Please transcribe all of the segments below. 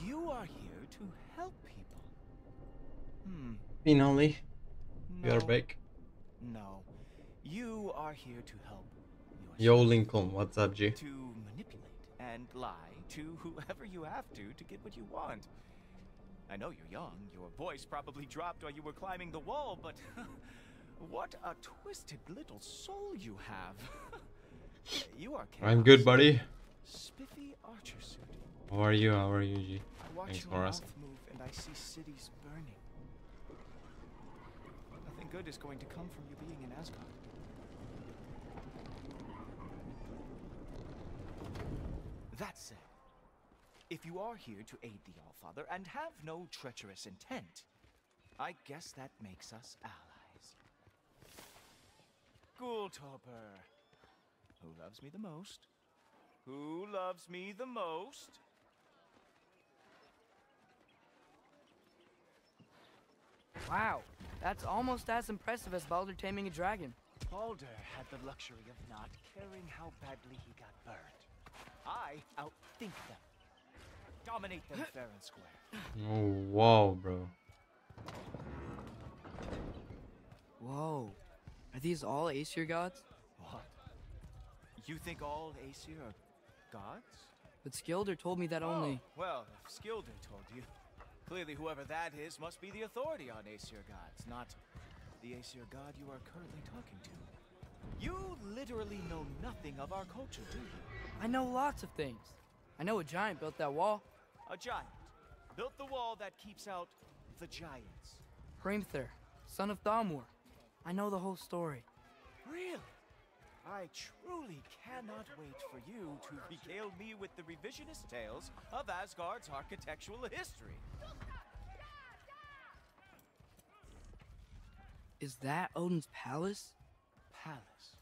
You are here to help people. Finally, you are No, back. no. You are here to help Yo, yourself. Lincoln, what's up, G? To manipulate and lie to whoever you have to get what you want. I know you're young. Your voice probably dropped while you were climbing the wall, but what a twisted little soul you have. You are chaos. I'm good, buddy. Spiffy archer suit. How are you? How are you, G? I watch Thanks your for mouth asking. move and I see cities burning. Nothing good is going to come from you being in Asgard. That said, if you are here to aid the Allfather and have no treacherous intent, I guess that makes us allies. Ghoultoper. Who loves me the most? Who loves me the most? Wow, that's almost as impressive as Baldur taming a dragon. Baldur had the luxury of not caring how badly he got burned. I outthink them. Dominate them fair and square. Oh, wow, bro. Whoa, are these all Aesir gods? What? You think all Aesir are gods? But Skilder told me that only... Oh, well, if Skilder told you, clearly whoever that is must be the authority on Aesir gods, not the Aesir god you are currently talking to. You literally know nothing of our culture, do you? I know lots of things. I know a giant built that wall. A giant built the wall that keeps out the giants. Hrimthur, son of Thamur. I know the whole story. Really? I truly cannot wait for you to regale me with the revisionist tales of Asgard's architectural history. Is that Odin's palace? Palace.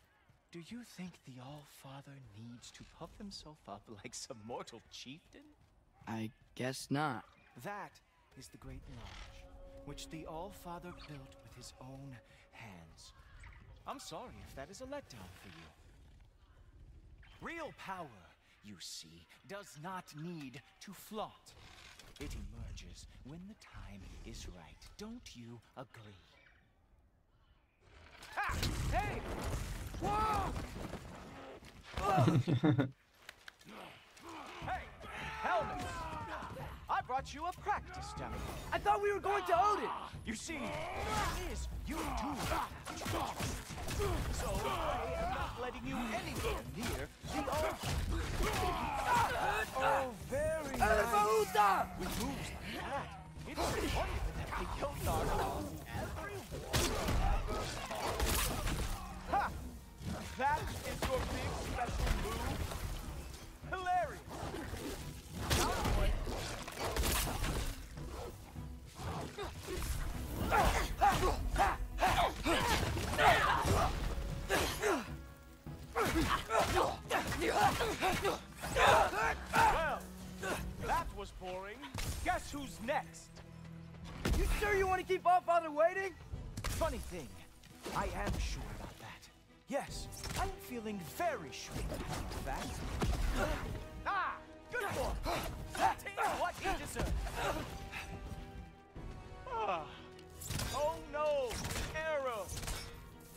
Do you think the All-Father needs to puff himself up like some mortal chieftain? I guess not. That is the Great Lodge, which the All-Father built with his own hands. I'm sorry if that is a letdown for you. Real power, you see, does not need to flaunt. It emerges when the time is right. Don't you agree? Ha! Hey! Whoa! Hey! Helmet! I brought you a practice dummy. I thought we were going to Odin! You see, the thing is, you do have treasure. So I am not letting you anywhere near the altar. Oh, very nice. With moves like that, it's wonderful that the Jotnar calls everyone. Ha! That is your big special move? Hilarious! Cowboy. Well, that was boring. Guess who's next? You sure you want to keep Allfather waiting? Funny thing, I am sure about that. Yes, I'm feeling very sure, in fact. Ah! Good boy! That is what he deserves! Ah. Oh no! Arrow!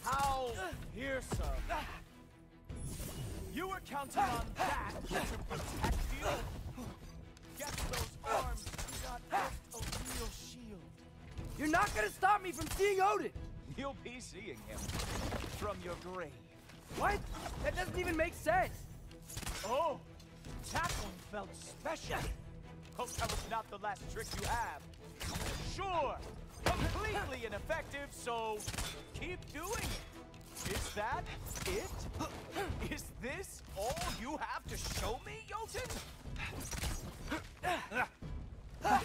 How fearsome! You were counting on that to protect you? Guess those arms do not lift a real shield. You're not gonna stop me from seeing Odin! You'll be seeing him from your grave. What? That doesn't even make sense! Oh! That one felt special. Hope that was not the last trick you have. Sure! Completely ineffective, so keep doing it. Is that it? Is this all you have to show me, Jotun?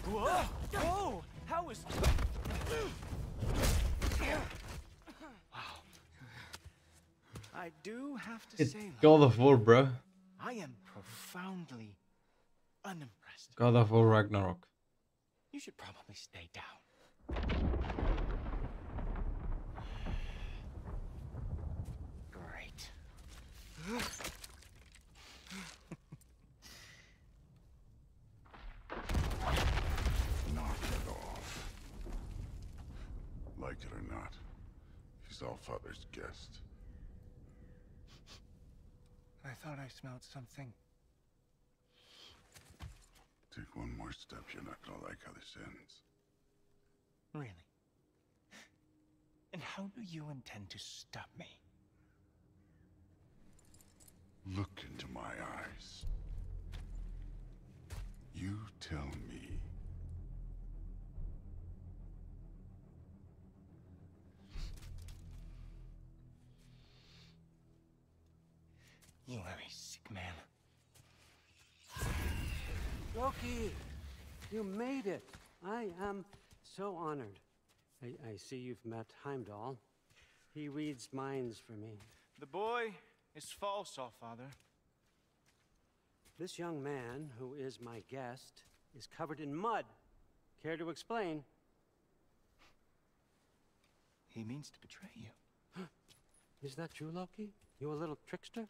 Whoa! Whoa! How is... Wow. I do have to It's say, God of War, bro. I am profoundly unimpressed. God of War Ragnarok. You should probably stay down. Great. Allfather's guest. I thought I smelled something. Take one more step, you're not gonna like how this ends. Really? And how do you intend to stop me? Look into my eyes. You tell me. You are a sick man. Loki, you made it. I am so honored. I see you've met Heimdall. He reads minds for me. The boy is false, Allfather. This young man, who is my guest, is covered in mud. Care to explain? He means to betray you. Is that true, Loki? You a little trickster?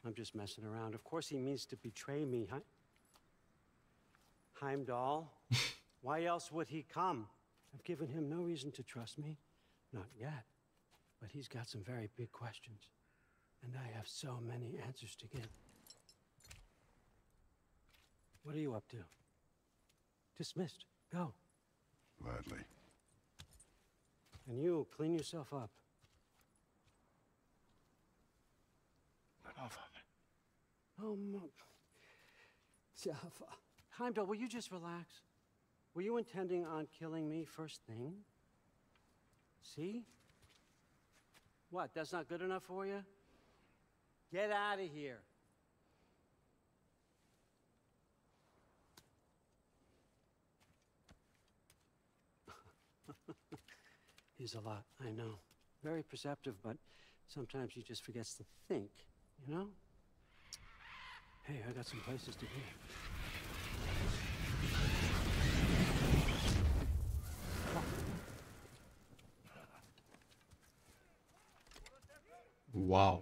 I'm just messing around. Of course he means to betray me, Heimdall. Why else would he come? I've given him no reason to trust me. Not yet. But he's got some very big questions. And I have so many answers to give. What are you up to? Dismissed. Go. Gladly. And you, clean yourself up. But Allfather. Oh, Heimdall, will you just relax? Were you intending on killing me first thing? See? What, that's not good enough for you? Get out of here. He's a lot, I know. Very perceptive, but sometimes he just forgets to think, you know? Hey, I got some places to be. Wow.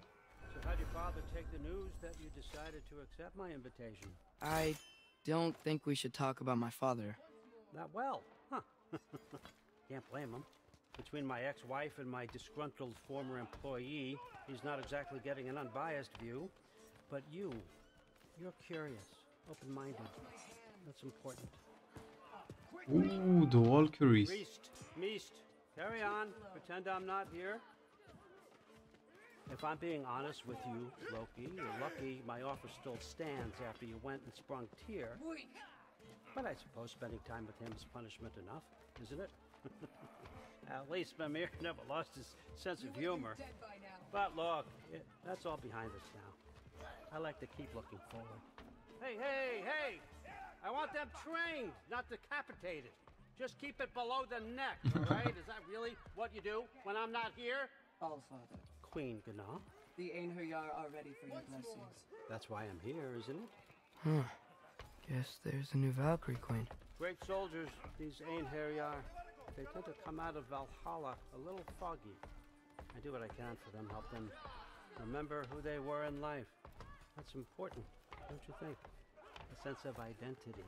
So how'd your father take the news that you decided to accept my invitation? I don't think we should talk about my father. Not well, huh? Can't blame him. Between my ex-wife and my disgruntled former employee, he's not exactly getting an unbiased view. But you're curious, open-minded. That's important. Ooh, the Valkyries. Meest, carry on. Pretend I'm not here. If I'm being honest with you, Loki, you're lucky my offer still stands after you went and sprung Tyr. But I suppose spending time with him is punishment enough, isn't it? At least Mimir never lost his sense of humor. But look, that's all behind us now. I like to keep looking forward. Hey! I want them trained, not decapitated. Just keep it below the neck, all right? Is that really what you do when I'm not here? Allfather, Queen Gná. the Einherjar are ready for your blessings. That's why I'm here, isn't it? Guess there's a new Valkyrie Queen. Great soldiers, these Einherjar. They tend to come out of Valhalla a little foggy. I do what I can for them, help them remember who they were in life. That's important, don't you think? A sense of identity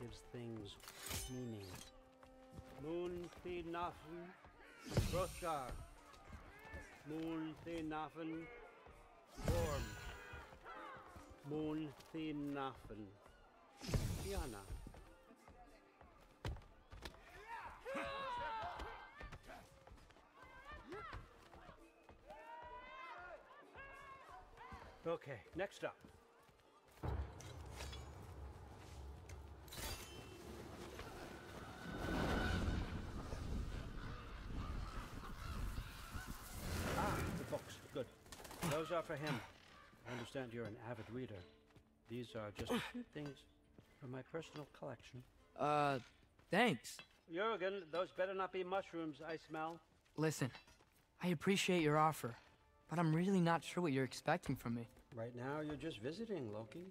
gives things meaning. Moon Thinafen, Hrothgar. Moon Thinafen, Gorm. Moon Thinafen, Tiana. Okay, next up. The books. Good. Those are for him. I understand you're an avid reader. These are just things from my personal collection. Thanks. Jurgen, those better not be mushrooms I smell. Listen, I appreciate your offer, but I'm really not sure what you're expecting from me. Right now, you're just visiting, Loki.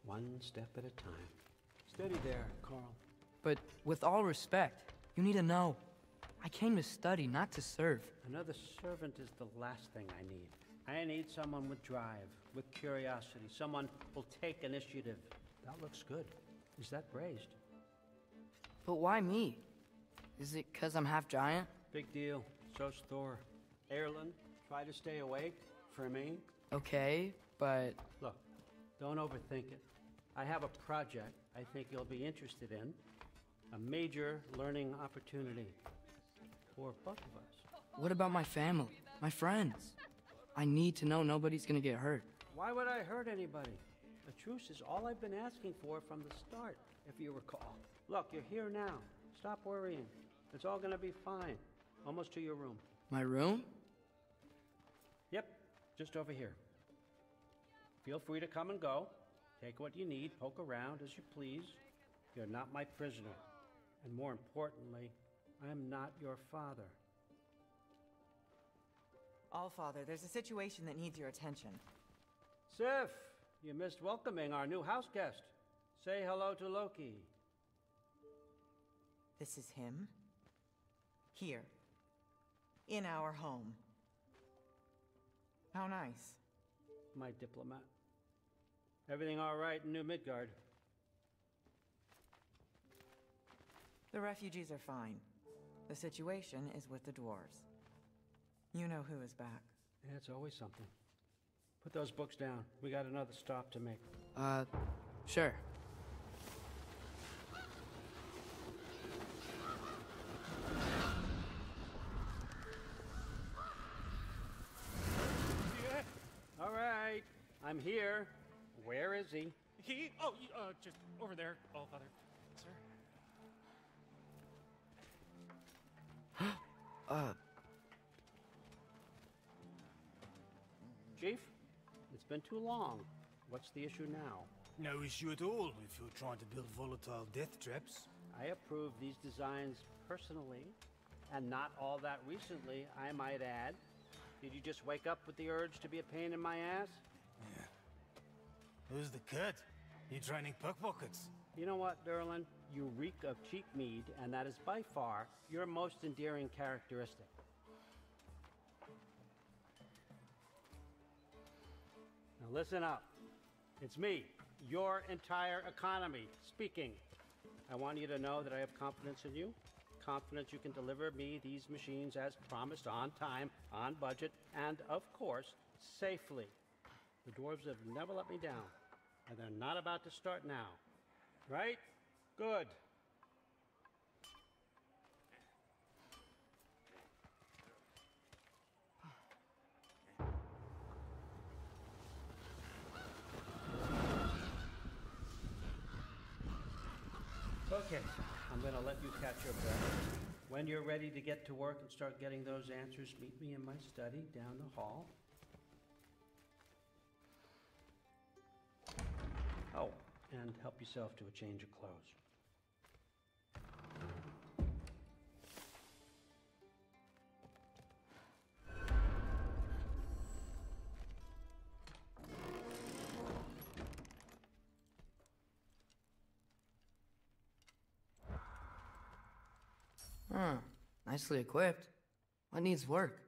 One step at a time. Steady there, Carl. But with all respect, you need to know. I came to study, not to serve. Another servant is the last thing I need. I need someone with drive, with curiosity, someone who'll take initiative. That looks good. Is that braised? But why me? Is it 'cause I'm half giant? Big deal. So's Thor. Erlen, try to stay awake for me. Okay, but Look, don't overthink it. I have a project I think you'll be interested in. A major learning opportunity for both of us. what about my family? My friends? I need to know nobody's gonna get hurt. Why would I hurt anybody? A truce is all I've been asking for from the start, if you recall. Look, you're here now. Stop worrying. It's all gonna be fine. Almost to your room. My room? Yep, just over here. Feel free to come and go. Take what you need, poke around as you please. You're not my prisoner. And more importantly, I'm not your father. Allfather, there's a situation that needs your attention. Sif, you missed welcoming our new house guest. Say hello to Loki. This is him. Here. In our home. How nice. My diplomat. Everything all right in New Midgard? The refugees are fine. The situation is with the dwarves. You know who is back. Yeah, it's always something. Put those books down. We got another stop to make. Sure. All right, I'm here. Where is he? Just over there, Allfather. Sir? Chief, it's been too long. What's the issue now? No issue at all if you're trying to build volatile death traps. I approve these designs personally, and not all that recently, I might add. Did you just wake up with the urge to be a pain in my ass? Yeah. Who's the cut? You training pickpockets? You know what, Derlin? You reek of cheap mead, and that is by far your most endearing characteristic. Now listen up. It's me, your entire economy, speaking. I want you to know that I have confidence in you. Confidence you can deliver me these machines as promised, on time, on budget, and of course, safely. The dwarves have never let me down, and they're not about to start now. Right? Good. Okay, I'm gonna let you catch your breath. When you're ready to get to work and start getting those answers, meet me in my study down the hall. Oh, and help yourself to a change of clothes. Huh. Nicely equipped. What needs work?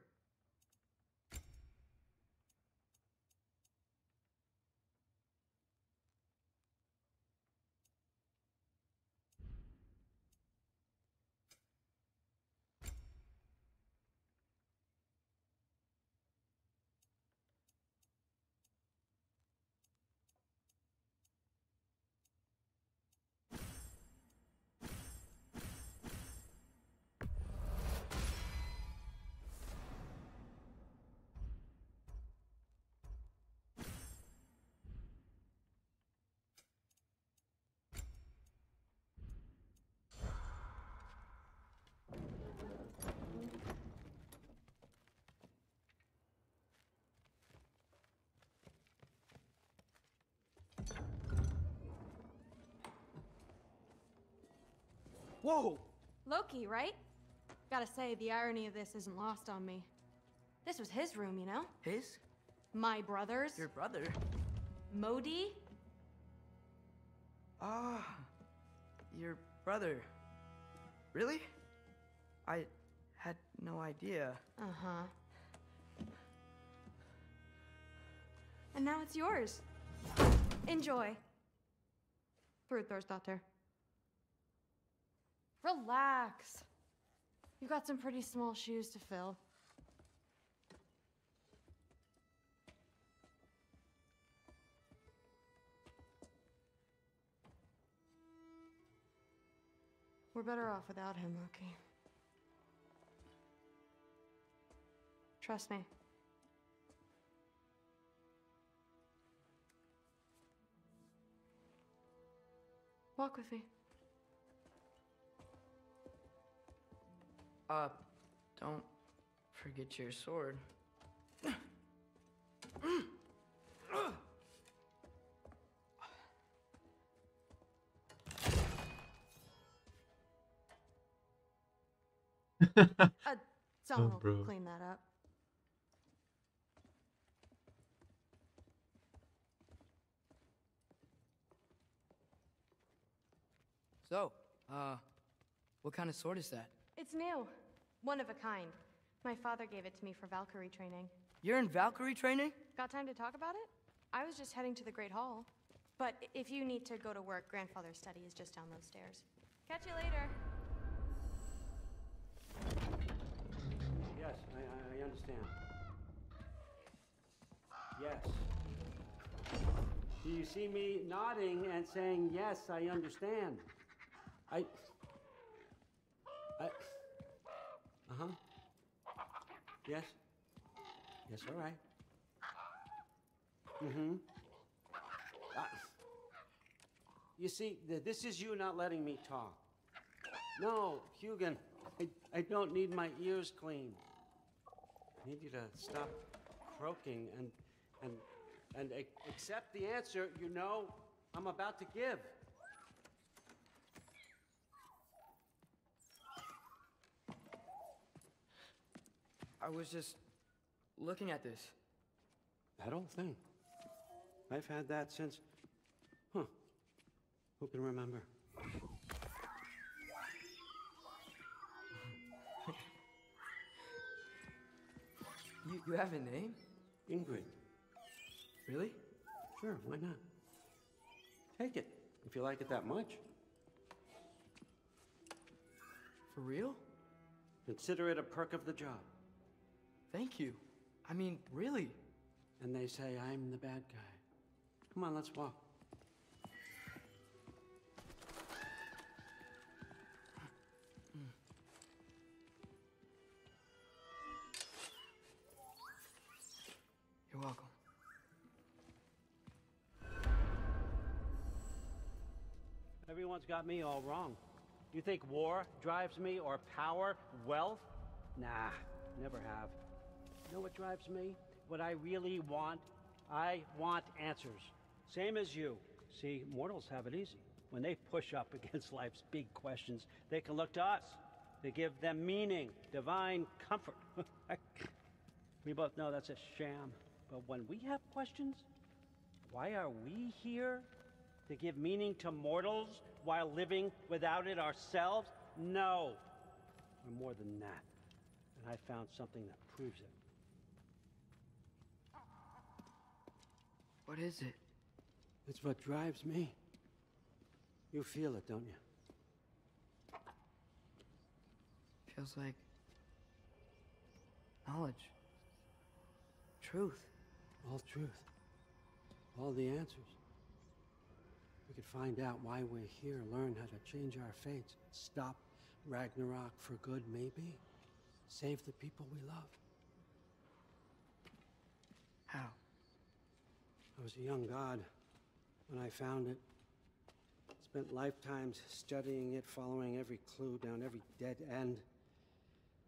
Whoa! Loki, right? Gotta say, the irony of this isn't lost on me. This was his room, you know? His? My brother's. Your brother? Modi? Ah, your brother. Really? I had no idea. Uh-huh. And now it's yours. Enjoy. Daughter. Relax. You've got some pretty small shoes to fill. We're better off without him, Loki. Trust me. Walk with me. Don't forget your sword. Someone will bro. clean that up. So, what kind of sword is that? It's new. One of a kind. My father gave it to me for Valkyrie training. You're in Valkyrie training? Got time to talk about it? I was just heading to the Great Hall. But if you need to go to work, Grandfather's study is just down those stairs. Catch you later. Yes, I understand. Yes. Do you see me nodding and saying, yes, I understand? Uh-huh. Yes. Yes, all right. Mm-hmm. You see, this is you not letting me talk. No, Hugin, I don't need my ears cleaned. I need you to stop croaking and accept the answer you know I'm about to give. I was just looking at this. That old thing. I've had that since... Who can remember? You have a name? Ingrid. Really? Sure, why not? Take it, if you like it that much. For real? Consider it a perk of the job. Thank you. I mean, really. And they say I'm the bad guy. Come on, let's walk. You're welcome. Everyone's got me all wrong. You think war drives me, or power, wealth? Nah, never have. You know what drives me? What I really want? I want answers. Same as you. See, mortals have it easy. When they push up against life's big questions, they can look to us. They give them meaning, divine comfort. We both know that's a sham. But when we have questions, why are we here? To give meaning to mortals while living without it ourselves? No. We're more than that. And I found something that proves it. What is it? It's what drives me. You feel it, don't you? Feels like knowledge. Truth. All truth. All the answers. We could find out why we're here, learn how to change our fates, stop Ragnarok for good, maybe. Save the people we love. How? I was a young god when I found it. Spent lifetimes studying it, following every clue down every dead end,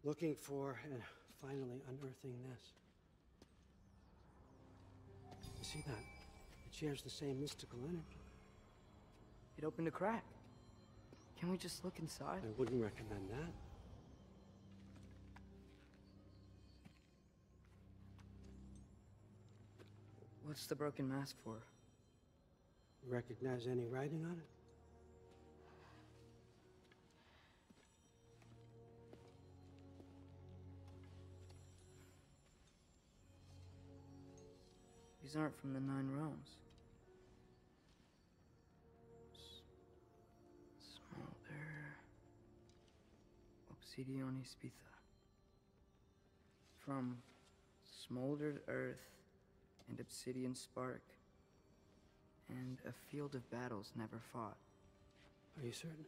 looking for and finally unearthing this. You see that? It shares the same mystical energy. It opened a crack. Can we just look inside? I wouldn't recommend that. What's the broken mask for? You recognize any writing on it? These aren't from the 9 realms. Smolder. Obsidione Spitha. From smoldered earth and obsidian spark, and a field of battles never fought. Are you certain?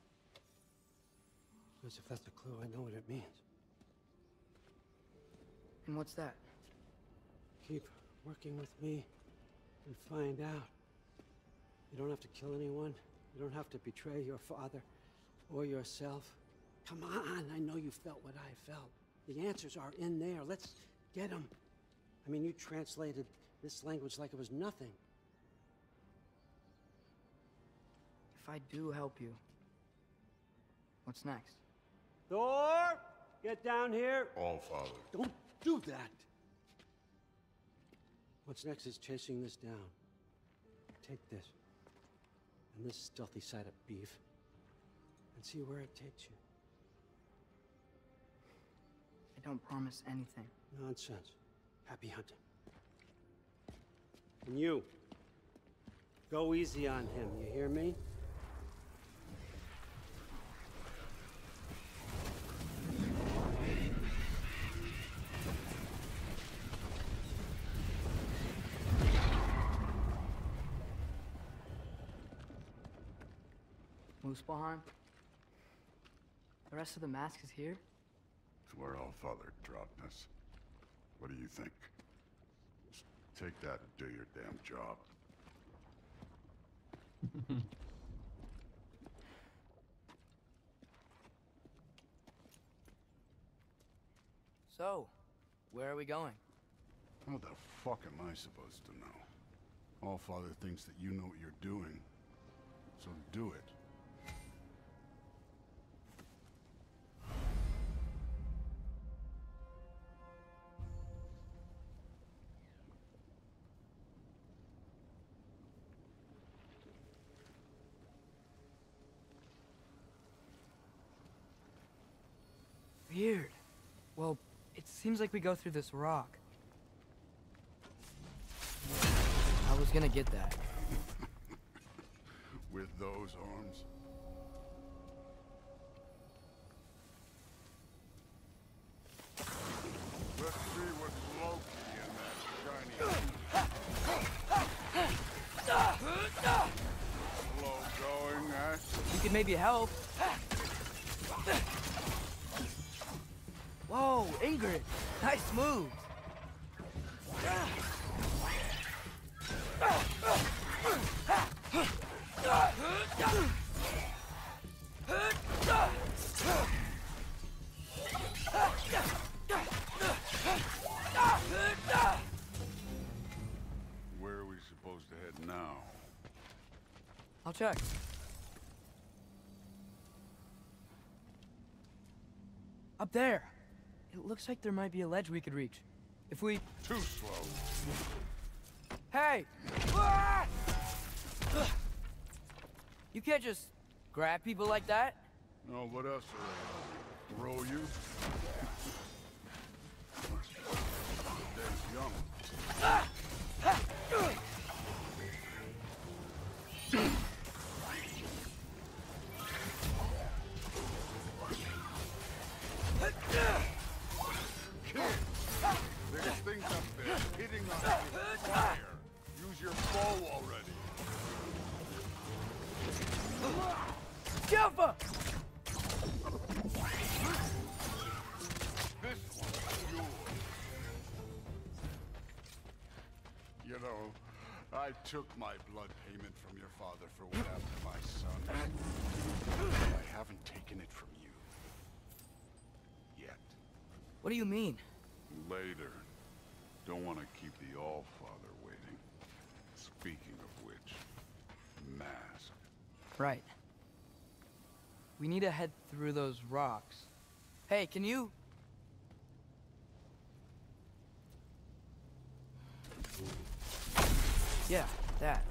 Because if that's a clue, I know what it means. And what's that? Keep working with me and find out. You don't have to kill anyone. You don't have to betray your father or yourself. Come on, I know you felt what I felt. The answers are in there. Let's get them. I mean, you translated this language like it was nothing. If I do help you, what's next? Thor, get down here. All Father. Don't do that. What's next is chasing this down. Take this and this stealthy side of beef and see where it takes you. I don't promise anything. Nonsense. Happy hunting. And you, go easy on him, you hear me? Muspelheim? The rest of the mask is here? It's where All Father dropped us. What do you think? Just take that and do your damn job. So, where are we going? How the fuck am I supposed to know? All Father thinks that you know what you're doing, so do it. Weird. Well, it seems like we go through this rock. I was gonna get that. With those arms? Let's see what's Loki in that shiny... Slow going, eh? You could maybe help. Whoa, Ingrid! Nice move! Where are we supposed to head now? I'll check. Up there! It looks like there might be a ledge we could reach. If we... Too slow. Hey! Ah! You can't just grab people like that. No, what else are they? Throw you? Dad's young. There's things up there hitting us with fire. Use your bow already. Jumper! This one's yours. You know, I took my blood payment from your father for what happened to my son. But I haven't taken it from you. Yet. What do you mean? Later. Don't want to keep the All-Father waiting. Speaking of which, mask. Right. We need to head through those rocks. Hey, can you... Yeah, that.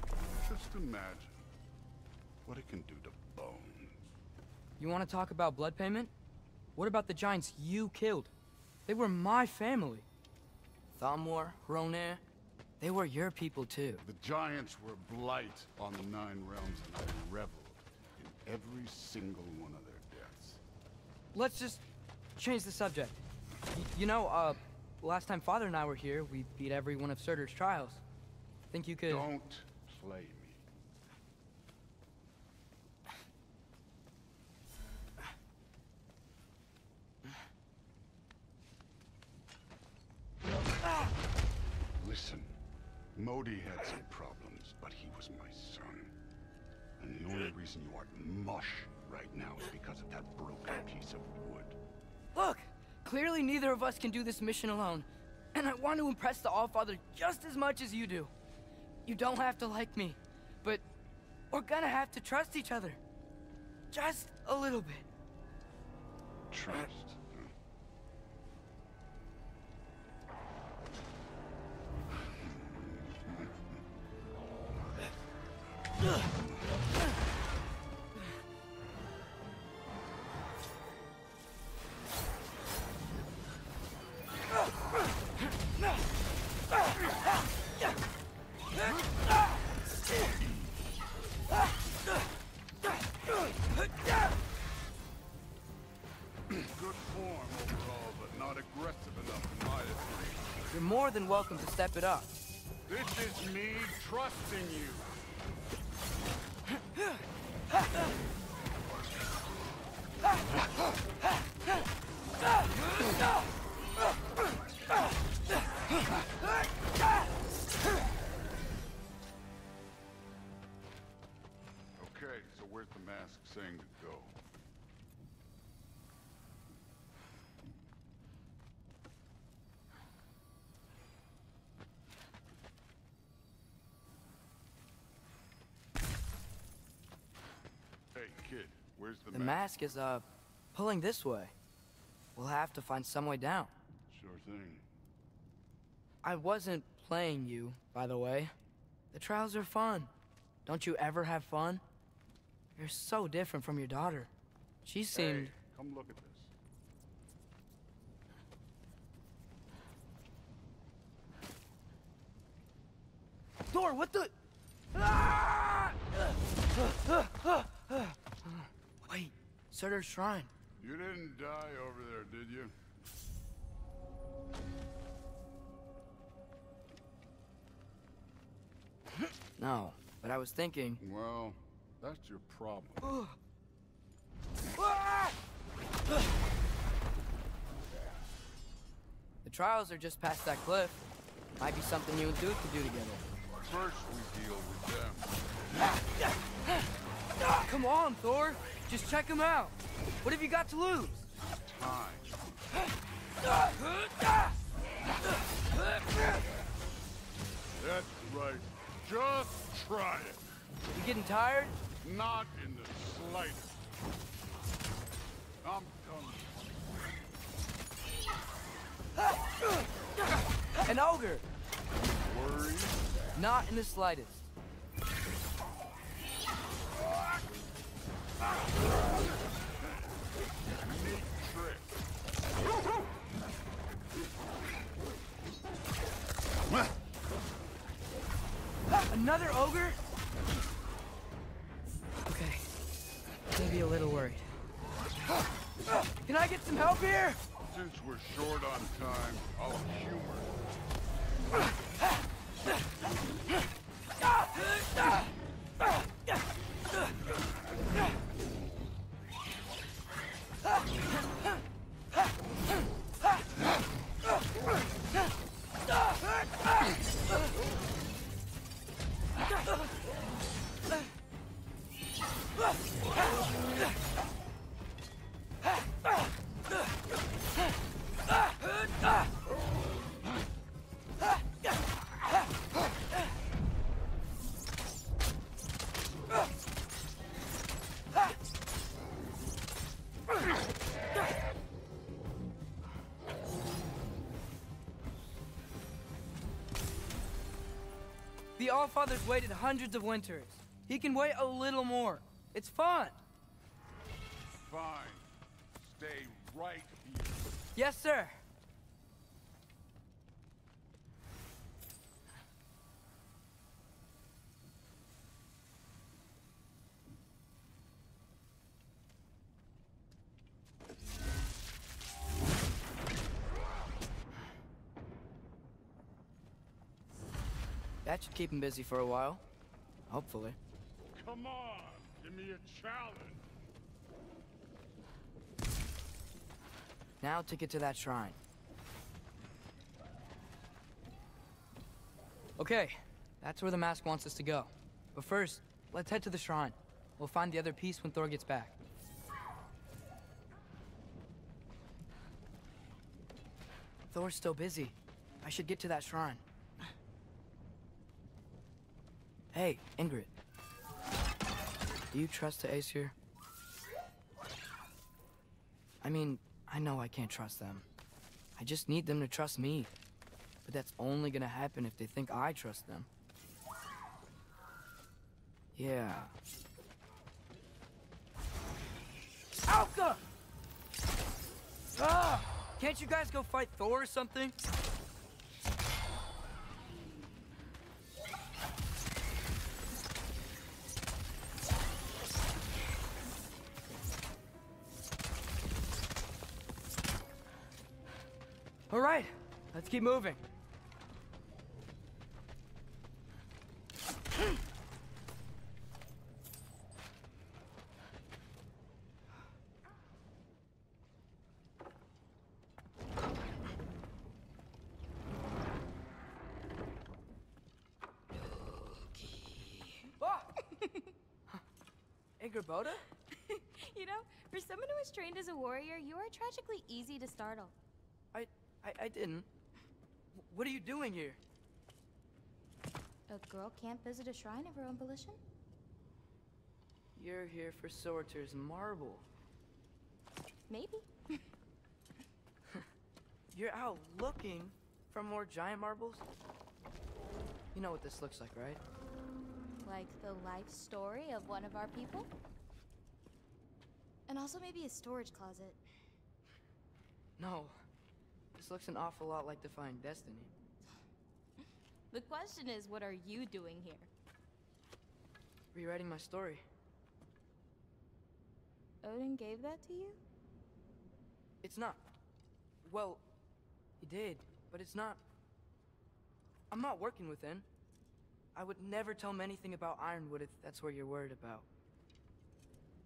Just imagine what it can do to bone. You want to talk about blood payment? What about the giants you killed? They were my family. Thamor, Hrungnir, they were your people too. The giants were blight on the Nine Realms, and I reveled in every single one of their deaths. Let's just change the subject. You know, last time Father and I were here, we beat every one of Surtur's trials. Think you could... Don't play me. Modi had some problems, but he was my son. And the only reason you aren't mush right now is because of that broken piece of wood. Look! Clearly neither of us can do this mission alone. And I want to impress the Allfather just as much as you do. You don't have to like me, but we're gonna have to trust each other. Just a little bit. Trust. Good form overall, but not aggressive enough in my opinion. You're more than welcome to step it up. This is me trusting you. Okay, so where's the mask saying to go? Hey, kid, where's the The mask? mask is, pulling this way. We'll have to find some way down. Sure thing. I wasn't playing you, by the way. The trials are fun. Don't you ever have fun? You're so different from your daughter. She seemed... Hey, come look at this. Thor, what the... Ah! Wait, Surtur's shrine. You didn't die over there, did you? No, but I was thinking... Well, that's your problem. The trials are just past that cliff. Might be something you and Dude could do together. First we deal with them. Come on, Thor. Just check them out. What have you got to lose? Time. That's right. Just try it. You getting tired? Not in the slightest. I'm done. An ogre. Worried? Not in the slightest. Neat trick. Another ogre? Okay. Maybe a little worried. Can I get some help here? Since we're short on time, I'll humor The Allfather's waited hundreds of winters. He can wait a little more. It's fun. Fine. Stay right here. Yes, sir. That should keep him busy for a while. Hopefully. Come on, give me a challenge. Now to get to that shrine. Okay, That's where the mask wants us to go. But first, let's head to the shrine. We'll find the other piece when Thor gets back. Thor's still busy. I should get to that shrine. Hey, Ingrid. Do you trust the Aesir? I mean, I know I can't trust them. I just need them to trust me. But that's only gonna happen if they think I trust them. Yeah. Alka! Ah! Can't you guys go fight Thor or something? All right, let's keep moving. Boda? You know, for someone who was trained as a warrior, you are tragically easy to startle. I didn't. What are you doing here? A girl can't visit a shrine of her own volition? You're here for Sorter's marble. Maybe. You're out looking for more giant marbles? You know what this looks like, right? Like the life story of one of our people? And also maybe a storage closet. No. This looks an awful lot like Defying Destiny. The question is, what are you doing here? Rewriting my story. Odin gave that to you? It's not. Well, he did, but it's not. I'm not working with him. I would never tell him anything about Ironwood if that's what you're worried about.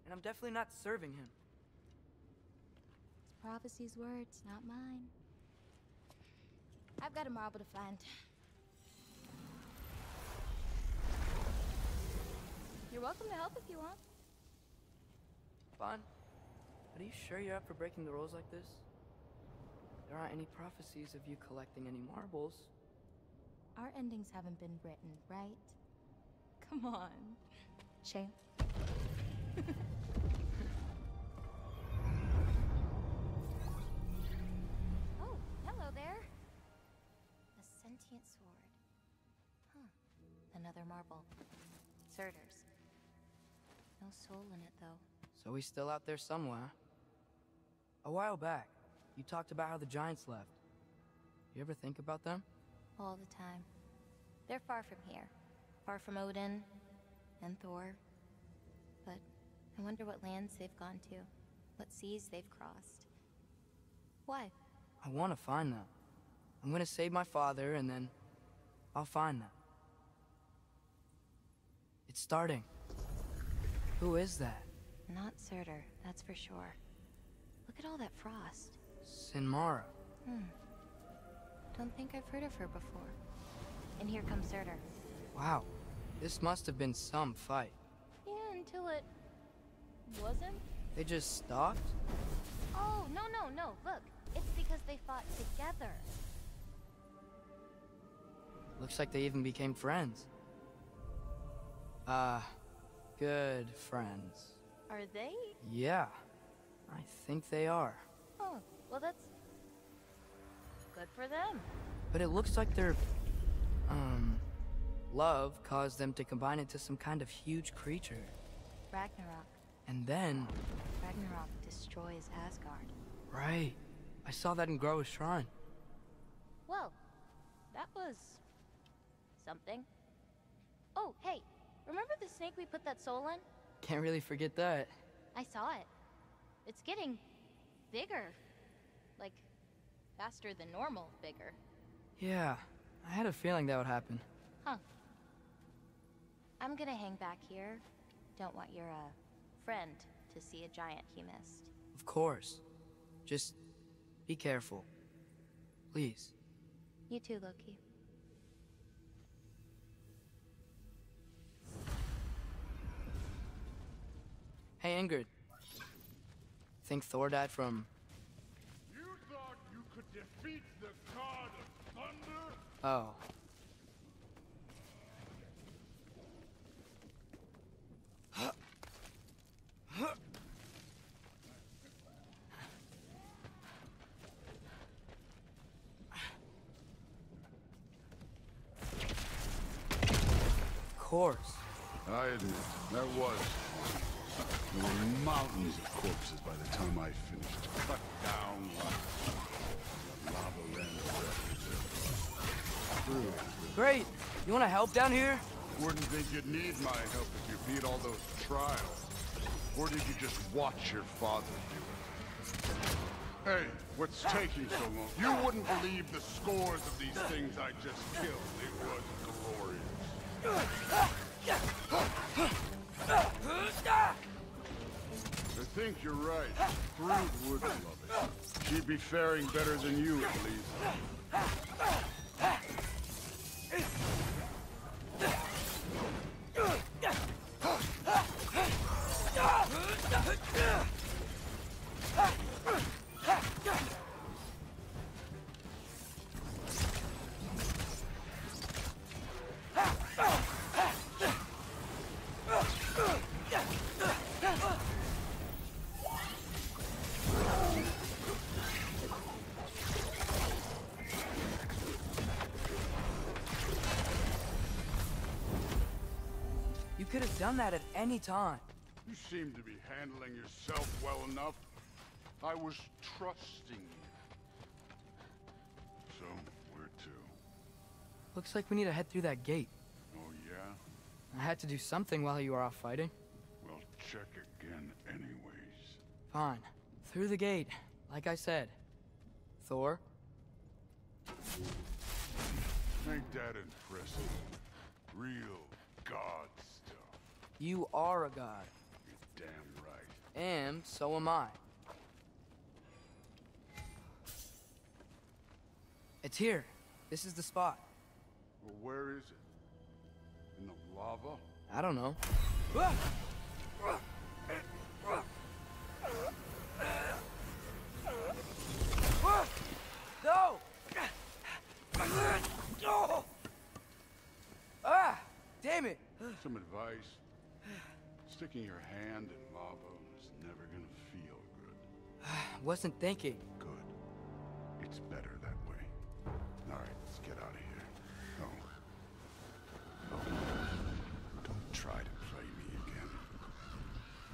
And I'm definitely not serving him. It's prophecy's words, not mine. I've got a marble to find. You're welcome to help if you want. Fine. But are you sure you're up for breaking the rules like this? There aren't any prophecies of you collecting any marbles. Our endings haven't been written, right? Come on, champ. Oh, hello there. A sentient sword. Huh. Another marble. Surtur's. No soul in it, though. So he's still out there somewhere. A while back, you talked about how the giants left. You ever think about them? All the time. They're far from here. Far from Odin and Thor. But I wonder what lands they've gone to. What seas they've crossed. Why? I want to find them. I'm gonna save my father, and then I'll find them. It's starting. Who is that? Not Surtur, that's for sure. Look at all that frost. Sinmara. Don't think I've heard of her before. And here comes Surtur. Wow. This must have been some fight. Yeah, until it... wasn't? They just stopped? Oh, no. Look, it's because they fought together. Looks like they even became friends. Good friends. Are they? Yeah, I think they are. Oh, well that's... good for them. But it looks like their, love caused them to combine into some kind of huge creature. Ragnarök. And then... Ragnarök destroys Asgard. Right. I saw that in Groa's shrine. Well, that was... something. Oh, hey, remember the snake we put that soul in? Can't really forget that. I saw it. It's getting... bigger. Like, faster than normal bigger. Yeah, I had a feeling that would happen. Huh. I'm gonna hang back here. Don't want your, friend to see a giant he missed. Of course. Just be careful. Please. You too, Loki. Hey, Ingrid. Think Thor died from... You thought you could defeat the god of thunder? Oh. Of course. I admit, that was fun. There were mountains of corpses by the time I finished. Cut down lava ran through. Great. You want to help down here? Wouldn't think you'd need my help if you beat all those trials. Or did you just watch your father do it? Hey, what's taking so long? You wouldn't believe the scores of these things I just killed. It was glorious. I think you're right. Thrud would love it. She'd be faring better than you, at least. You could have done that at any time. You seem to be handling yourself well enough. I was trusting you. So, where to? Looks like we need to head through that gate. Oh, yeah? I had to do something while you were off fighting. Well, check again anyways. Fine. Through the gate, like I said. Thor? Ain't that impressive? Real god stuff. You are a god. You're damn right. And so am I. It's here. This is the spot. Well, where is it? In the lava? I don't know. No! Ah! Damn it! Some advice. Sticking your hand in lava is never gonna feel good. Wasn't thinking. Good. It's better that way. All right, let's get out of here. No. Don't try to play me again.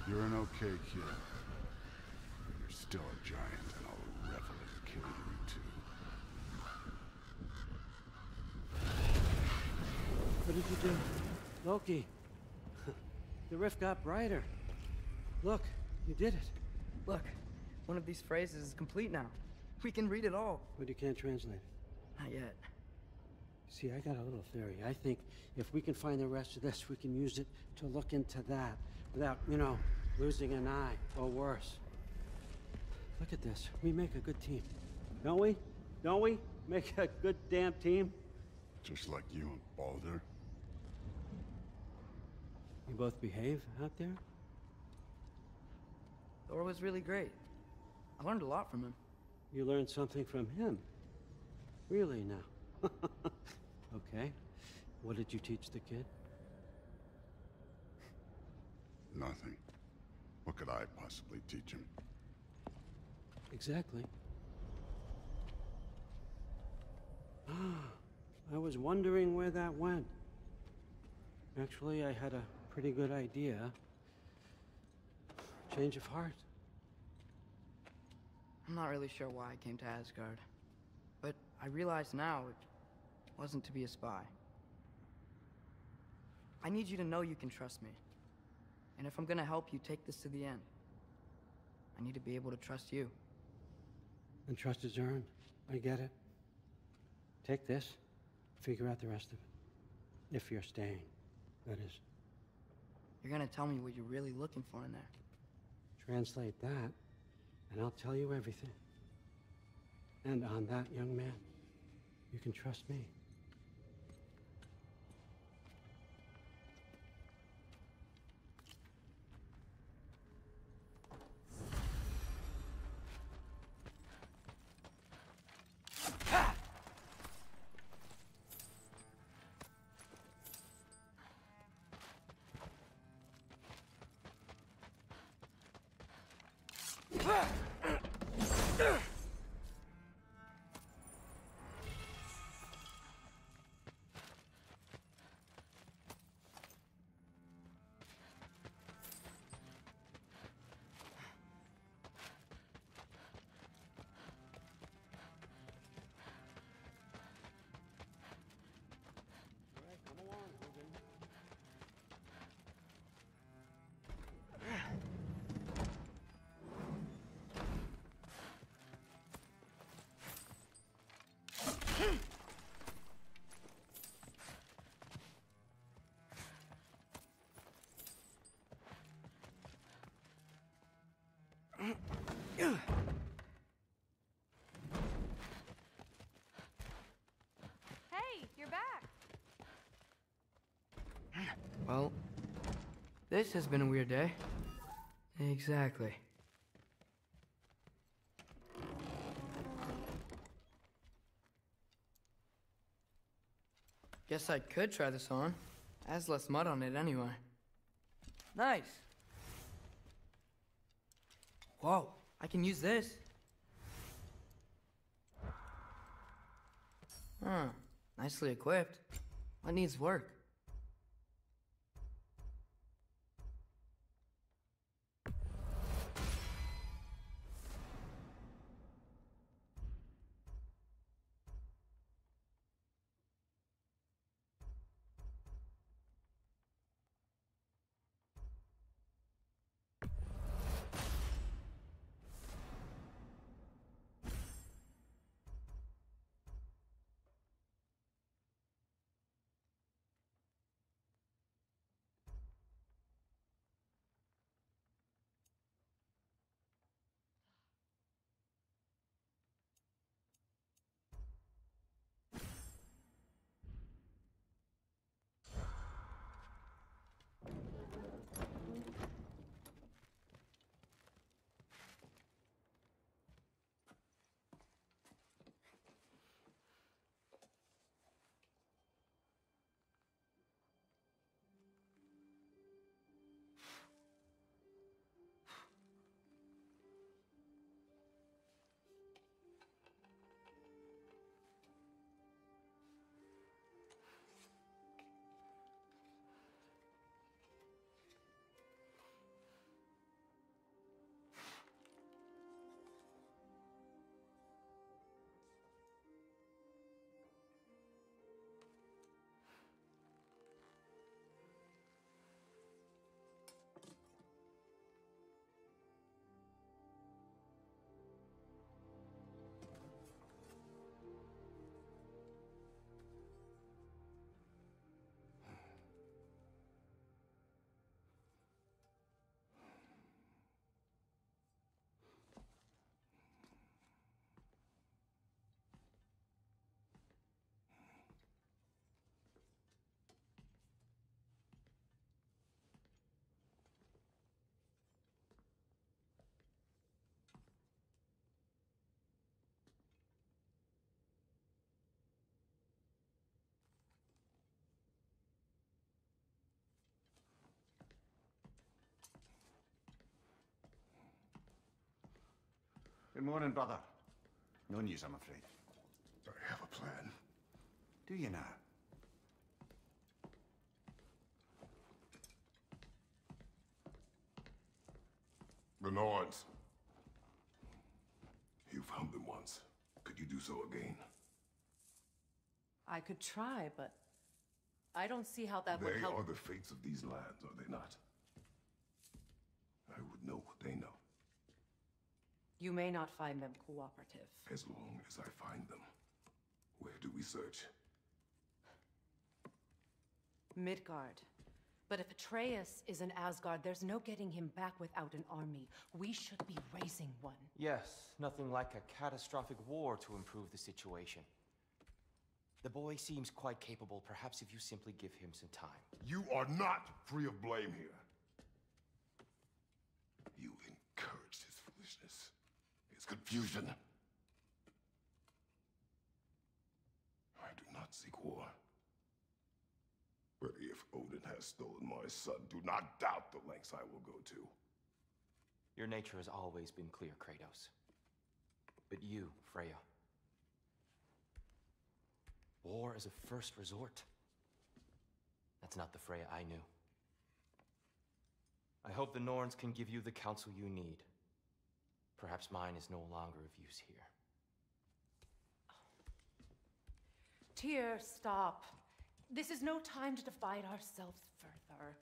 You're an okay kid. But you're still a giant, and I'll revel in killing you too. What did you do? Loki. The rift got brighter. Look, you did it. Look, one of these phrases is complete now. We can read it all. But you can't translate it. Not yet. See, I got a little theory. I think if we can find the rest of this, we can use it to look into that without, you know, losing an eye or worse. Look at this. We make a good team. Don't we? Don't we? Make a good damn team? Just like you and Baldur. You both behave out there? Thor was really great. I learned a lot from him. You learned something from him? Really now? Okay. What did you teach the kid? Nothing. What could I possibly teach him? Exactly. I was wondering where that went. Actually, I had a pretty good idea. Change of heart. I'm not really sure why I came to Asgard. But I realize now it wasn't to be a spy. I need you to know you can trust me. And if I'm gonna help you take this to the end, I need to be able to trust you. And trust is earned. I get it. Take this, figure out the rest of it. If you're staying, that is. You're gonna tell me what you're really looking for in there. Translate that, and I'll tell you everything. And on that, young man, you can trust me. Right, come along, Hogan. Hey, you're back. Well, this has been a weird day. Exactly. Guess I could try this on. Has less mud on it anyway. Nice. Whoa, I can use this. Huh, nicely equipped. What needs work? Good morning, brother. No news, I'm afraid. I have a plan. Do you now? The Nords. You found them once. Could you do so again? I could try, but I don't see how that would help. They are the fates of these lands, are they not? I would know what they know. You may not find them cooperative. As long as I find them. Where do we search? Midgard. But if Atreus is in Asgard, there's no getting him back without an army. We should be raising one. Yes, nothing like a catastrophic war to improve the situation. The boy seems quite capable. Perhaps if you simply give him some time. You are not free of blame here. You encouraged his foolishness, his confusion. I do not seek war. But if Odin has stolen my son, do not doubt the lengths I will go to. Your nature has always been clear, Kratos. But you, Freya. War is a first resort. That's not the Freya I knew. I hope the Norns can give you the counsel you need. Perhaps mine is no longer of use here. Tyr, stop. This is no time to divide ourselves further.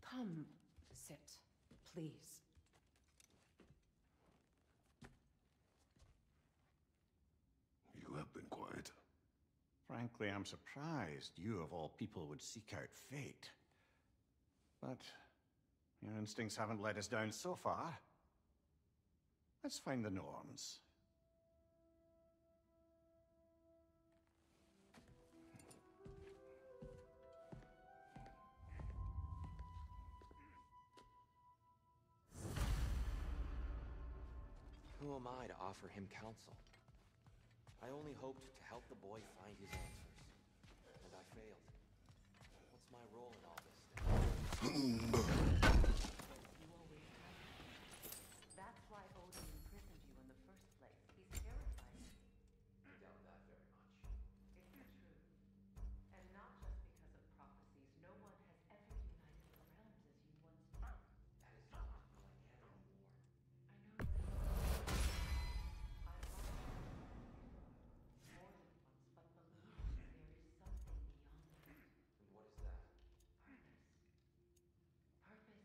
Come, sit, please. You have been quiet. Frankly, I'm surprised you, of all people, would seek out fate. But your instincts haven't let us down so far. Let's find the Norns. Who am I to offer him counsel? I only hoped to help the boy find his answers. And I failed. What's my role in all this then? That's why Odin imprisoned you in the first place. He's terrified. I doubt that very much. It's the truth. And not just because of prophecies. No one has ever united the realms as you once did. That is not who I am anymore. I know that. I've watched you more than once, but believe me, there is something beyond that. And what is that? Purpose. Purpose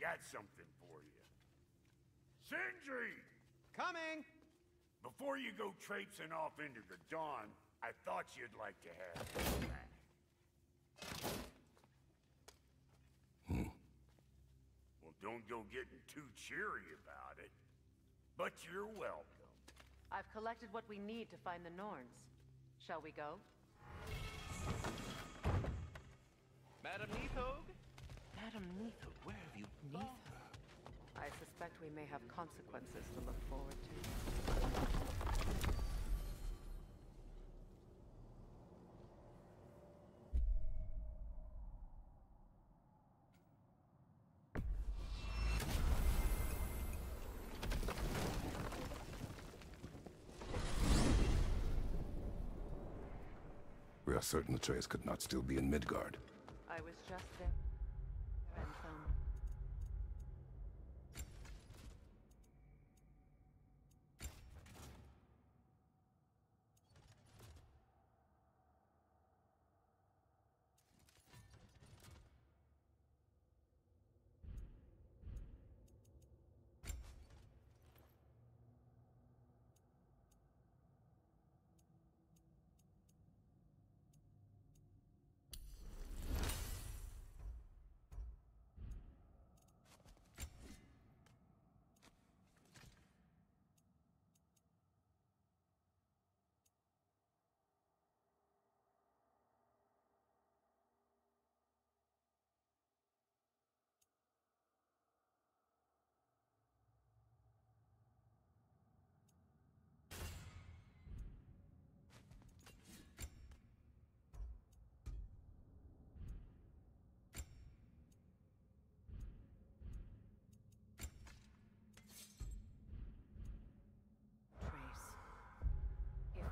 got something for you. Sindri! Coming! Before you go traipsing off into the dawn, I thought you'd like to have this back. Well, don't go getting too cheery about it. But you're welcome. I've collected what we need to find the Norns. Shall we go? Madam Neathog? Madam Neathog, where have you been? I suspect we may have consequences to look forward to. We are certain Atreus could not still be in Midgard. I was just there and found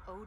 Ode.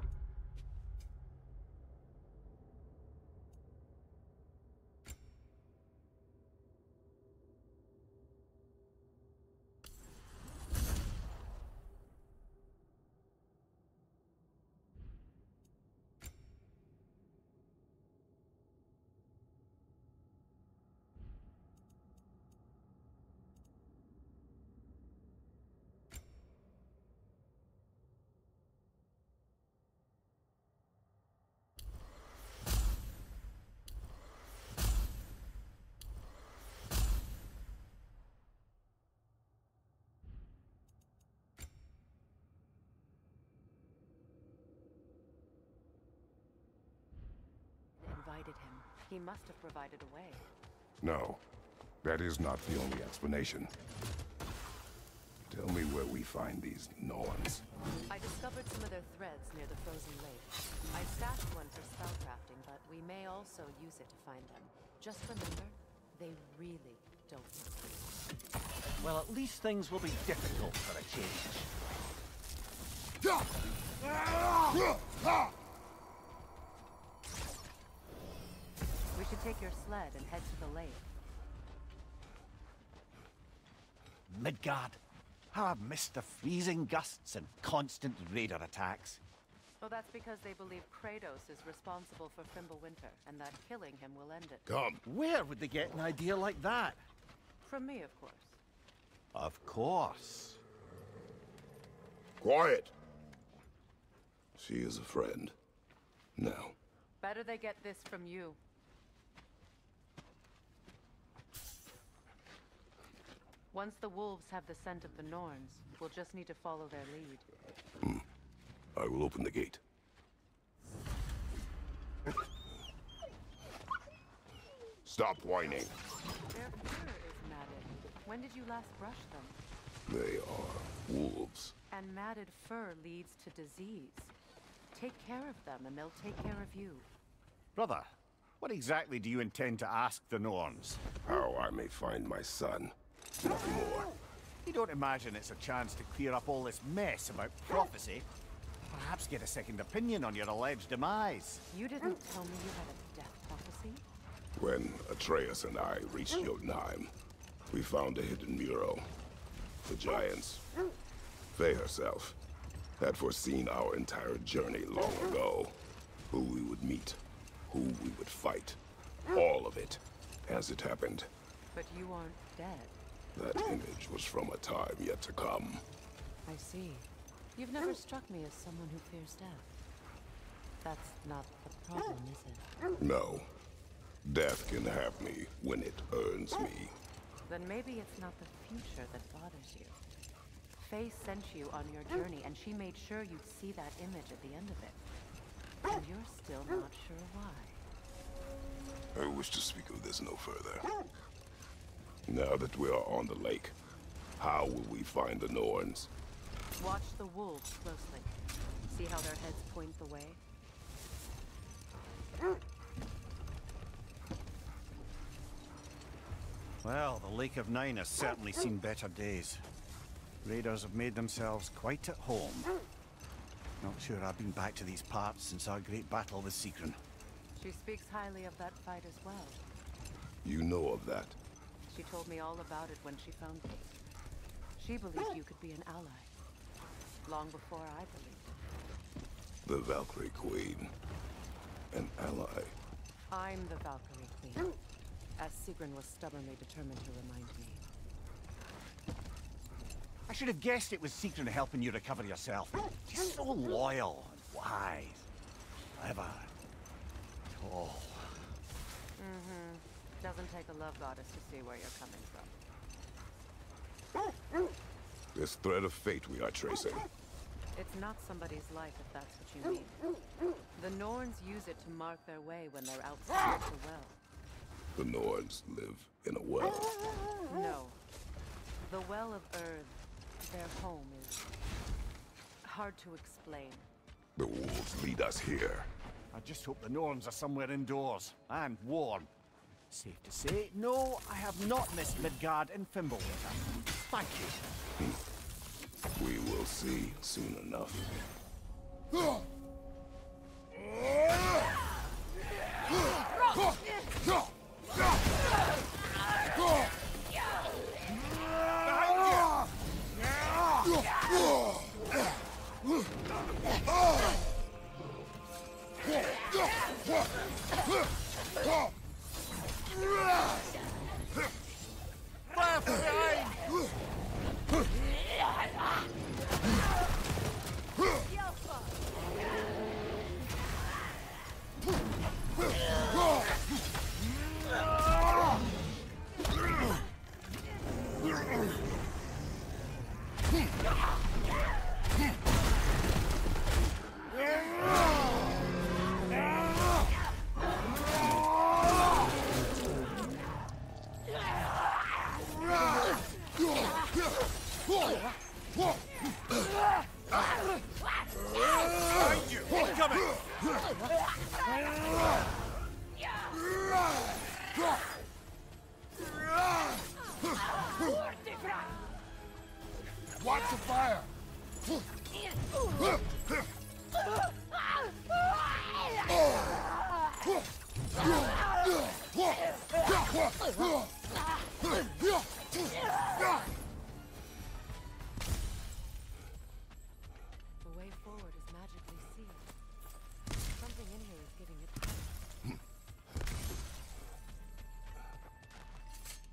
Invited him. He must have provided a way. No, that is not the only explanation. Tell me where we find these Norns. I discovered some of their threads near the frozen lake. I stashed one for spellcrafting, but we may also use it to find them. Just remember, they really don't look real. Well, at least things will be difficult for a change. We should take your sled and head to the lake. Midgard. How I've missed the freezing gusts and constant raider attacks. Well, that's because they believe Kratos is responsible for Fimbulwinter, and that killing him will end it. Come. Where would they get an idea like that? From me, of course. Of course. Quiet! She is a friend. Now. Better they get this from you. Once the wolves have the scent of the Norns, we'll just need to follow their lead. I will open the gate. Stop whining. Their fur is matted. When did you last brush them? They are wolves. And matted fur leads to disease. Take care of them, and they'll take care of you. Brother, what exactly do you intend to ask the Norns? How I may find my son. Nothing more. You don't imagine it's a chance to clear up all this mess about prophecy? Perhaps get a second opinion on your alleged demise. You didn't tell me you had a death prophecy? When Atreus and I reached Jotunheim, we found a hidden mural. The giants, Faye herself, had foreseen our entire journey long ago. Who we would meet, who we would fight. All of it, as it happened. But you aren't dead. That image was from a time yet to come. I see. You've never struck me as someone who fears death. That's not the problem, is it? No. Death can have me when it earns me. Then maybe it's not the future that bothers you. Faye sent you on your journey, and she made sure you'd see that image at the end of it. And you're still not sure why. I wish to speak of this no further. Now that we are on the lake, how will we find the Norns? Watch the wolves closely. See how their heads point the way? Well, the Lake of Nine has certainly seen better days. Raiders have made themselves quite at home. Not sure I've been back to these parts since our great battle with Seekron. She speaks highly of that fight as well. You know of that? She told me all about it when she found you. She believed you could be an ally. Long before I believed it. The Valkyrie Queen. An ally. I'm the Valkyrie Queen. As Seekron was stubbornly determined to remind me. I should have guessed it was Seekron helping you recover yourself. She's so loyal and wise. Clever. Tall. Doesn't take a love goddess to see where you're coming from. This thread of fate we are tracing. It's not somebody's life, if that's what you mean. The Norns use it to mark their way when they're outside the well. The Norns live in a well. No. The Well of Earth, their home, is hard to explain. The wolves lead us here. I just hope the Norns are somewhere indoors and warm. Safe to say, no, I have not missed Midgard in Fimbulwinter. Thank you. We will see soon enough. Watch the fire! The way forward is magically sealed. Something in here is giving it power.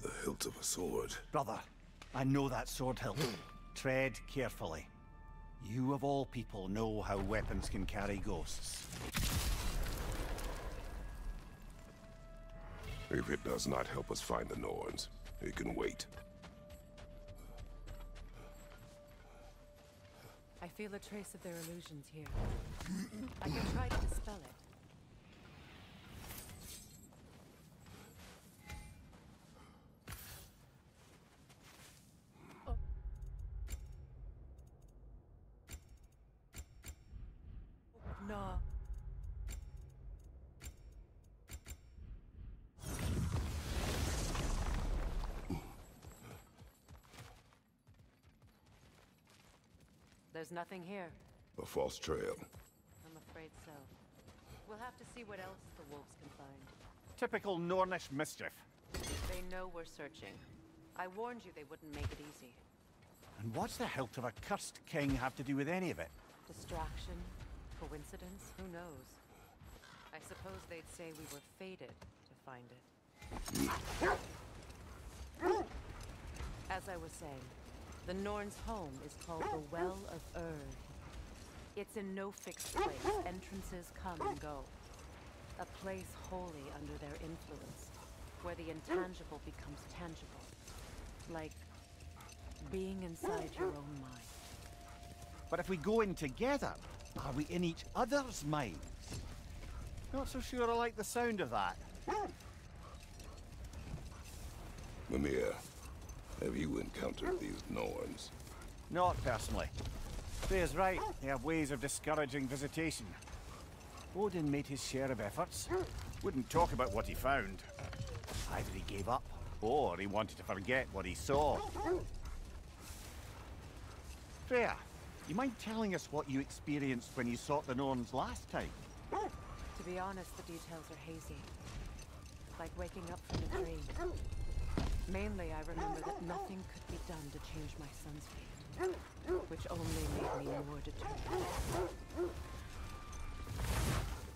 The hilt of a sword. Brother, I know that sword hilt. Tread carefully. You of all people know how weapons can carry ghosts. If it does not help us find the Norns, it can wait. I feel a trace of their illusions here. I can try to dispel it. No. There's nothing here. A false trail. I'm afraid so. We'll have to see what else the wolves can find. Typical Nornish mischief. They know we're searching. I warned you they wouldn't make it easy. And what's the hilt of a cursed king have to do with any of it? Distraction? Coincidence? Who knows? I suppose they'd say we were fated to find it. As I was saying, the Norn's home is called the Well of Urd. It's in no fixed place. Entrances come and go. A place wholly under their influence, where the intangible becomes tangible. Like being inside your own mind. But if we go in together, are we in each other's minds? Not so sure I like the sound of that. Mimir, have you encountered these Norns? Not personally. Freya's right. They have ways of discouraging visitation. Odin made his share of efforts. Wouldn't talk about what he found. Either he gave up, or he wanted to forget what he saw. Freya, you mind telling us what you experienced when you sought the Norns last time? To be honest, the details are hazy. Like waking up from a dream. Mainly, I remember that nothing could be done to change my son's fate, which only made me more determined.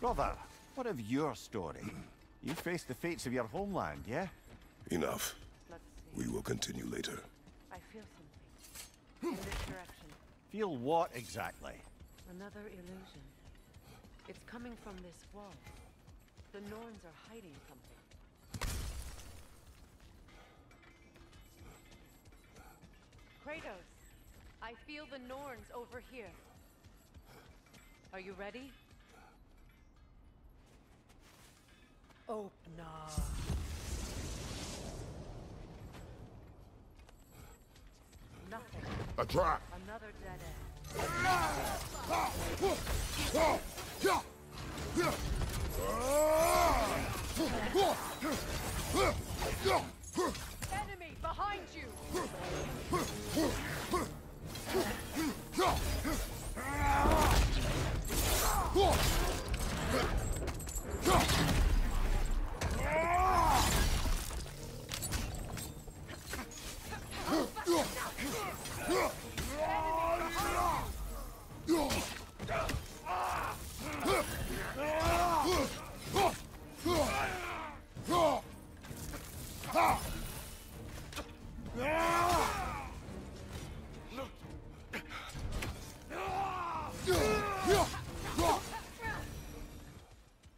Brother, what of your story? You faced the fates of your homeland, yeah? Enough. Let's see. We will continue later. I feel something. In this direction. Feel what exactly? Another illusion. It's coming from this wall. The Norns are hiding something. Kratos, I feel the Norns over here. Are you ready? Open up. Nothing. A trap! Another dead end. Enemy behind you!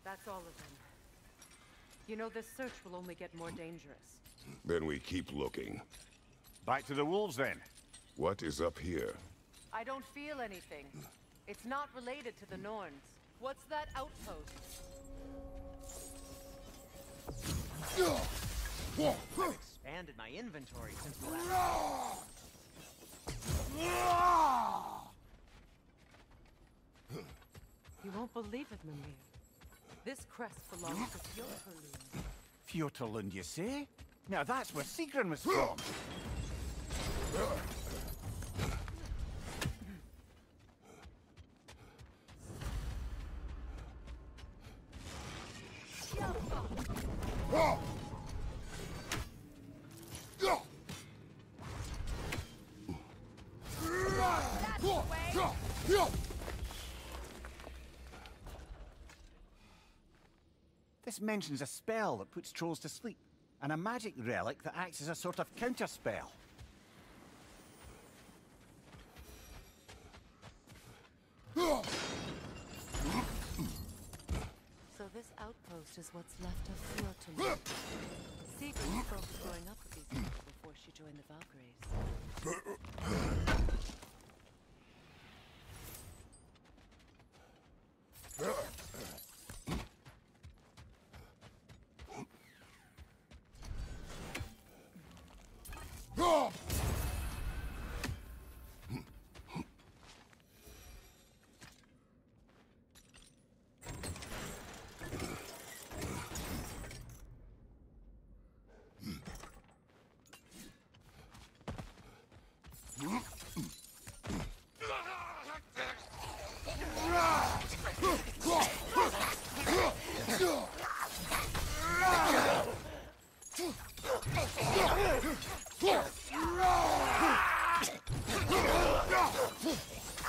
That's all of them. You know, this search will only get more dangerous. Then we keep looking. Back to the wolves, then. What is up here? I don't feel anything. It's not related to the Norns. What's that outpost? I've expanded my inventory since the last. You won't believe it, Mimir. This crest belongs to Fjöturlund. Fjöturlund, you say? Now that's where Sigrun was from. This mentions a spell that puts trolls to sleep, and a magic relic that acts as a sort of counterspell. So this outpost is what's left of Fjöturlund. Sigrun spoke of growing up with these people before she joined the Valkyries.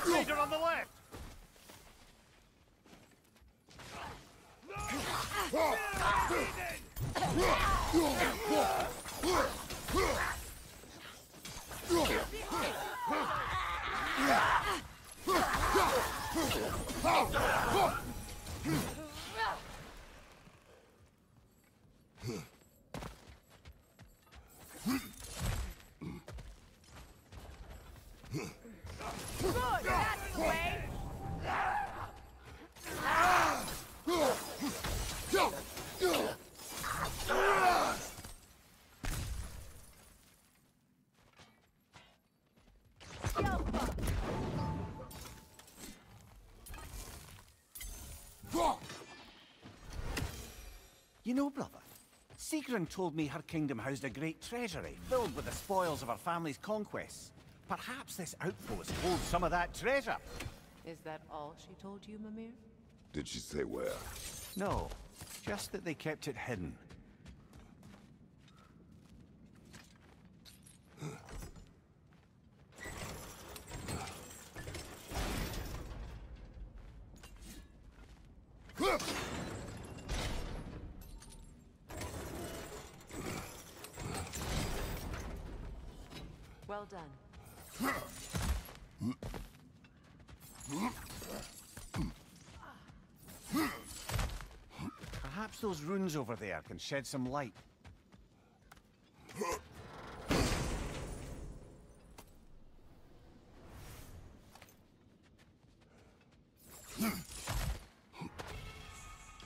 Leader on the left! Good, that's the way! You know, brother, Sigrun told me her kingdom housed a great treasury filled with the spoils of her family's conquests. Perhaps this outpost holds some of that treasure. Is that all she told you, Mimir? Did she say where? No, just that they kept it hidden. Well done. Perhaps those runes over there can shed some light.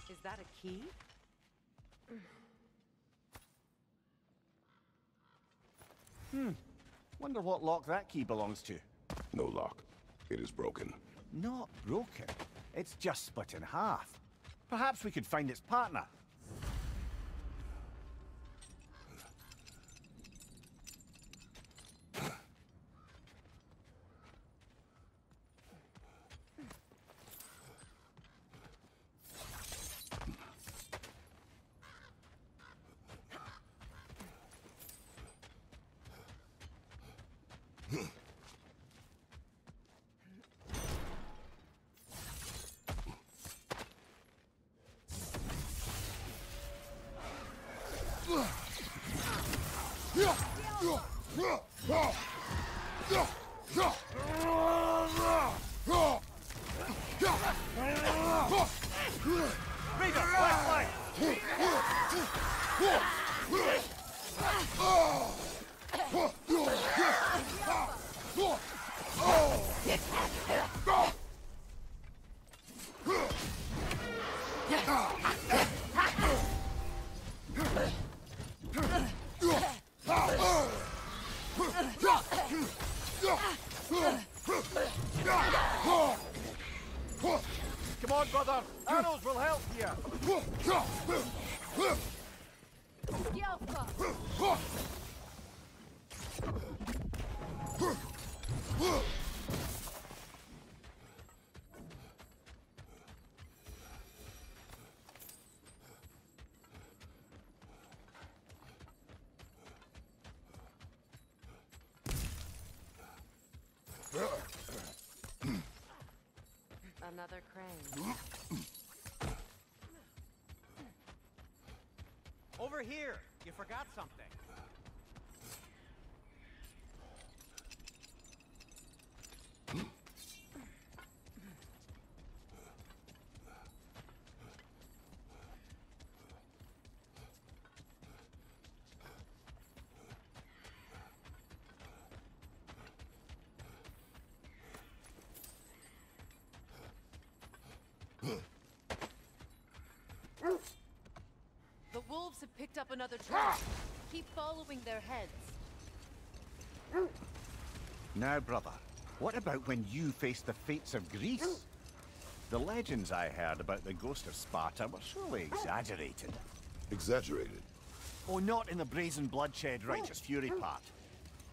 Is that a key? Wonder what lock that key belongs to. No lock. It is broken. Not broken. It's just split in half. Perhaps we could find its partner. Come on, brother! Arrows will help here! Another crane. Over here! You forgot something. The wolves have picked up another track. Keep following their heads. Now, brother, what about when you faced the fates of Greece? The legends I heard about the ghost of Sparta were surely exaggerated. Exaggerated? Oh, not in the brazen bloodshed righteous fury part.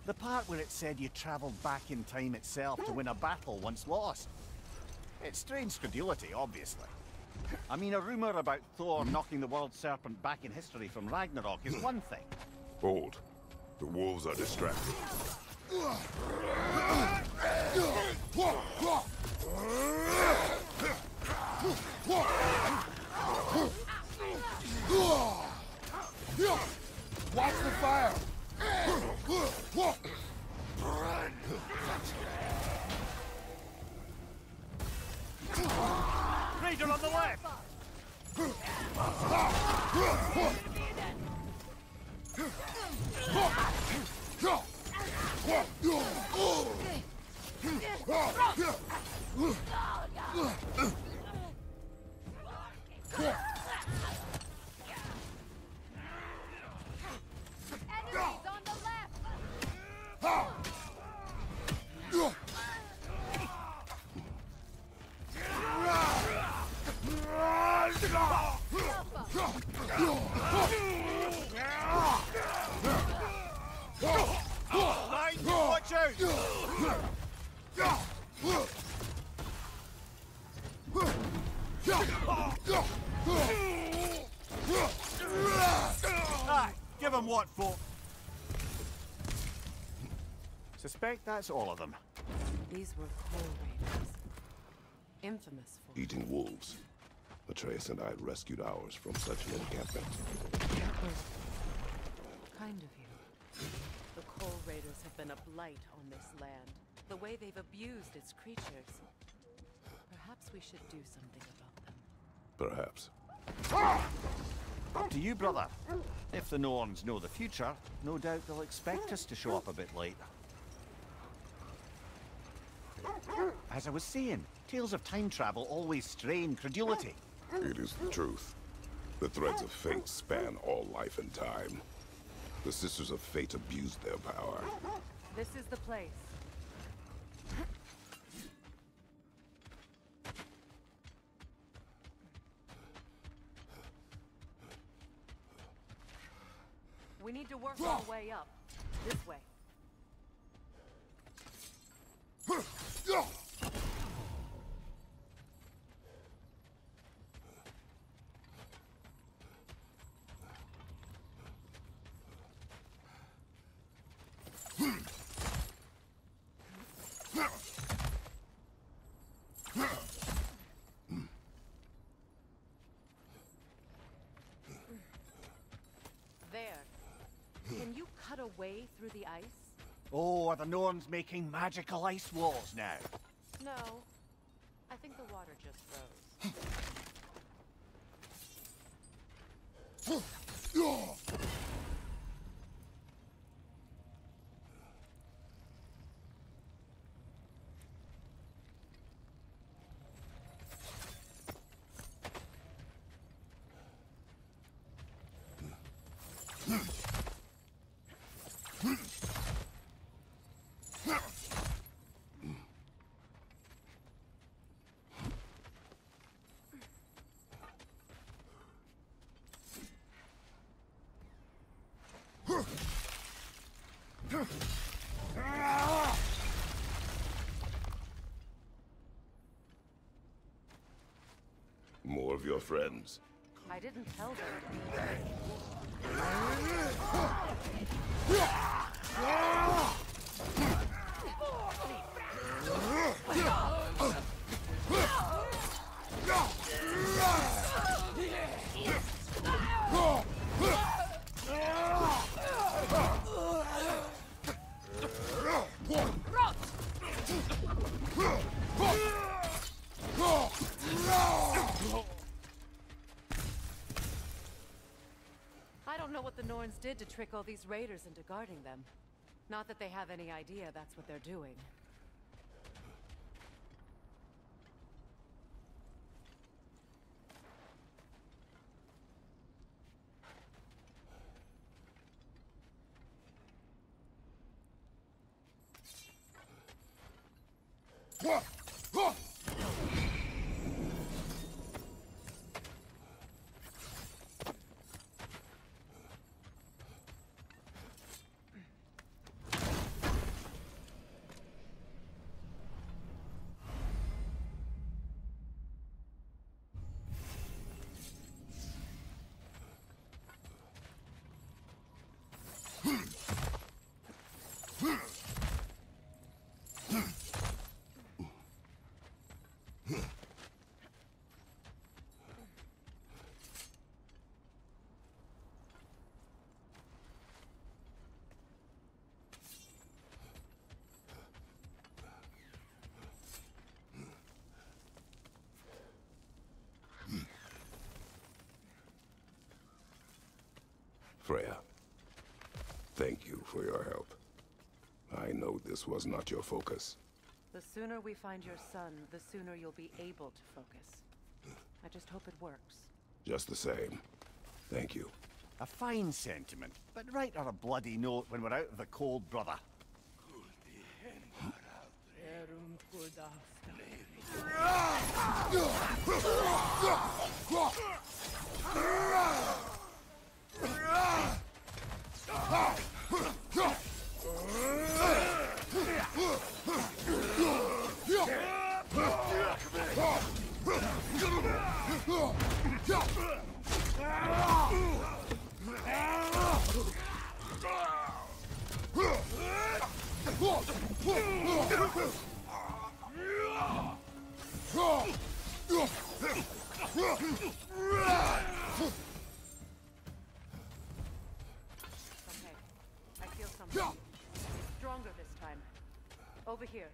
The part where it said you travelled back in time itself to win a battle once lost. It's strange credulity, obviously. I mean, a rumor about Thor knocking the world serpent back in history from Ragnarök is one thing. Hold. The wolves are distracted. Watch the fire! Raider on the left! on the left! Watch out! Aye, give him what for? Suspect that's all of them. These were coal raiders. Infamous for... Eating wolves. Atreus and I rescued ours from such an encampment. Kind of you. The coal raiders have been a blight on this land. The way they've abused its creatures. Perhaps we should do something about them. Perhaps. Up to you, brother. If the Norns know the future, no doubt they'll expect us to show up a bit late. As I was saying, tales of time travel always strain credulity. It is the truth. The threads of fate span all life and time. The Sisters of Fate abused their power. This is the place. We need to work our way up. This way. Can you cut a way through the ice? Oh, are the Norns making magical ice walls now? No. I think the water just froze. More of your friends. I didn't tell them to be I don't know what the Norns did to trick all these raiders into guarding them. Not that they have any idea that's what they're doing. Freya, Thank you for your help. I know this was not your focus. The sooner we find your son, the sooner you'll be able to focus. I just hope it works. Just the same. Thank you. A fine sentiment, but write her a bloody note when we're out of the cold, brother. I feel something. Stronger this time. Over here.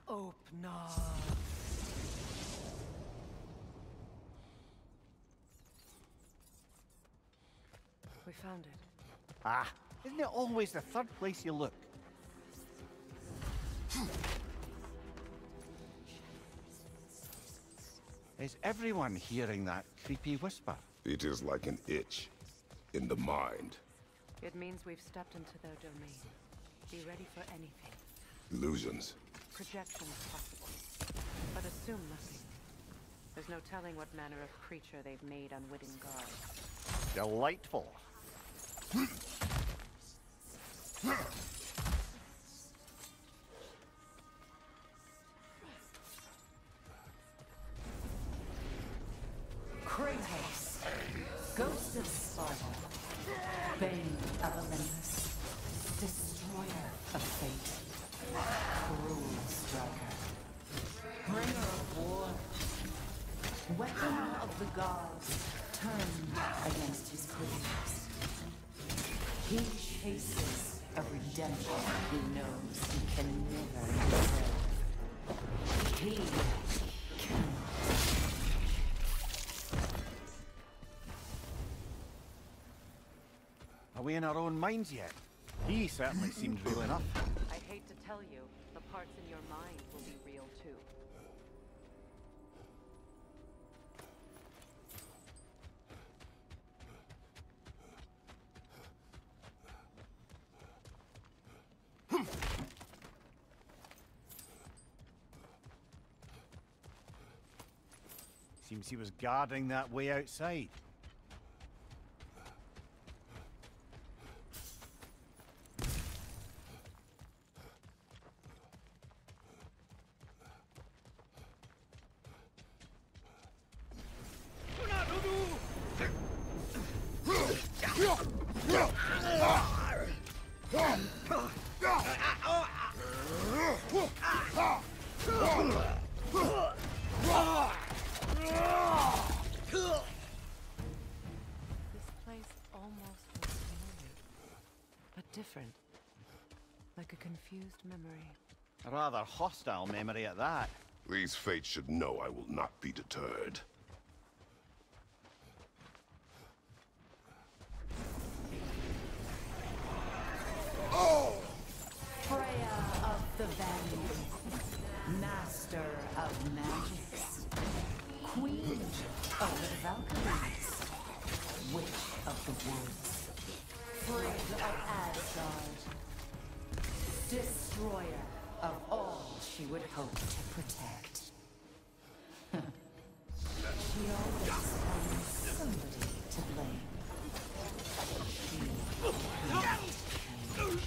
Open up. We found it. Ah, isn't it always the third place you look? Is everyone hearing that creepy whisper? It is like an itch in the mind. It means we've stepped into their domain. Be ready for anything. Illusions. Projections possible. But assume nothing. There's no telling what manner of creature they've made unwitting guards. Delightful. Kratos, Ghost of Sparta, Bane of Olympus, Destroyer of Fate, Cruel Striker, Bringer of War, Weapon of the Gods, turned against his creators. He chases a redemption he knows he can never deserve. He cannot. Are we in our own minds yet? He certainly seemed real enough. I hate to tell you, the parts in your mind will be real too. Seems he was guarding that way outside. Different. Like a confused memory. A rather hostile memory at that. These fates should know I will not be deterred. Oh! Freya of the Vanguard, Master of Magics, Queen of the Valkyries, Witch of the Woods, Frigg of Asgard, Destroyer of all she would hope to protect. She always finds somebody to blame. She cannot change.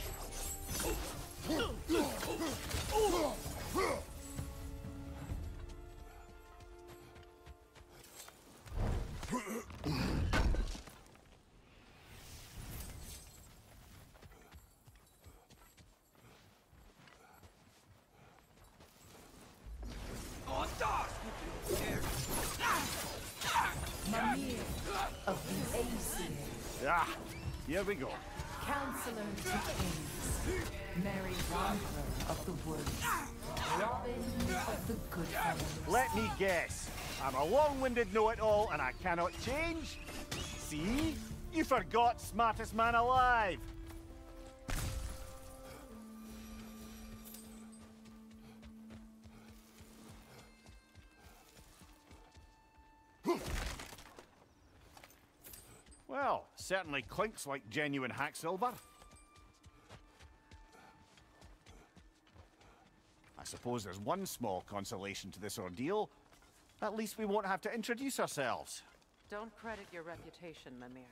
Ah, here we go. Counselor to kings, Merry Wanderer of the woods, Robin of the good fellows. Let me guess. I'm a long-winded know-it-all and I cannot change? See? You forgot smartest man alive. Well, certainly clinks like genuine hack silver. I suppose there's one small consolation to this ordeal. At least we won't have to introduce ourselves. Don't credit your reputation, Mimir.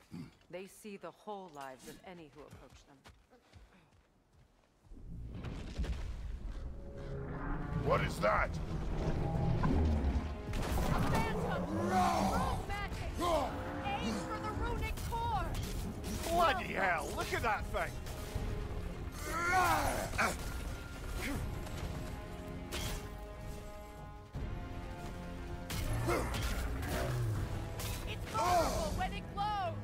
They see the whole lives of any who approach them. What is that? A phantom! Rogue magic! Aim for the runic core! Bloody hell, look at that thing! It's vulnerable when it glows!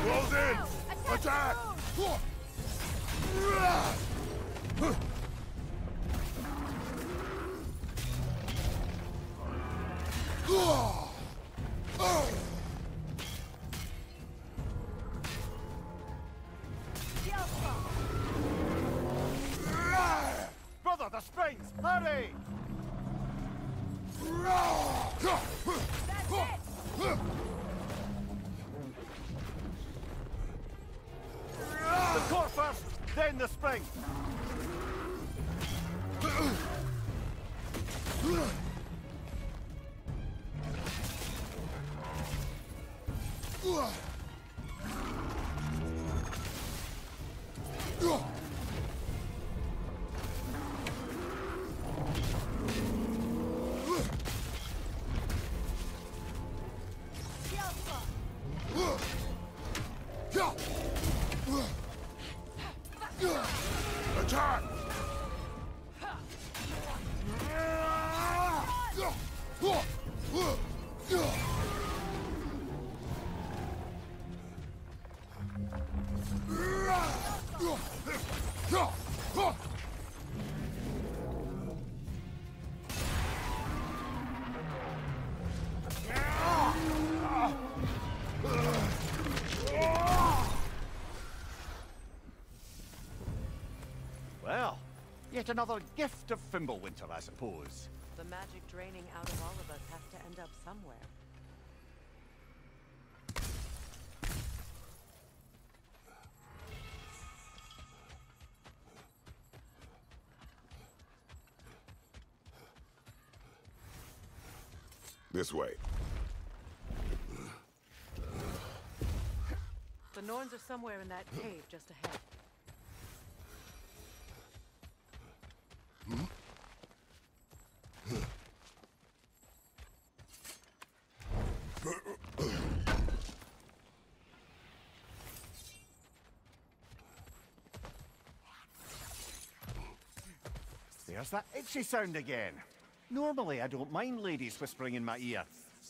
Close in! Attack! Brother, the springs! Hurry! That's it! The core first, then the spring! Attack! Well, yet another gift of Fimbulwinter, I suppose. The magic draining out of all of us has to end up somewhere. This way. The Norns are somewhere in that cave just ahead. There's that itchy sound again. Normally I don't mind ladies whispering in my ear,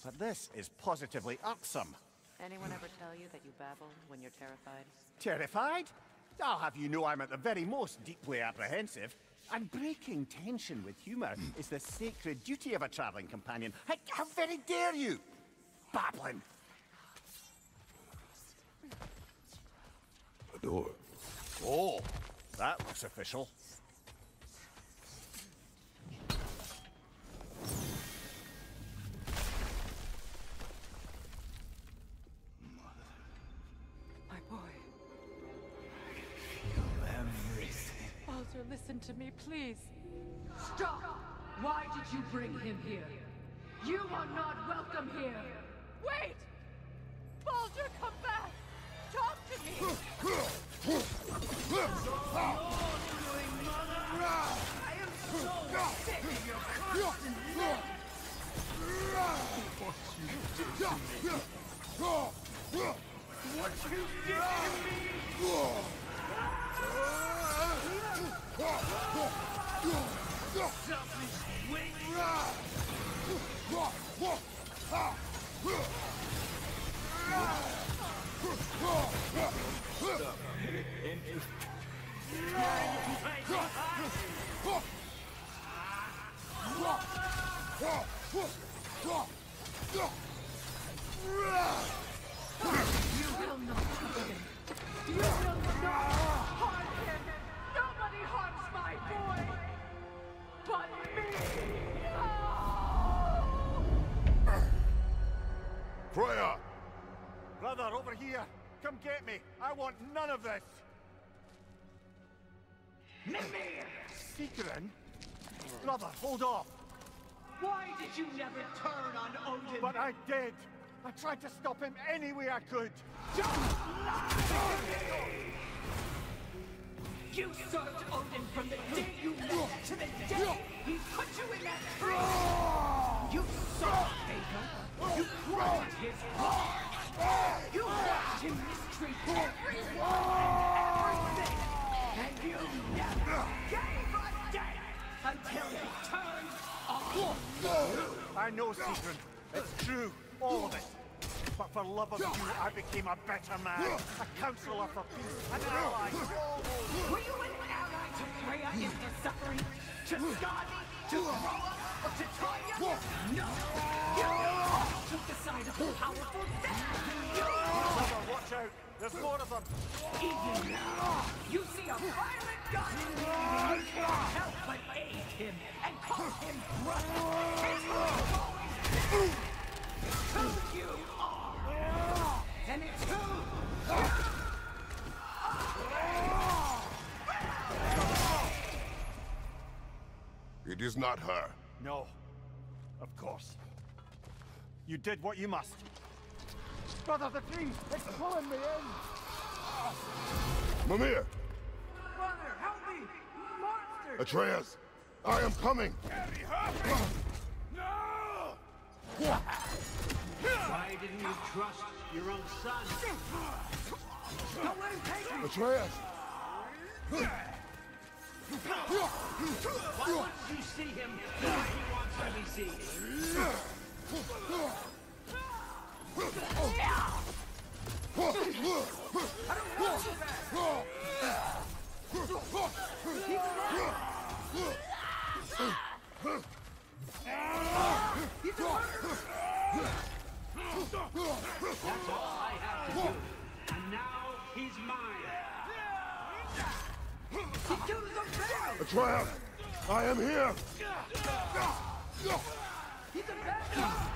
but this is positively irksome. Anyone ever tell you that you babble when you're terrified? Terrified? I'll have you know I'm at the very most deeply apprehensive. And breaking tension with humour is the sacred duty of a travelling companion. How very dare you! Babbling! A door. Oh, that looks official. My boy. Everything. Baldur, listen to me, please. Stop! Why did you bring him here? You are not welcome here! Wait! Baldur, come back! Talk to me! I am so sick of your constant What you did to me! Nobody harms my boy but me! Freya! Brother, over here! Come get me! I want none of this! Mimir! Secret? Brother, hold off! Why did you never turn on Odin? But I did! I tried to stop him any way I could! Don't lie to me! You served Odin from the day you left to the day he put you in that tree! You saw Hagar! You wanted his blood! You watched him mistreat everyone and everything! And you never gave a damn until he turned on you! I know, Secret. It's true. All of it. But for love of you, I became a better man. A counselor for peace. An ally. Were you an ally to Freya in her suffering? To Skadi? To Groa? Or to Troya? No! You took the side of the powerful Brother, watch out. There's more of them. Even now, you see a violent god in me, and you can't help but aid him and call him brother. It's always who you are. And it's who... It is not her. No. Of course. You did what you must. Brother, the tree! It's pulling me in! Mimir! Brother, help me! Monster! Atreus! I am coming! No! Why didn't you trust your own son? Don't let him take me! Atreus! Why wouldn't you see him the way he wants to be seen? I don't want you back! He's a murderer! That's all I have to do. And now he's mine. He killed his own family! Atreus! I am here! He's a bad guy!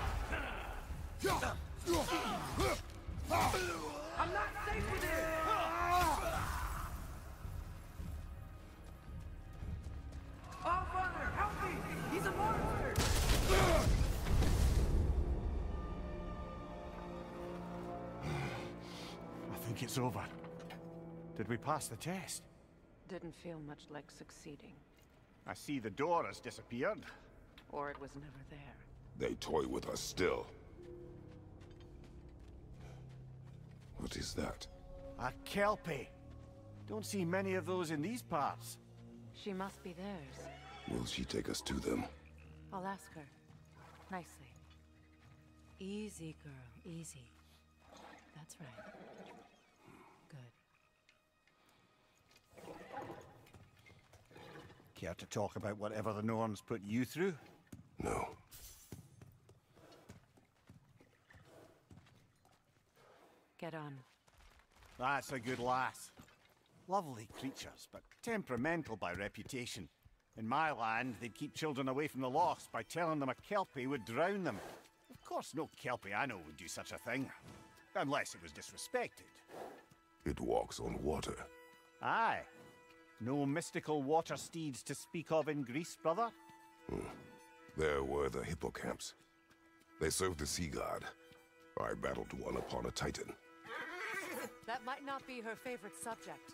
I'm not safe with him! Oh, Father, help me! He's a monster! I think it's over. Did we pass the test? Didn't feel much like succeeding. I see the door has disappeared. Or it was never there. They toy with us still. What is that? A Kelpie. Don't see many of those in these parts. She must be theirs. Will she take us to them? I'll ask her. Nicely. Easy, girl. Easy. That's right. Good. Care to talk about whatever the Norns put you through? No. Get on. That's a good lass. Lovely creatures, but temperamental by reputation. In my land, they'd keep children away from the lochs by telling them a Kelpie would drown them. Of course, no Kelpie I know would do such a thing. Unless it was disrespected. It walks on water. Aye. No mystical water steeds to speak of in Greece, brother? There were the hippocamps. They served the sea god. I battled one upon a titan. That might not be her favorite subject.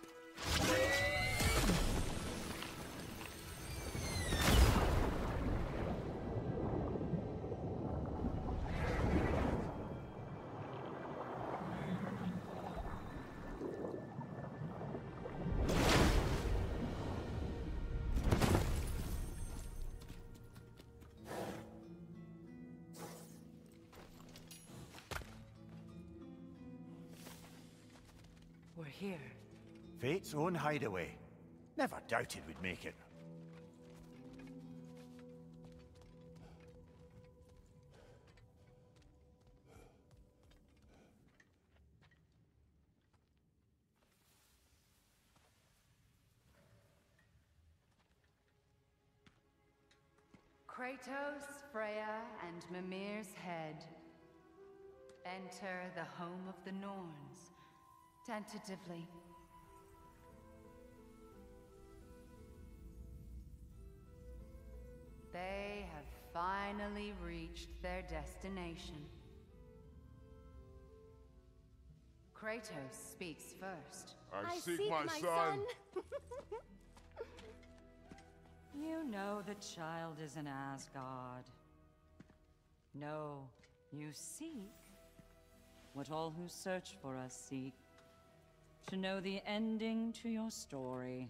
here. Fate's own hideaway. Never doubted we'd make it. Kratos, Freya, and Mimir's head. Enter the home of the Norns. Tentatively. They have finally reached their destination. Kratos speaks first. I seek my son. You know the child is in Asgard. No, you seek what all who search for us seek. To know the ending to your story.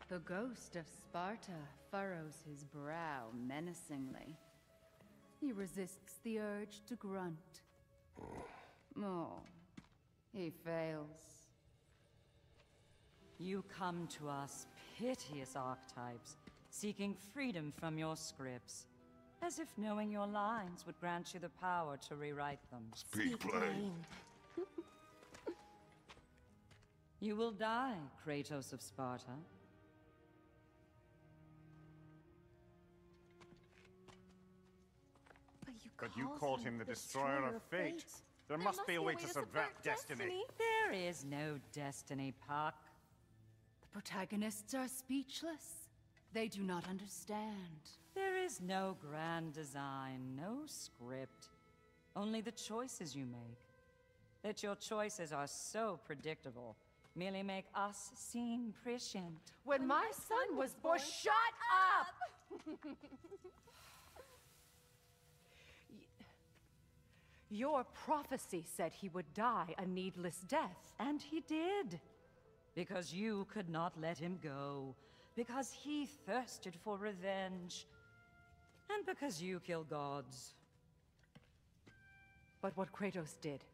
The ghost of Sparta furrows his brow menacingly. He resists the urge to grunt. Oh, he fails. You come to us, piteous archetypes, seeking freedom from your scripts. As if knowing your lines would grant you the power to rewrite them. Speak plain. You will die, Kratos of Sparta. But you called him the destroyer of fate. There must be a way to subvert destiny. There is no destiny, Puck. The protagonists are speechless. They do not understand. There is no grand design, no script. Only the choices you make. That your choices are so predictable merely make us seem prescient. When my son was born, shut up! Your prophecy said he would die a needless death. And he did. Because you could not let him go. Because he thirsted for revenge. And because you kill gods. But what Kratos did,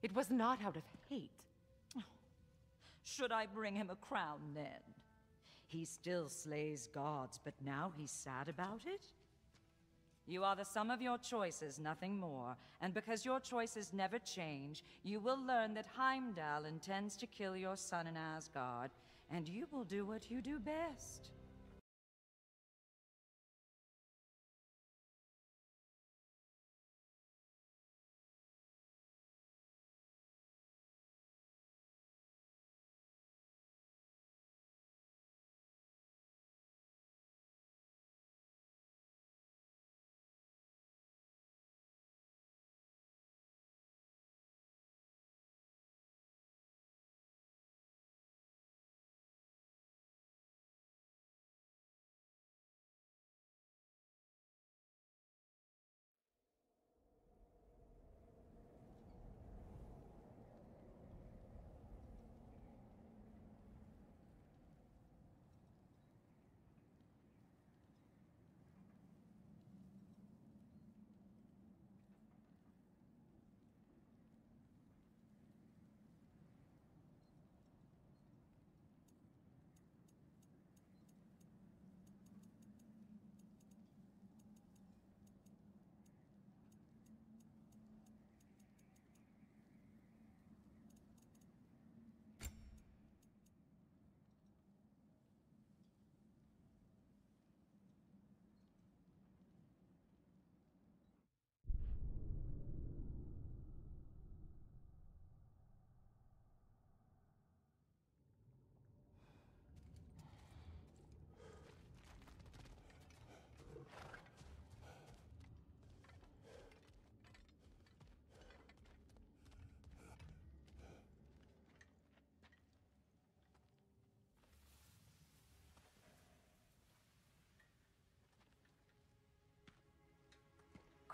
it was not out of hate. Should I bring him a crown then? He still slays gods, but now he's sad about it? You are the sum of your choices, nothing more. And because your choices never change, you will learn that Heimdall intends to kill your son in Asgard, and you will do what you do best.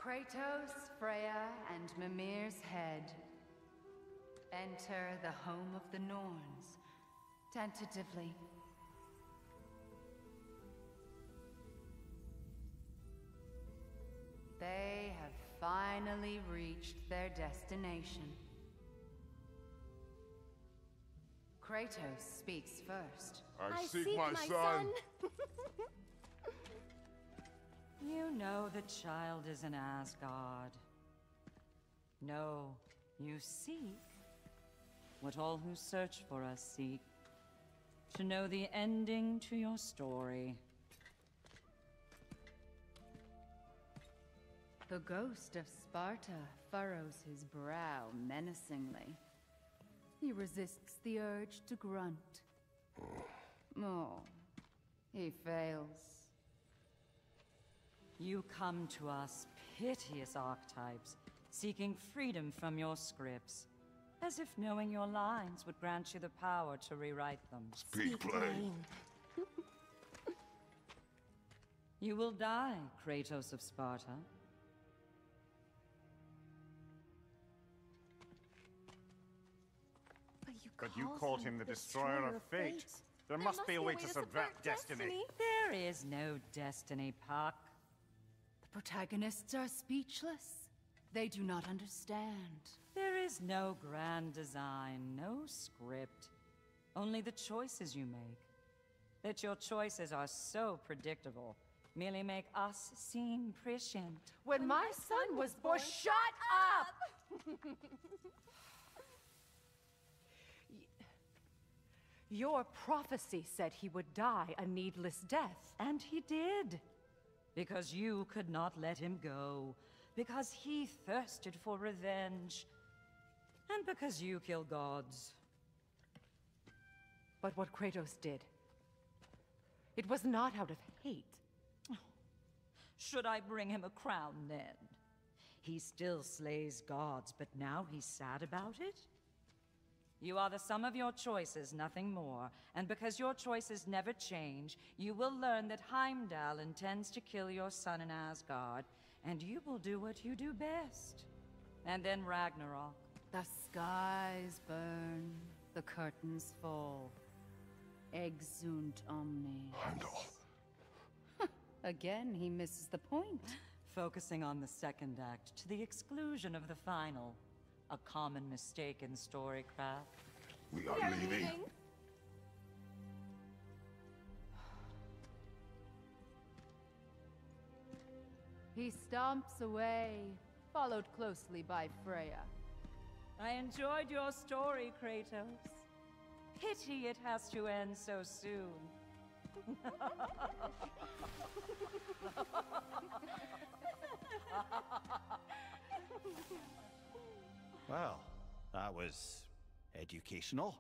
Kratos, Freya, and Mimir's head. Enter the home of the Norns. Tentatively. They have finally reached their destination. Kratos speaks first. I seek my son. You know the child is in Asgard. No, you seek what all who search for us seek. To know the ending to your story. The ghost of Sparta furrows his brow menacingly. He resists the urge to grunt. Oh, he fails. You come to us, piteous archetypes, seeking freedom from your scripts, as if knowing your lines would grant you the power to rewrite them. Speak plain. You will die, Kratos of Sparta. But you called him the Destroyer of Fate. There must be a way to subvert destiny. There is no destiny, Puck. The protagonists are speechless. They do not understand. There is no grand design, no script. Only the choices you make. That your choices are so predictable, merely make us seem prescient. When my son was born, shut up! Your prophecy said he would die a needless death. And he did. Because you could not let him go. Because he thirsted for revenge. And because you kill gods. But what Kratos did, it was not out of hate. Should I bring him a crown then? He still slays gods, but now he's sad about it? You are the sum of your choices, nothing more. And because your choices never change, you will learn that Heimdall intends to kill your son in Asgard, and you will do what you do best. And then Ragnarök. The skies burn, the curtains fall. Exunt omnes. Heimdall. Again, he misses the point. Focusing on the second act to the exclusion of the final. A common mistake in storycraft. We are leaving. He stomps away, followed closely by Freya. I enjoyed your story, Kratos. Pity it has to end so soon. Well, that was educational.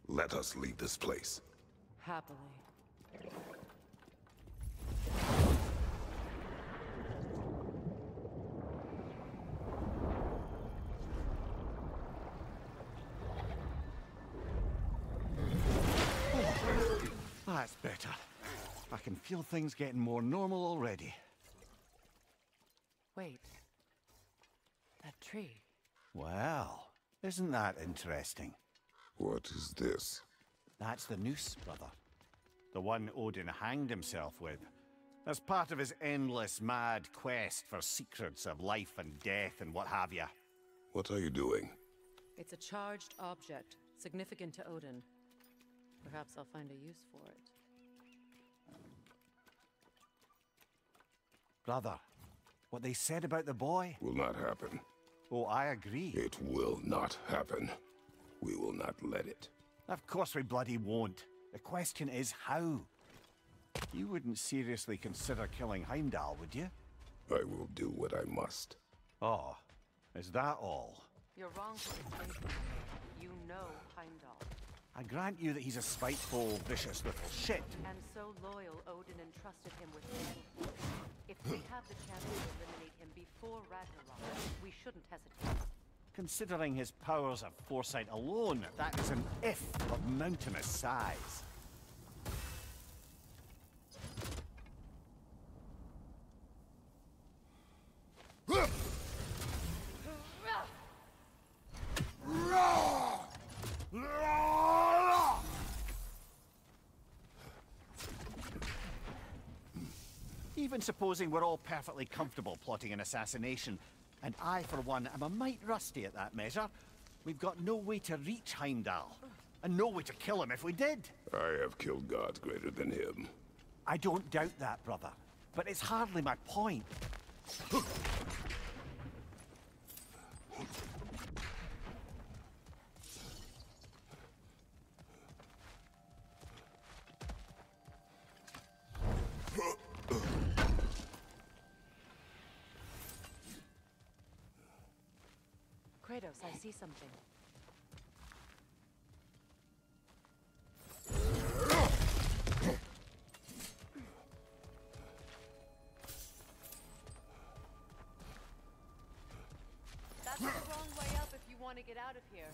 Let us leave this place. Happily. That's better. I can feel things getting more normal already. Wait. That tree. Well, isn't that interesting? What is this? That's the noose, brother. The one Odin hanged himself with. As part of his endless, mad quest for secrets of life and death and what have you. What are you doing? It's a charged object, significant to Odin. Perhaps I'll find a use for it. Brother, what they said about the boy? Will not happen. Oh, I agree. It will not happen. We will not let it. Of course we bloody won't. The question is how. You wouldn't seriously consider killing Heimdall, would you? I will do what I must. Oh, is that all? You're wrong for thinking. You know Heimdall. I grant you that he's a spiteful, vicious little shit. And so loyal, Odin entrusted him with many. If we have the chance to eliminate him before Ragnarök, we shouldn't hesitate. Considering his powers of foresight alone, that is an if of mountainous size. Even supposing we're all perfectly comfortable plotting an assassination, and I, for one, am a mite rusty at that measure, we've got no way to reach Heimdall, and no way to kill him if we did. I have killed gods greater than him. I don't doubt that, brother, but it's hardly my point. Kratos, I see something. That's the wrong way up if you want to get out of here.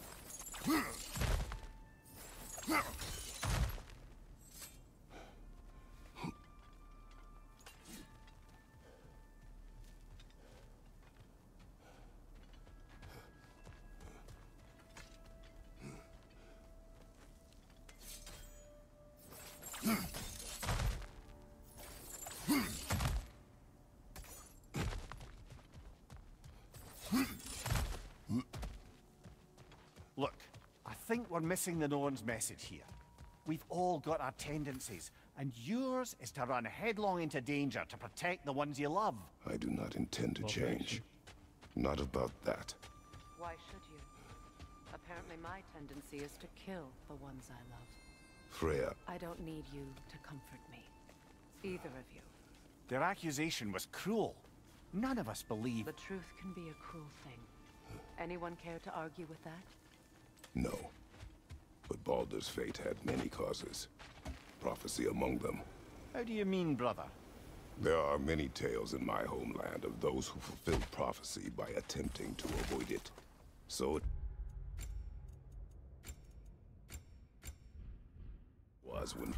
Look, I think we're missing the Norn's message here. We've all got our tendencies, and yours is to run headlong into danger to protect the ones you love. I do not intend to change. Not about that. Why should you? Apparently my tendency is to kill the ones I love. Freya. I don't need you to comfort me. Either of you. Their accusation was cruel. None of us believe... The truth can be a cruel thing. Anyone care to argue with that? No. But Baldur's fate had many causes. Prophecy among them. How do you mean, brother? There are many tales in my homeland of those who fulfilled prophecy by attempting to avoid it. So it was when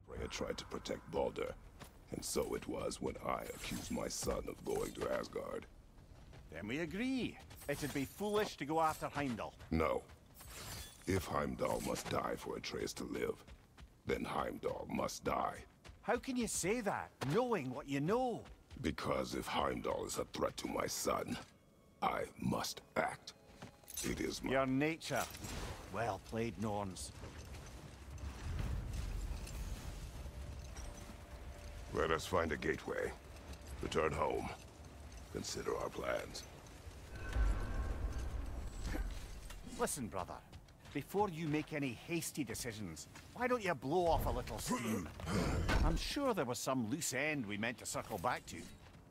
Freya tried to protect Baldur, and so it was when I accused my son of going to Asgard. Then we agree. It'd be foolish to go after Heimdall. No. If Heimdall must die for Atreus to live, then Heimdall must die. How can you say that, knowing what you know? Because if Heimdall is a threat to my son, I must act. It is my... Your nature. Well played, Norns. Let us find a gateway. Return home. Consider our plans. Listen, brother. Before you make any hasty decisions, why don't you blow off a little steam? I'm sure there was some loose end we meant to circle back to.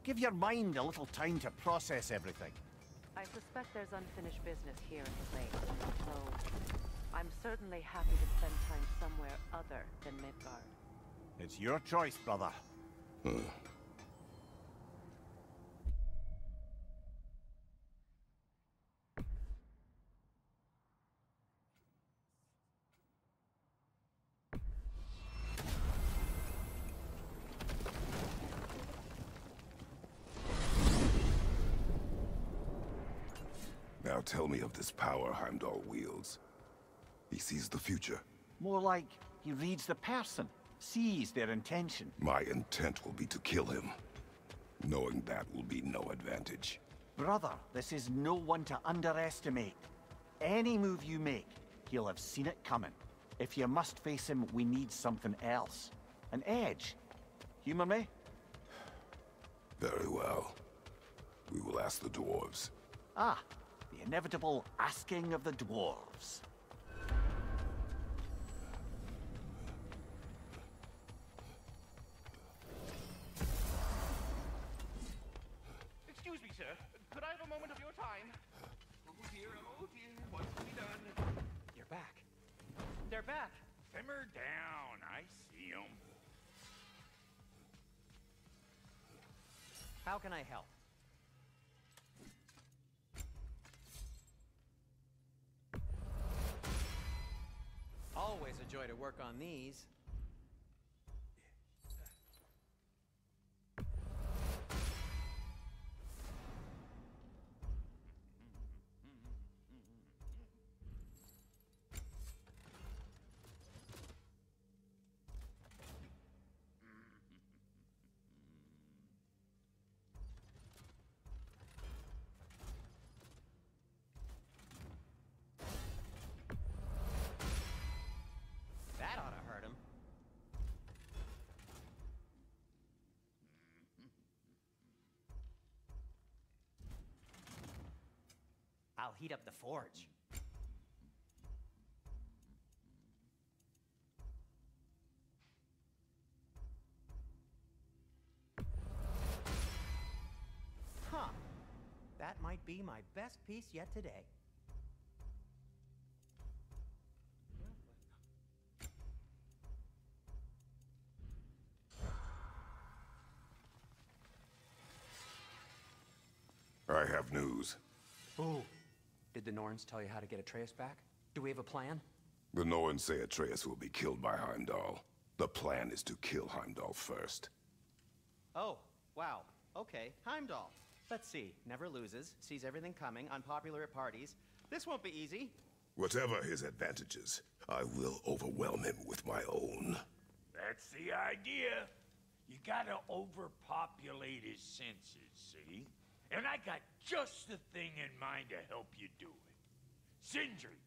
Give your mind a little time to process everything. I suspect there's unfinished business here in the lake, so I'm certainly happy to spend time somewhere other than Midgard. It's your choice, brother. Now tell me of this power Heimdall wields. He sees the future. More like he reads the person, sees their intention. My intent will be to kill him. Knowing that will be no advantage. Brother, this is no one to underestimate. Any move you make, he'll have seen it coming. If you must face him, we need something else. An edge. Humor me? Very well. We will ask the dwarves. Ah, the inevitable asking of the dwarves. Excuse me, sir. Could I have a moment of your time? Oh dear, what's to be done? You're back. They're back. Simmer down, I see 'em. How can I help? joy to work on these. That ought to hurt him. I'll heat up the forge. Huh. That might be my best piece yet today. I have news. Oh. Did the Norns tell you how to get Atreus back? Do we have a plan? The Norns say Atreus will be killed by Heimdall. The plan is to kill Heimdall first. Oh, wow. Okay, Heimdall. Let's see. Never loses, sees everything coming, unpopular at parties. This won't be easy. Whatever his advantages, I will overwhelm him with my own. That's the idea. You gotta overpopulate his senses, see? And I got just the thing in mind to help you do it. Sindri,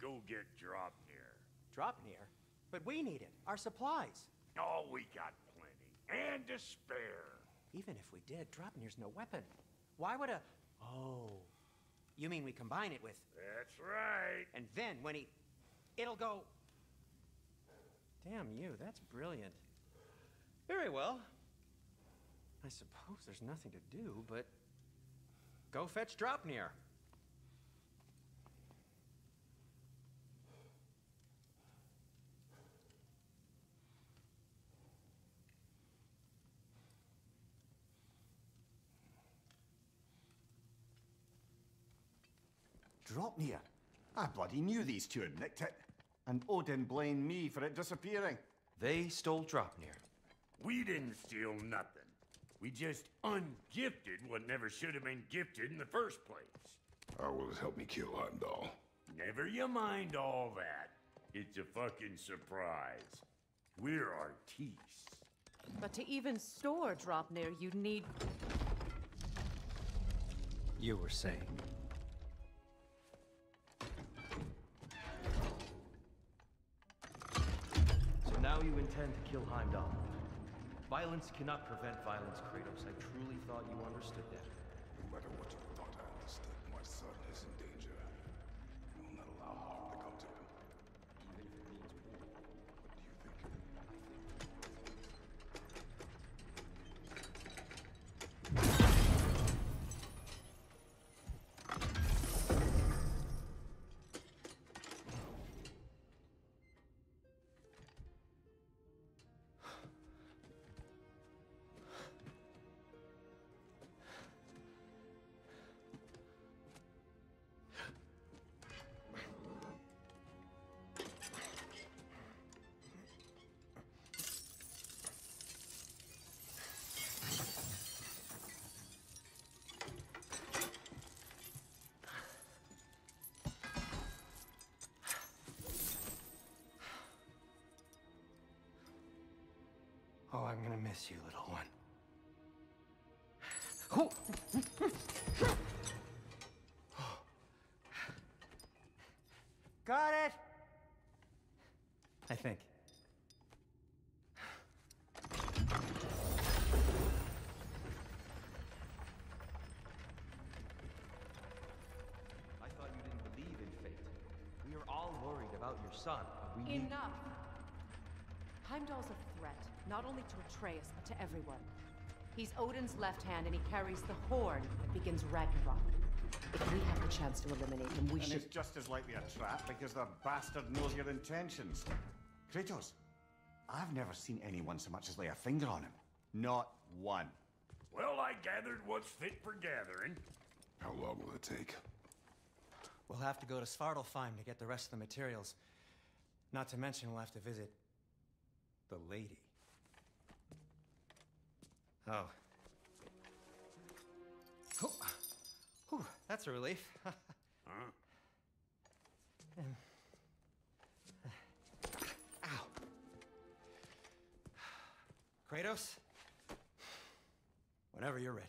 go get Draupnir. Draupnir? But we need it. Our supplies. Oh, we got plenty. And to spare. Even if we did, Draupnir's no weapon. Why would a... Oh. You mean we combine it with... That's right. And then when he... It'll go... Damn you, that's brilliant. Very well. I suppose there's nothing to do, but... Go fetch Draupnir. Draupnir? I bloody knew these two had nicked it. And Odin blamed me for it disappearing. They stole Draupnir. We didn't steal nothing. We just ungifted what never should have been gifted in the first place. How will it help me kill Heimdall? Never you mind all that. It's a fucking surprise. We're artistes. But to even store Draupnir, you'd need... You were saying. So now you intend to kill Heimdall. Violence cannot prevent violence, Kratos. I truly thought you understood that. No matter what you thought I understood, my son is in danger. I will not allow harm to come to him. Even if it means war. What do you think? Oh, I'm gonna miss you, little one. Got it! I think. I thought you didn't believe in fate. We are all worried about your son. But we need... Enough! Heimdall's a threat, not only to Atreus, but to everyone. He's Odin's left hand, and he carries the horn that begins Ragnarök. If we have the chance to eliminate him, we should... And it's just as likely a trap because the bastard knows your intentions. Kratos, I've never seen anyone so much as lay a finger on him. Not one. Well, I gathered what's fit for gathering. How long will it take? We'll have to go to Svartalfheim to get the rest of the materials. Not to mention we'll have to visit the lady. Oh. Whew, that's a relief. Huh? Ow. Kratos? Whenever you're ready.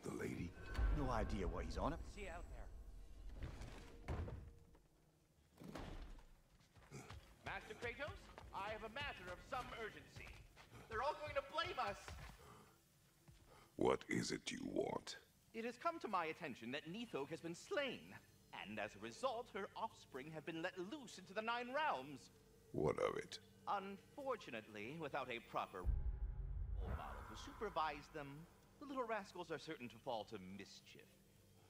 The lady? No idea what he's on it. See you out there. Master Kratos, I have a matter of some urgency. They're all going to blame us. What is it you want? It has come to my attention that Nithog has been slain, and as a result, her offspring have been let loose into the Nine Realms. What of it? Unfortunately, without a proper role model to supervise them, the little rascals are certain to fall to mischief.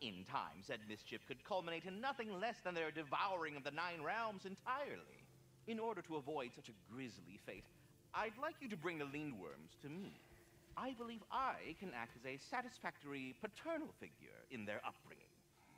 In time, said mischief could culminate in nothing less than their devouring of the Nine Realms entirely. In order to avoid such a grisly fate, I'd like you to bring the Lindworms to me. I believe I can act as a satisfactory paternal figure in their upbringing.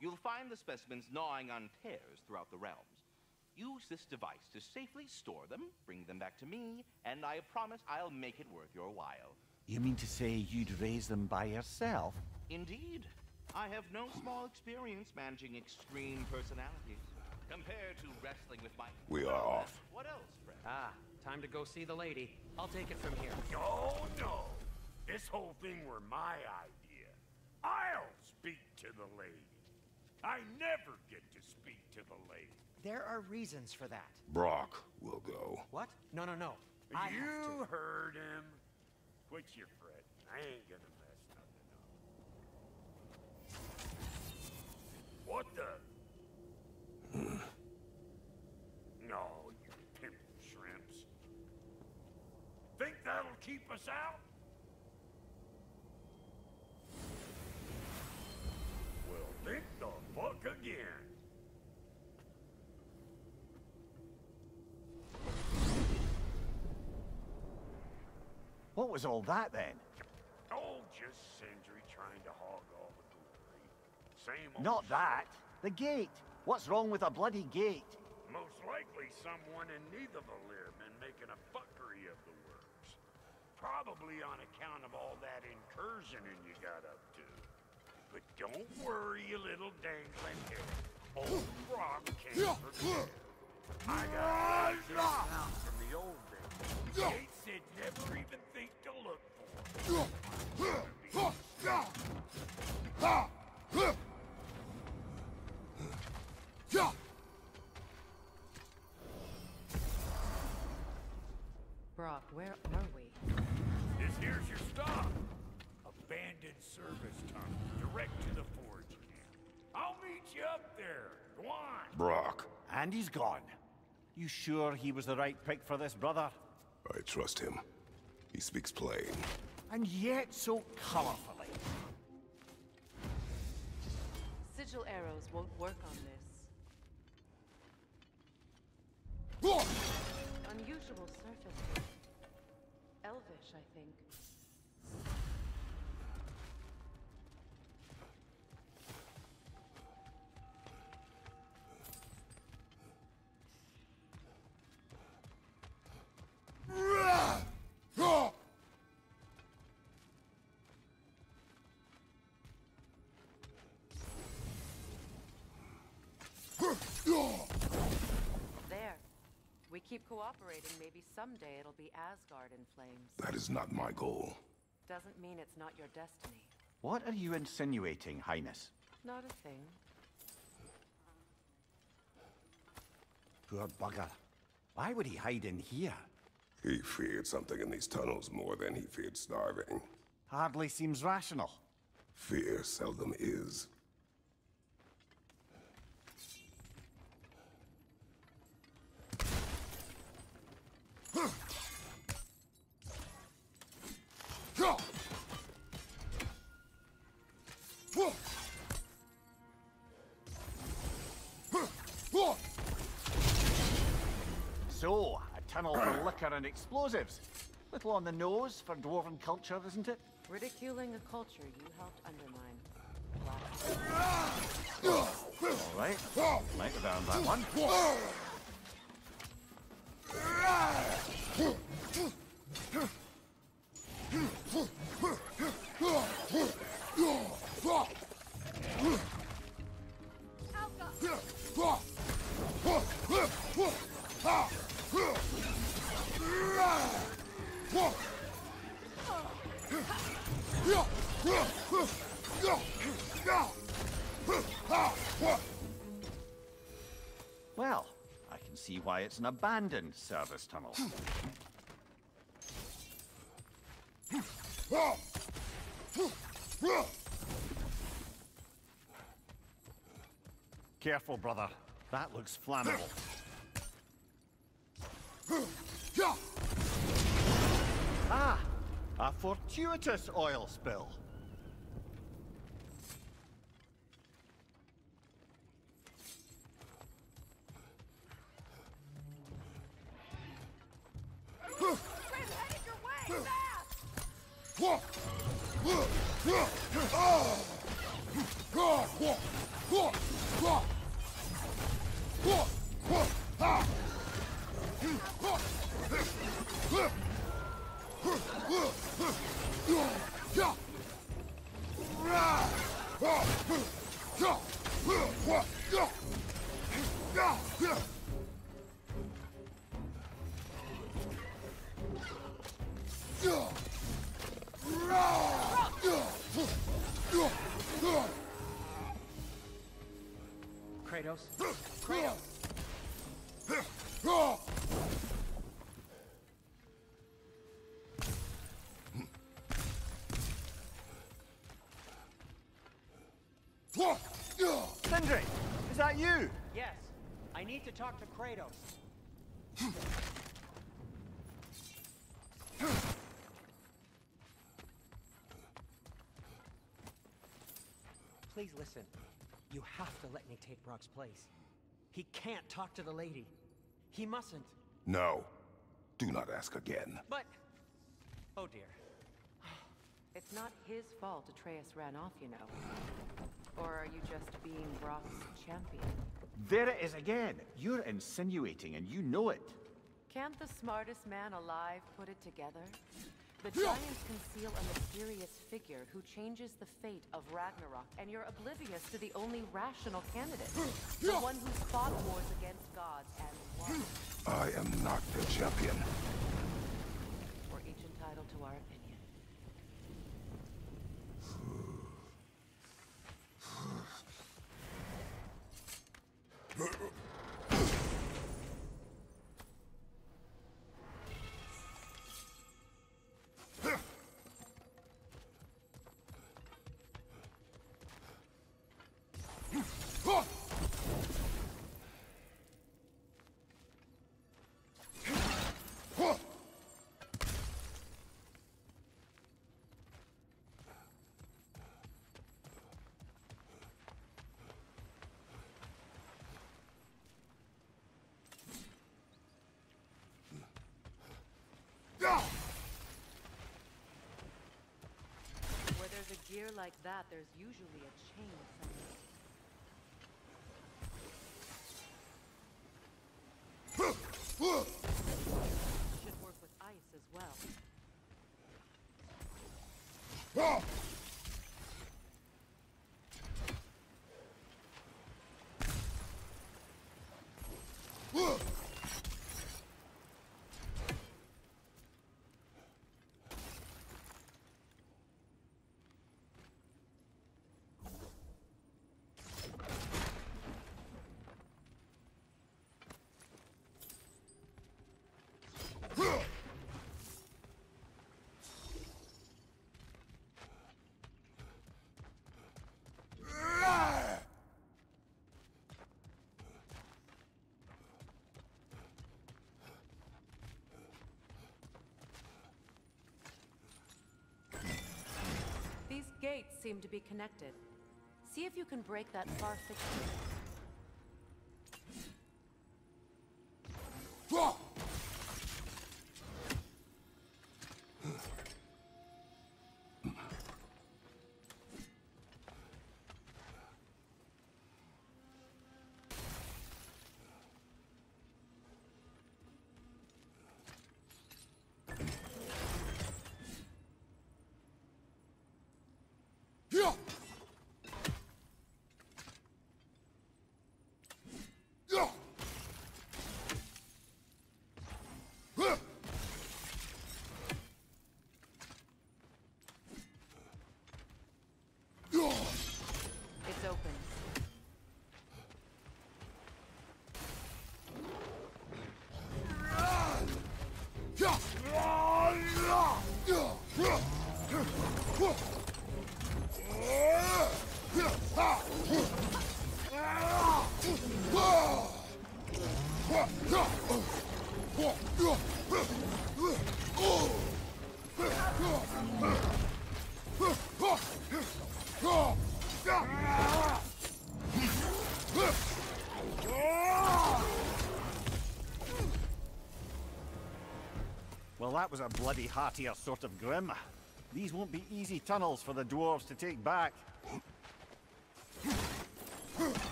You'll find the specimens gnawing on tears throughout the realms. Use this device to safely store them, bring them back to me, and I promise I'll make it worth your while. You mean to say you'd raise them by yourself? Indeed. I have no small experience managing extreme personalities. Compared to wrestling with my... We are off. What else, Fred? Ah, time to go see the lady. I'll take it from here. No, no. This whole thing were my idea. I'll speak to the lady. I never get to speak to the lady. There are reasons for that. Brock will go. What? No. You heard him. Quit your fretting. I ain't gonna mess nothing up. What the? No, you pimp shrimps. Think that'll keep us out? Well, think the fuck again. What was all that then? Oh, just Sindri trying to hog all the glory. Same old Not shit. that. The gate. What's wrong with a bloody gate? Most likely someone in Nidavellir been making a fuckery of the works. Probably on account of all that incursioning you got up to. But don't worry, you little dangling head. Old Brock can't forget. I got this out from the old days. Kate said never even think to look for it. Brock, where are we? This here's your stop. Abandoned service tunnel, direct to the forge camp. I'll meet you up there. Go on. Brock. And he's gone. You sure he was the right pick for this, brother? I trust him. He speaks plain. And yet so colorfully. Sigil arrows won't work on this. Unusual surface. Elvish, I think. There. We keep cooperating, maybe someday it'll be Asgard in flames. That is not my goal. Doesn't mean it's not your destiny. What are you insinuating, Highness? Not a thing. Poor bugger. Why would he hide in here? He feared something in these tunnels more than he feared starving. Hardly seems rational. Fear seldom is. So, a tunnel for liquor and explosives. Little on the nose for dwarven culture, isn't it? Ridiculing a culture you helped undermine. All right. Might have earned that one. Well, I can see why it's an abandoned service tunnel. Careful, brother. That looks flammable. Ah! A fortuitous oil spill. Kratos. Kratos. Sindri, is that you? Yes, I need to talk to Kratos. Please listen. You have to let me take Brock's place. He can't talk to the lady. He mustn't. No. Do not ask again. But... Oh dear. It's not his fault Atreus ran off, you know. Or are you just being Brock's champion? There it is again. You're insinuating and you know it. Can't the smartest man alive put it together? The Giants conceal a mysterious figure who changes the fate of Ragnarok, and you're oblivious to the only rational candidate. The one who's fought wars against gods and won. I am not the champion. We're each entitled to our opinion. Where there's a gear like that, there's usually a chain somewhere. Should work with ice as well. These gates seem to be connected. See if you can break that far fixture. Well, that was a bloody heartier sort of grim. These won't be easy tunnels for the dwarves to take back.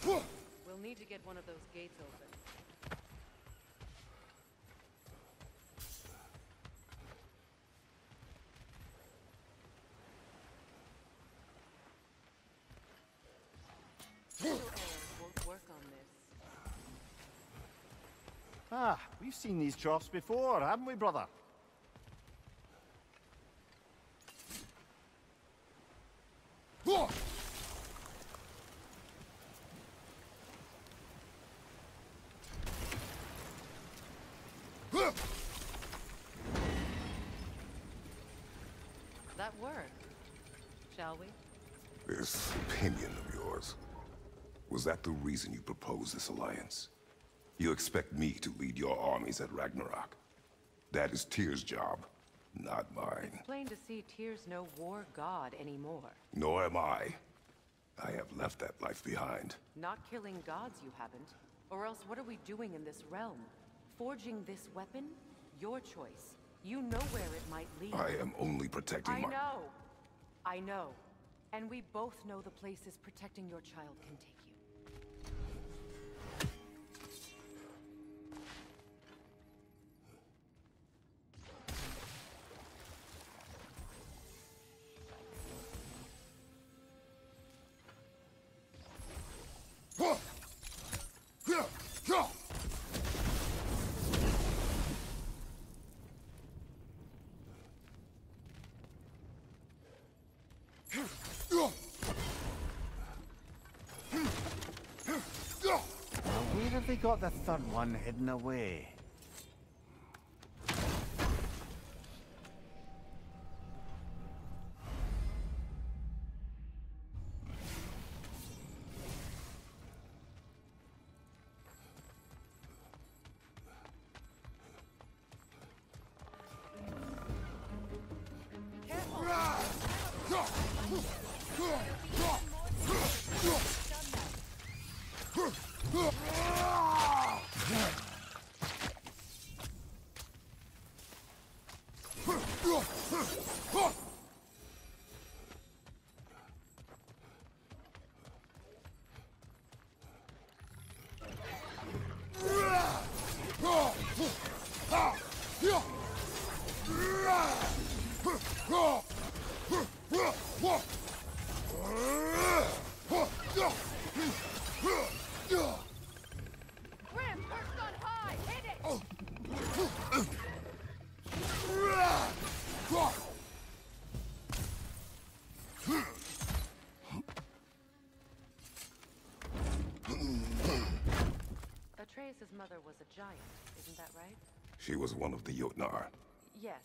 We'll need to get one of those gates open. Steel arrows won't work on this. Ah, we've seen these troughs before, haven't we, brother? That work, shall we? This opinion of yours, was that the reason you proposed this alliance? You expect me to lead your armies at Ragnarök? That is Tyr's job, not mine. It's plain to see Tyr's no war god anymore. Nor am I. I have left that life behind. Not killing gods, you haven't. Or else what are we doing in this realm? Forging this weapon? Your choice. You know where it might lead. I am only protecting I my... know. I know. And we both know the places protecting your child can take you. Where have they got the third one hidden away? Grim, perched on high! Hit it! Atreus' mother was a giant, isn't that right? She was one of the Jotnar. Yes.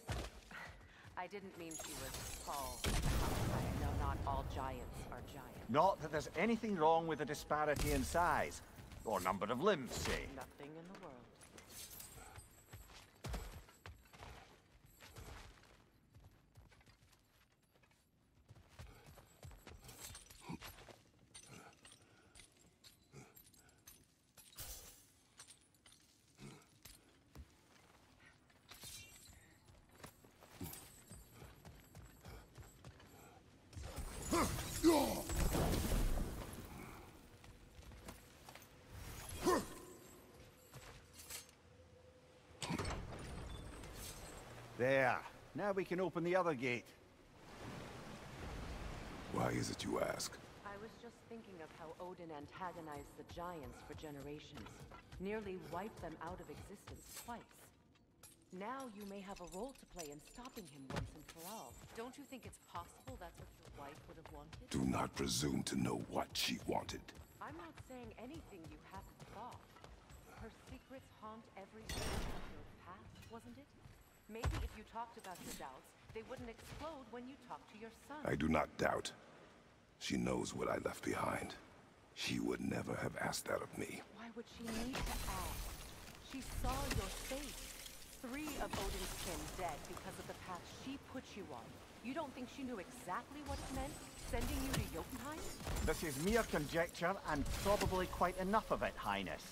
I didn't mean she was tall. I know not all giants are giants. Not that there's anything wrong with the disparity in size, or number of limbs, say. Nothing in the world. There. Now we can open the other gate. Why is it you ask? I was just thinking of how Odin antagonized the giants for generations. Nearly wiped them out of existence twice. Now you may have a role to play in stopping him once and for all. Don't you think it's possible that's what your wife would have wanted? Do not presume to know what she wanted. I'm not saying anything you haven't thought. Her secrets haunt every step of your path, wasn't it? Maybe if you talked about your doubts, they wouldn't explode when you talked to your son. I do not doubt. She knows what I left behind. She would never have asked that of me. Why would she need to ask? She saw your fate. 3 of Odin's kin dead because of the path she put you on. You don't think she knew exactly what it meant, sending you to Jotunheim? This is mere conjecture, and probably quite enough of it, Highness.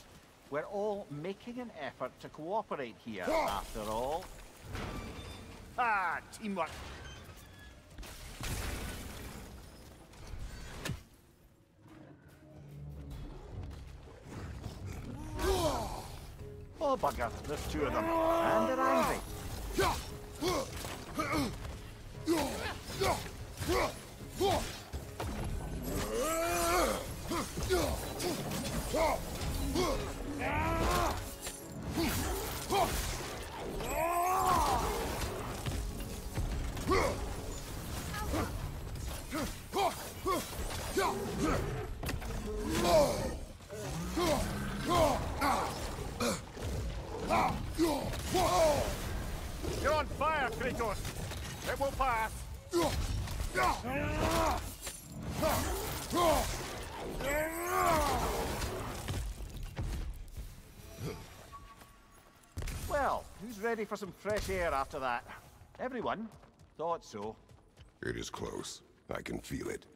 We're all making an effort to cooperate here, after all. Ah, teamwork. Oh, bugger, there's two of them, and they're angry. You're on fire, Kratos! It will pass! Well, who's ready for some fresh air after that? Everyone? Thought so. It is close. I can feel it.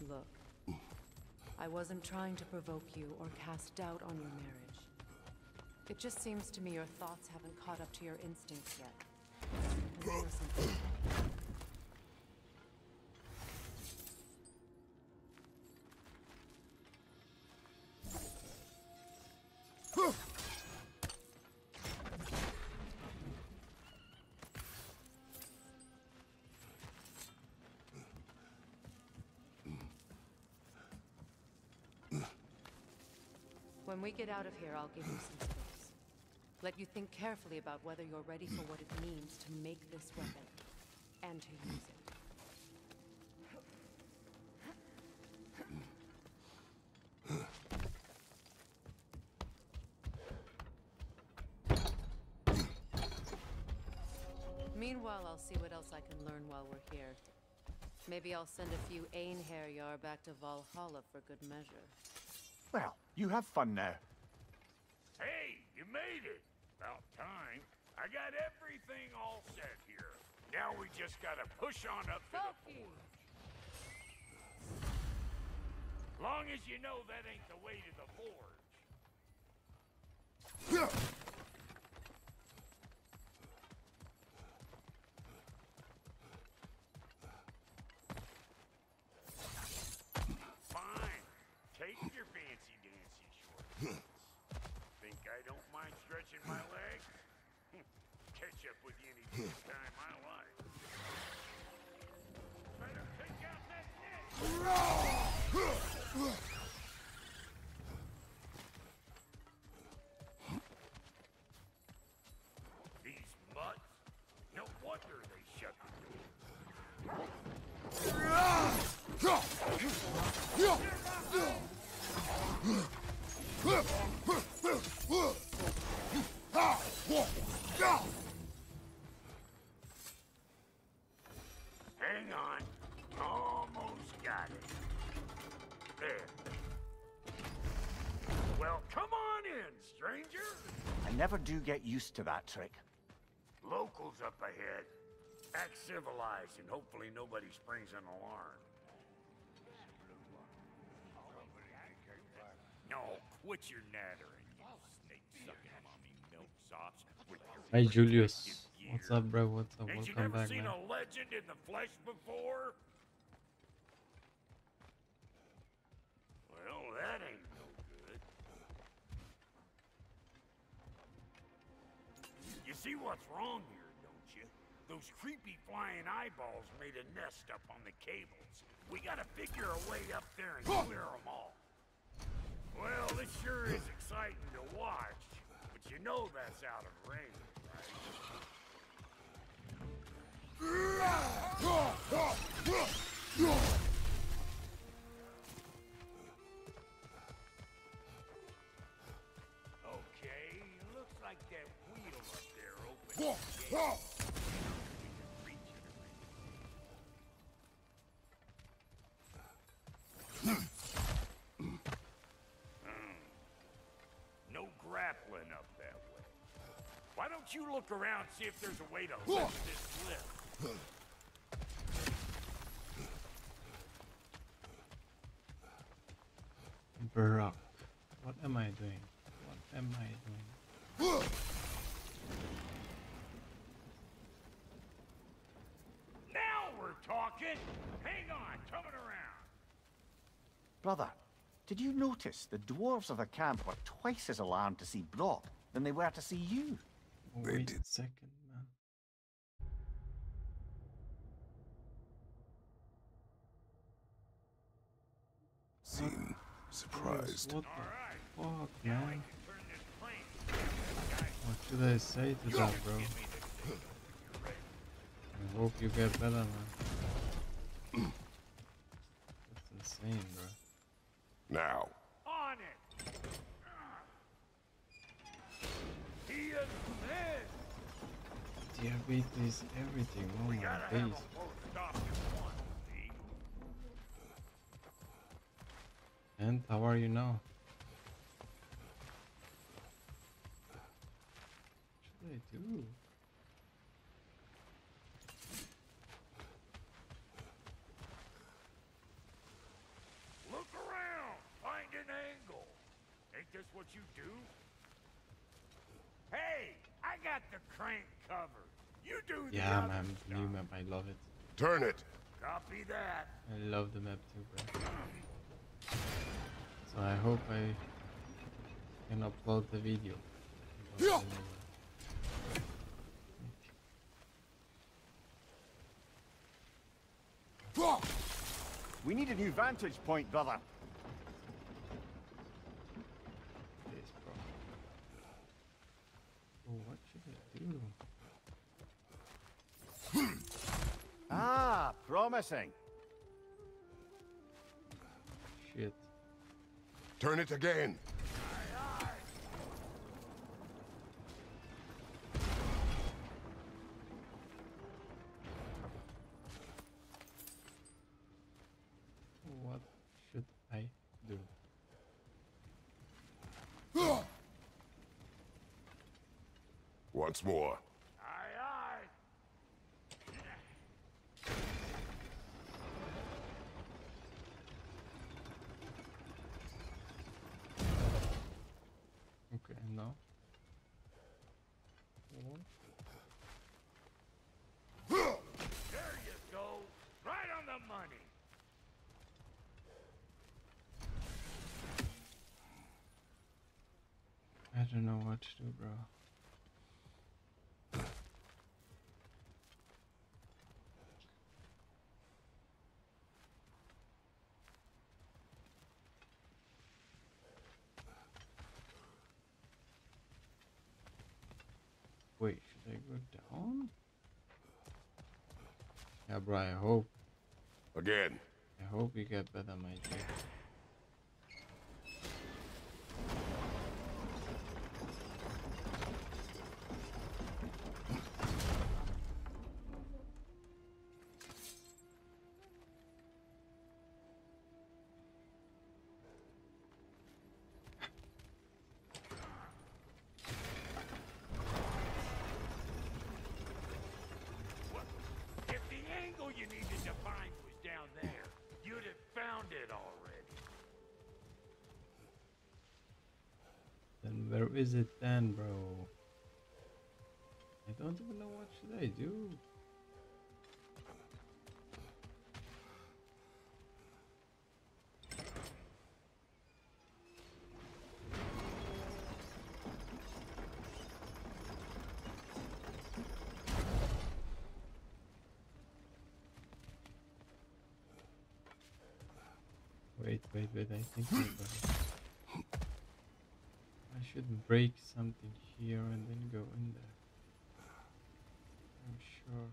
Look, I wasn't trying to provoke you or cast doubt on your marriage. It just seems to me your thoughts haven't caught up to your instincts yet. Or something. When we get out of here, I'll give you some space. Let you think carefully about whether you're ready for what it means to make this weapon, and to use it. Meanwhile, I'll see what else I can learn while we're here. Maybe I'll send a few Einherjar back to Valhalla for good measure. Well, you have fun now. Hey, you made it! About time. I got everything all set here. Now we just gotta push on up to the forge. Long as you know that ain't the way to the forge. Fine. Take your fancy-dancy shortcuts. Think I don't mind stretching my legs? Catch up with you any time I like. Better take out that net! These mutts? No wonder they shut Hang on. Almost got it. There. Well, come on in, stranger. I never do get used to that trick. Locals up ahead. Act civilized and hopefully nobody springs an alarm. No, quit your nattering, you snake-sucking mummy milksops. Hi Julius. What's up, bro? What's up? Ain't you Welcome never back, seen man. a legend in the flesh before? Well, that ain't no good. You see what's wrong here, don't you? Those creepy flying eyeballs made a nest up on the cables. We gotta figure a way up there and clear them all. Well, this sure is exciting to watch, but you know that's out of range, right? No grappling up that way. Why don't you look around, see if there's a way to lift this lift? Barack. What am I doing? What am I doing? Now we're talking! Hang on, coming around. Brother, did you notice the dwarves of the camp were twice as alarmed to see Brock than they were to see you? Wait a second, man. Seem surprised. What the fuck, man? What should I say to that, bro? I hope you get better, man. That's insane, bro. Now. On it! He is dead! Diabetes, everything. Oh my days. And how are you now? What should I do? Look around! Find an angle! Ain't this what you do? Hey! I got the crank covered! You do the Yeah, other man, stuff. new map, I love it. Turn it! Copy that. I love the map too, bro. So I hope I can upload the video. We need a new vantage point, brother. Yes, bro. Oh, what should I do? Ah, promising. Shit. Turn it again. What should I do? Once more. Okay, now. There you go. Right on the money. I don't know what to do, bro. Wait, should I go down? Yeah, bro, I hope. Again. I hope you get better, my G. If the angle you needed to find was down there, you'd have found it already. Then where is it then, bro? I don't even know what should I do. Wait, I think I should break something here and then go in there. I'm sure.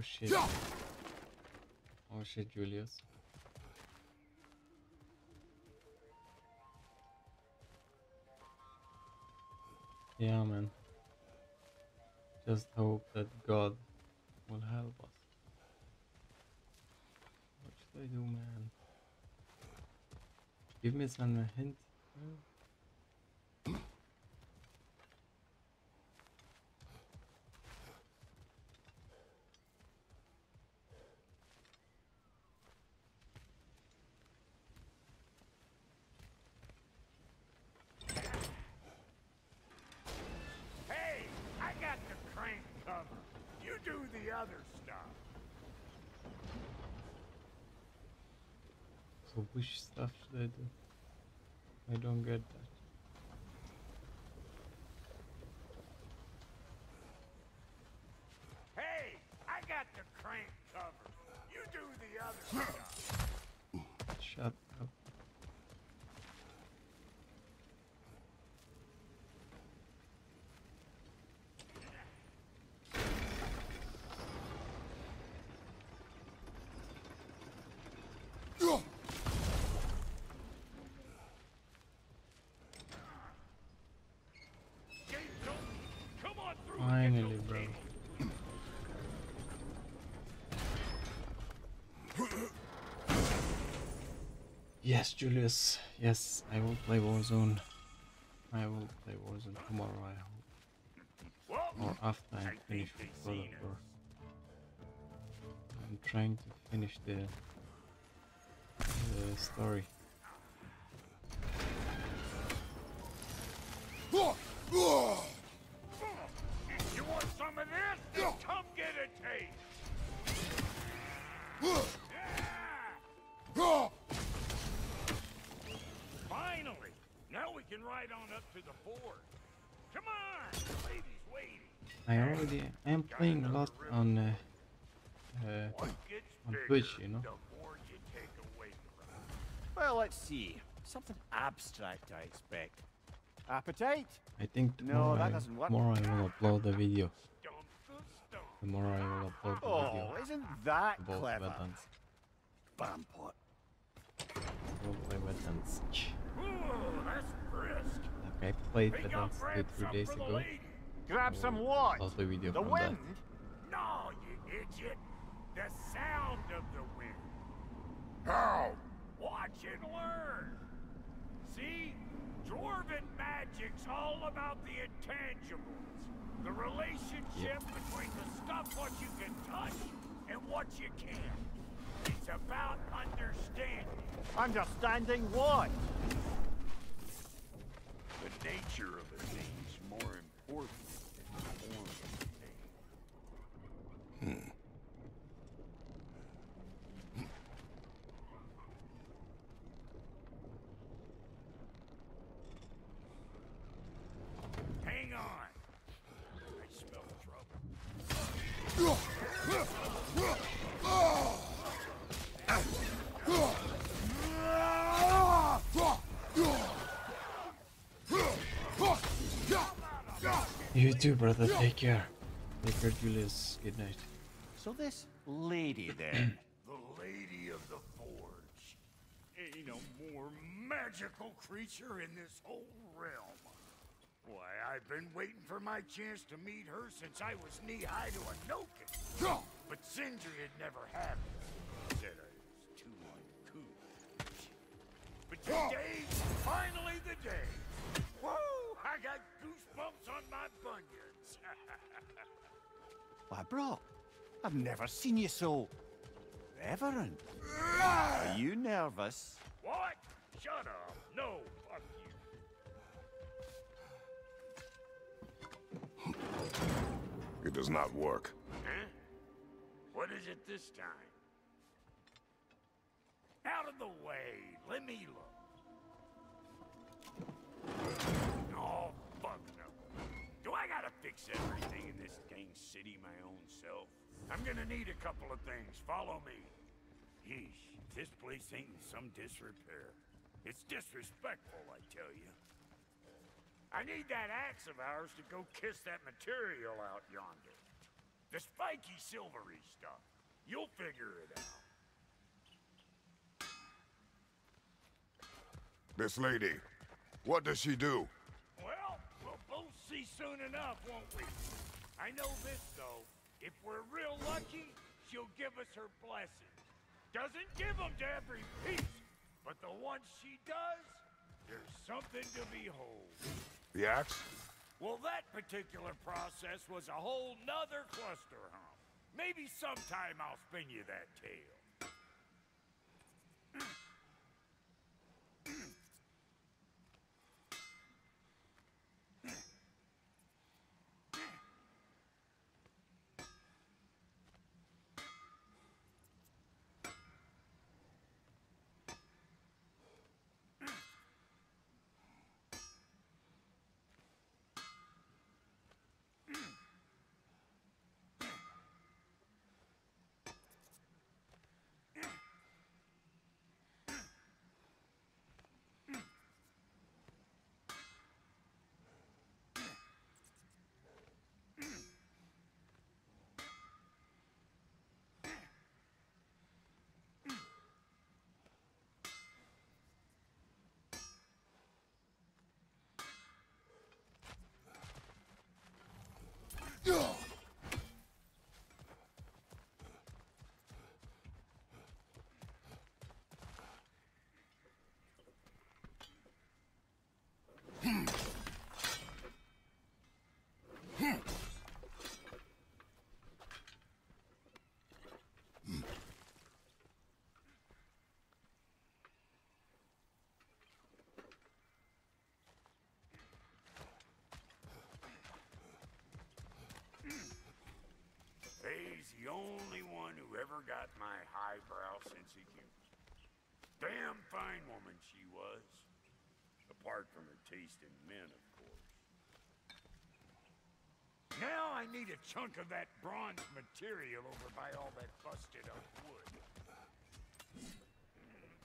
shit. Oh shit, Julius. Yeah, man. Just hope that God will help us. What should I do, man? Give me some hint. Hey, I got the crank covered. You do the other stuff. So which stuff should I do? I don't get that. Hey, I got the crank covered. You do the other stuff. Shut up. Finally, bro. Yes, Julius. Yes, I will play Warzone. I will play Warzone tomorrow, I hope. Or after I finish with God of War. I'm trying to finish the story. You want some of this? Come get a taste. Finally! Now we can ride on up to the fort. Come on! The lady's waiting. I am playing a lot on Twitch, you know. Well, let's see. Something abstract, I expect. Appetite? I think No, that doesn't work. tomorrow I will upload the video. Tomorrow I will upload the video. Oh, isn't that about clever? weapons. Bampot. Roleplay weapons. That's brisk. Like I played weapons 2-3 days ago. Grab some what? Upload the video The from wind? No, you idiot. The sound of the wind. How? Watch and learn. See? Dwarven magic's all about the intangibles. The relationship between the stuff what you can touch and what you can't. It's about understanding. Understanding what? The nature of a thing's more important than the form of the thing. Hang on. I smell trouble. You too, brother. Take care. Take care, Julius. Good night. So this lady then? The Lady of the Forge. Ain't no more magical creature in this whole realm. Why, I've been waiting for my chance to meet her since I was knee-high to a Noken. But Sindri had never had it. Said I was too uncouth. But today's finally the day. Woo! I got goosebumps on my bunions. Why, bro, I've never seen you so reverent. Are you nervous? What? Shut up. No, fuck you. It does not work. Huh? What is it this time? Out of the way. Let me look. Oh, fuck no. Do I gotta fix everything in this dang city my own self? I'm gonna need a couple of things. Follow me. Yeesh, this place ain't in some disrepair. It's disrespectful, I tell you. I need that axe of ours to go kiss that material out yonder. The spiky silvery stuff. You'll figure it out. This lady, what does she do? Well, we'll both see soon enough, won't we? I know this, though. If we're real lucky, she'll give us her blessing. Doesn't give them to every piece, but the ones she does, there's something to behold. The axe? Well, that particular process was a whole nother cluster hump. Maybe sometime I'll spin you that tale. Faye's the only one who ever got my highbrow sense of humor. Damn fine woman she was. Apart from her taste in men, of course. Now I need a chunk of that bronze material over by all that busted up wood.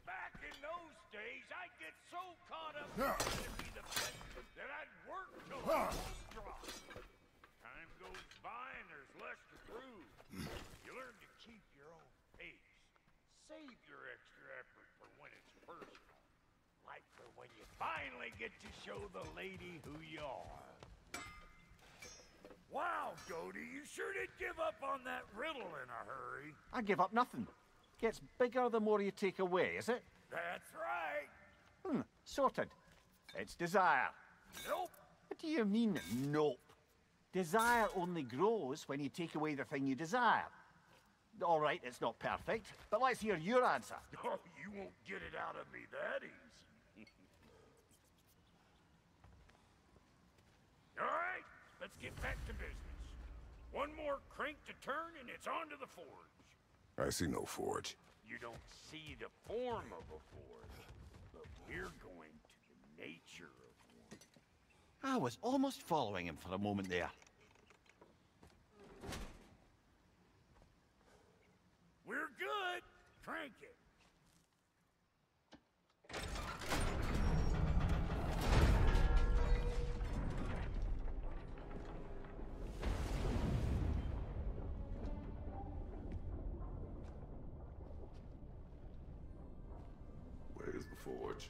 Back in those days, I'd get so caught up trying to be the best that I'd work till I almost dropped. Time goes by and there's less to prove. You learn to keep your own pace. Save your extra effort for when it's personal. Like for when you finally get to show the lady who you are. Wow, Cody, you sure did give up on that riddle in a hurry. I give up nothing. Gets bigger the more you take away, is it? That's right. Sorted. It's desire. Nope. What do you mean, nope? Desire only grows when you take away the thing you desire. All right, it's not perfect, but let's hear your answer. Oh, you won't get it out of me that easy. All right, let's get back to business. One more crank to turn and it's on to the forge. I see no forge. You don't see the form of a forge, but we're going to the nature of one. I was almost following him for a moment there. We're good. Crank it. Where's the forge?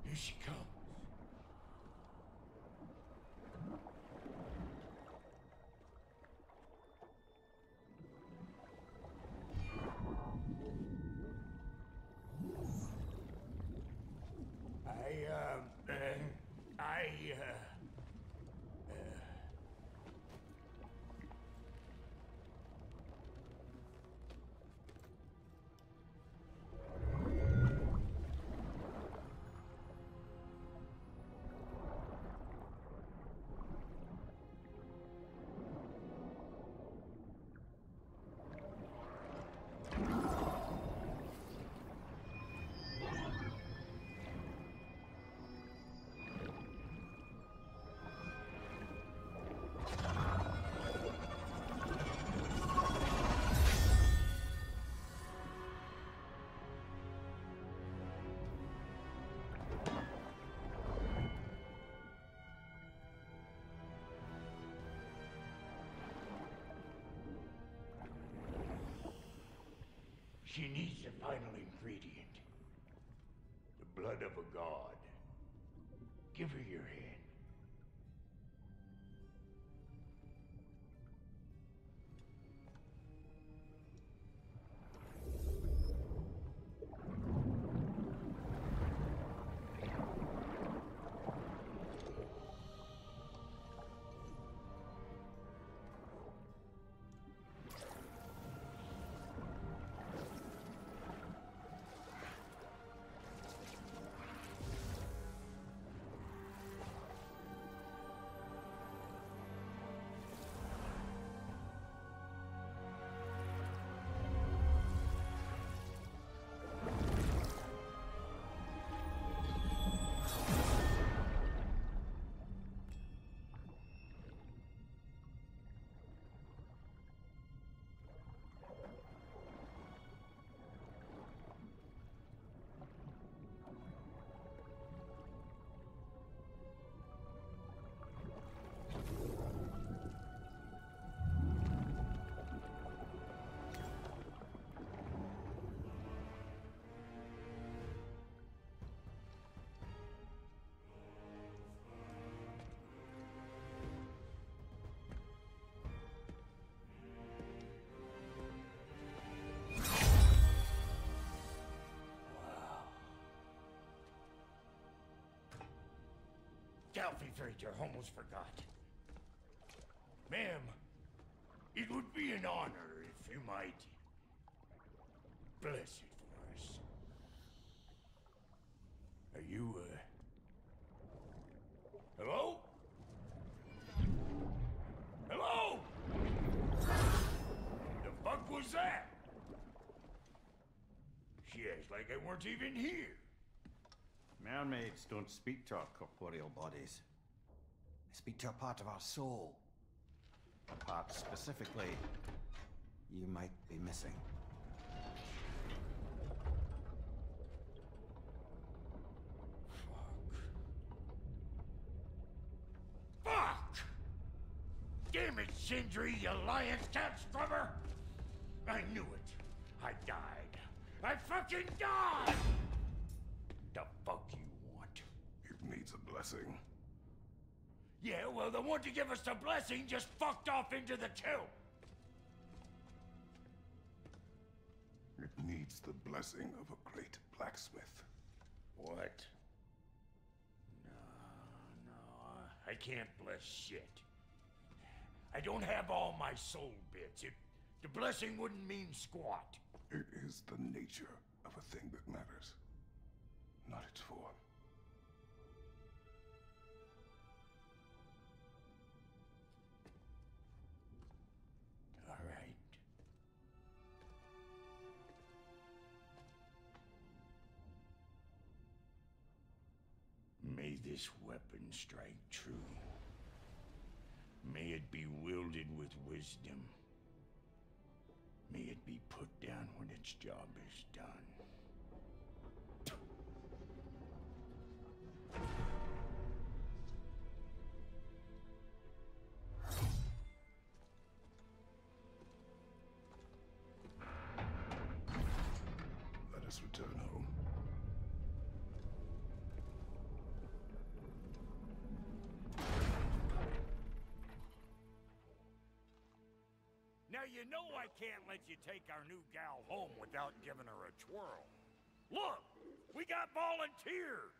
Here she comes. She needs the final ingredient. The blood of a god. Give her your hand. Alfie Fraser almost forgot. Ma'am, it would be an honor if you might bless it for us. Are you, hello? Hello? The fuck was that? She acts like I weren't even here. Mermaids don't speak to our corporeal bodies. They speak to a part of our soul. A part specifically you might be missing. Fuck! Damn it, Sindri, you lion cat scrubber! I knew it. I died. I fucking died! The fuck you want? It needs a blessing. Yeah, well, the one to give us the blessing just fucked off into the kill. It needs the blessing of a great blacksmith. What? No, I can't bless shit. I don't have all my soul bits. The blessing wouldn't mean squat. It is the nature of a thing that matters, not its form. All right. May this weapon strike true. May it be wielded with wisdom. May it be put down when its job is done. Let us return home. Now you know I can't let you take our new gal home without giving her a twirl. Look, we got volunteers!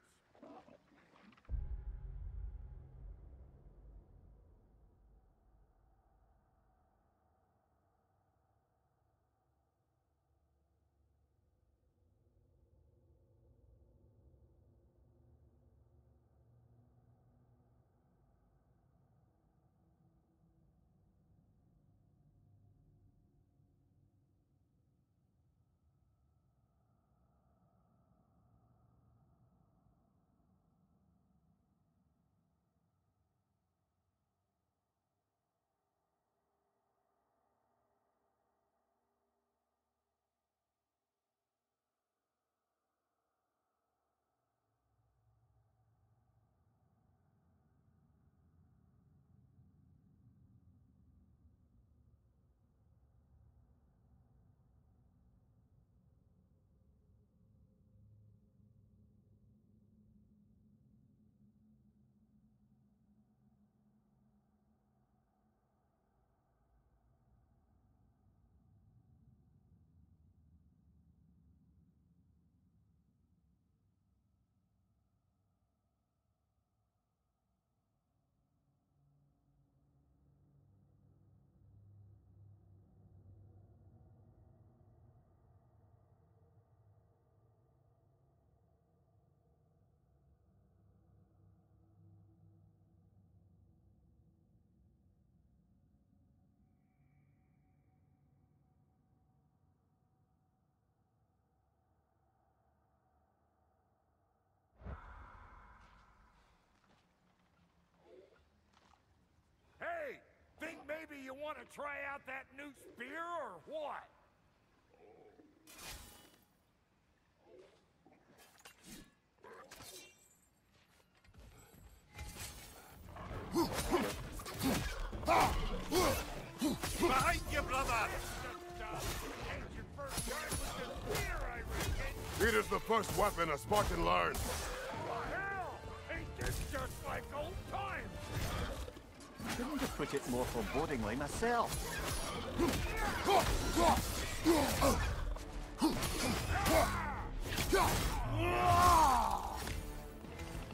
you want to try out that new spear, or what? Behind you, brother! It is the first weapon a Spartan learns. Hell! Ain't this just like old times? Couldn't have put it more forebodingly myself.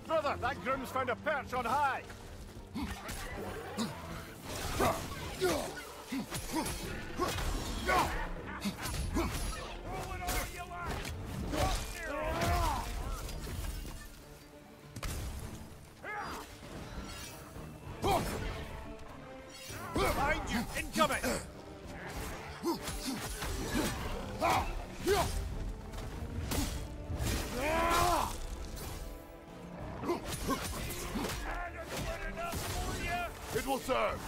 Brother, that groom's found a perch on high. Behind you! Incoming! It will serve!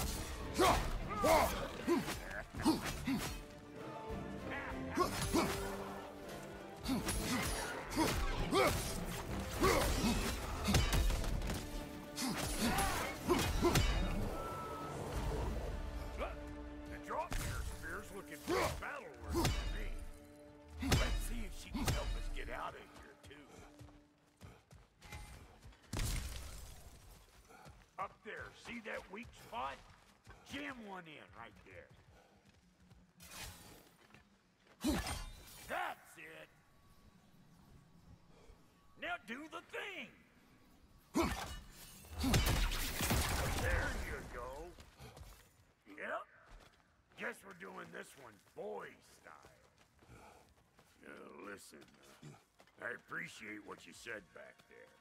The drop near spear's looking pretty battle-worthy to me. Let's see if she can help us get out of here, too. Up there, see that weak spot? Jam one in right there. That's it. Now do the thing. There you go. Yep. Guess we're doing this one boy style. Listen, I appreciate what you said back there.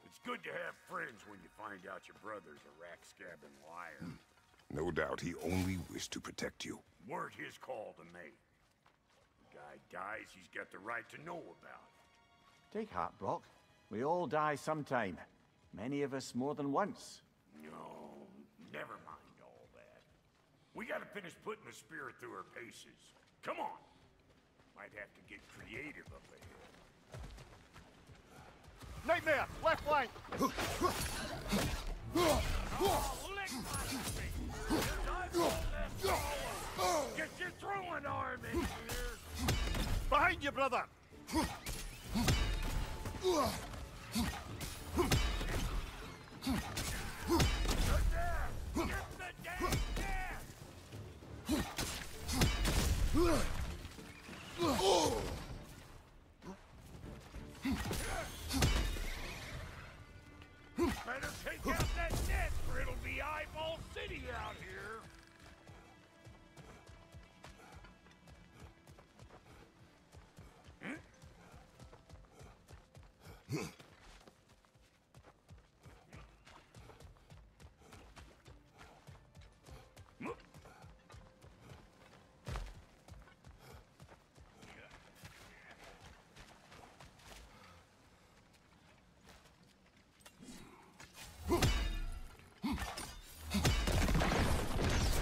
It's good to have friends when you find out your brother's a rack-scabbing liar. No doubt he only wished to protect you. Weren't his call to make. The guy dies, he's got the right to know about it. Take heart, Brock. We all die sometime. Many of us more than once. No, never mind all that. We gotta finish putting the spirit through her paces. Come on. Might have to get creative up ahead. Nightmare! Left flank! Get your throwing arm in here! Behind you, brother! Better take out that net, or it'll be eyeball city out here.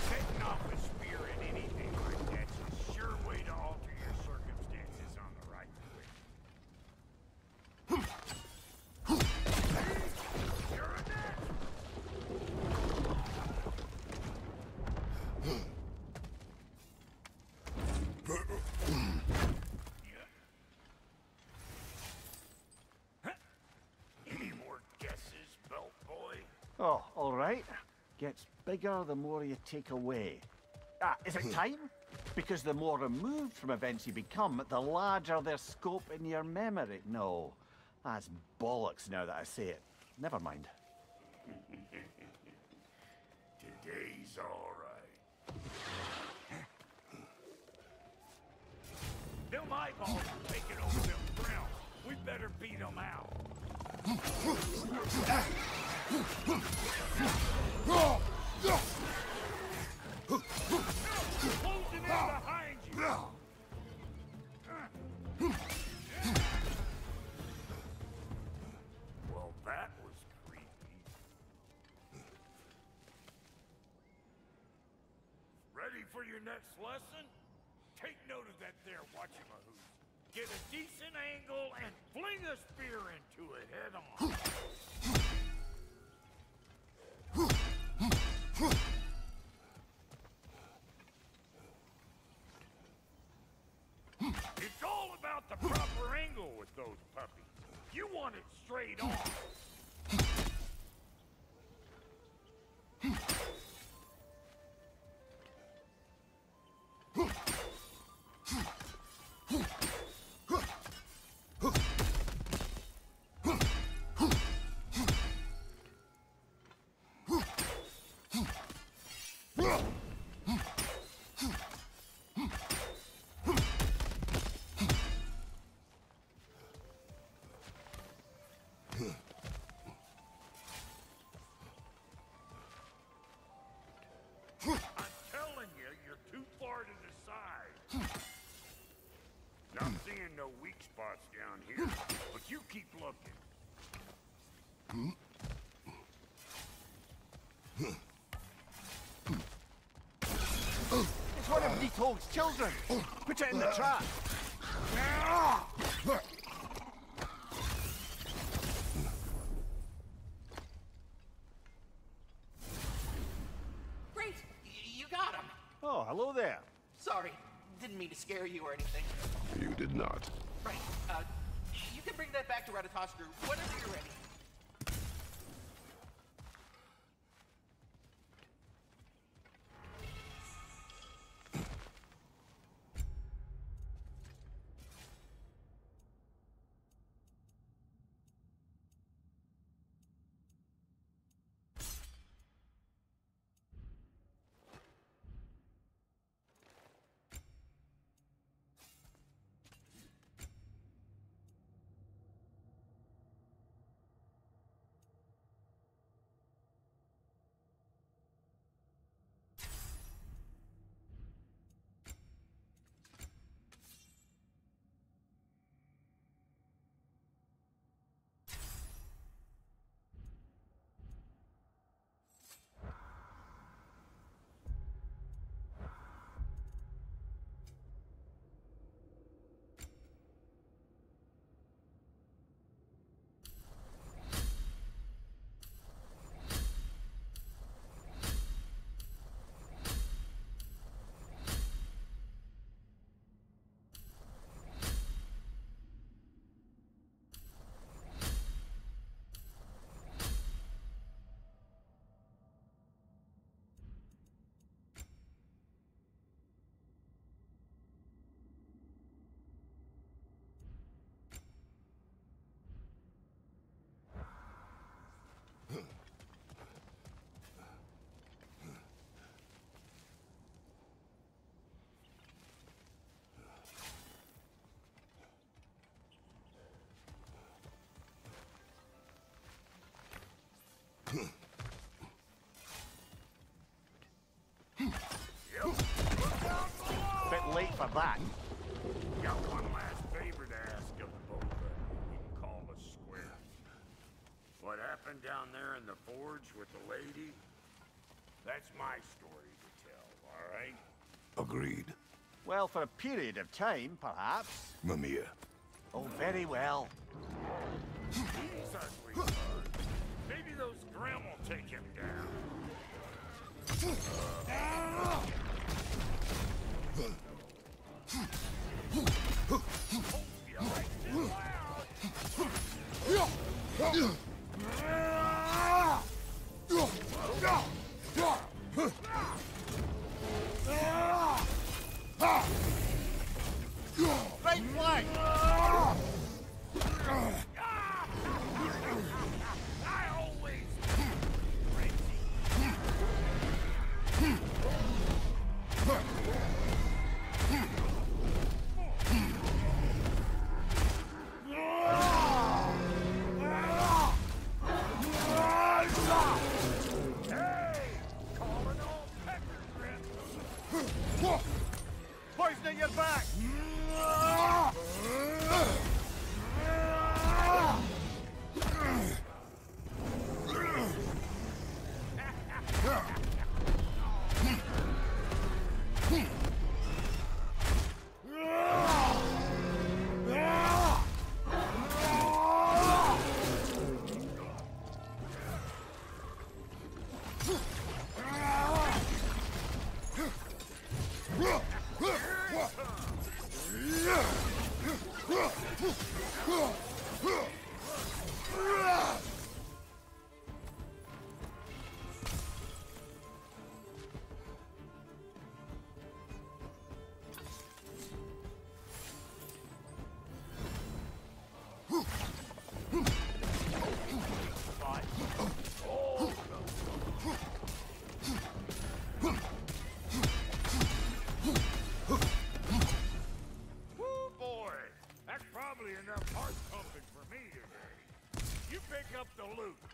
Setting off a spear in anything like that's a sure way to alter your circumstances on the right quick. You're a net! Any more guesses, belt boy? Oh, all right. Gets bigger the more you take away. Ah, is it time? Because the more removed from events you become, the larger their scope in your memory. No, that's bollocks now that I say it. Never mind. Today's all right. Them eyeballs are taking over them grounds. We better beat them out. Closing in behind you. Well, that was creepy. for your next lesson? Take note of that there whatchamahoos. Get a decent angle and fling a spear into it head on. It's all about the proper angle with those puppies. You want it straight on. Not seeing no weak spots down here, but you keep looking. It's one of Vitold's children. Put it in the trap. Great! You got him! Oh, hello there. Sorry, didn't mean to scare you or anything. You did not. Right, you can bring that back to Ratatoscrew whenever you're ready. Bit late for that. Got one last favor to ask of both of you. We can call us square. What happened down there in the forge with the lady? That's my story to tell, all right? Agreed. Well, for a period of time, perhaps. Mimir. Oh, very well. He's ugly, bud. Maybe those Grimm will take him down. Right flank! I always Poison at your back!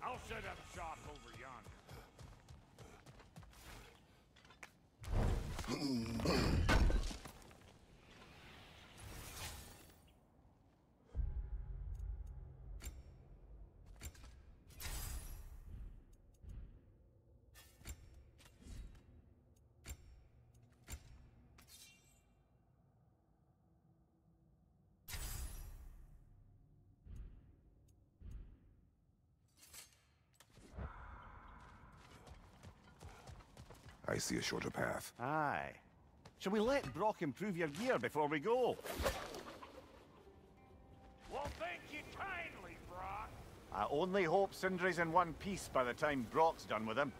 I'll set up shop over yonder. I see a shorter path. Aye. Shall we let Brock improve your gear before we go? Well, thank you kindly, Brock. I only hope Sindri's in one piece by the time Brock's done with him.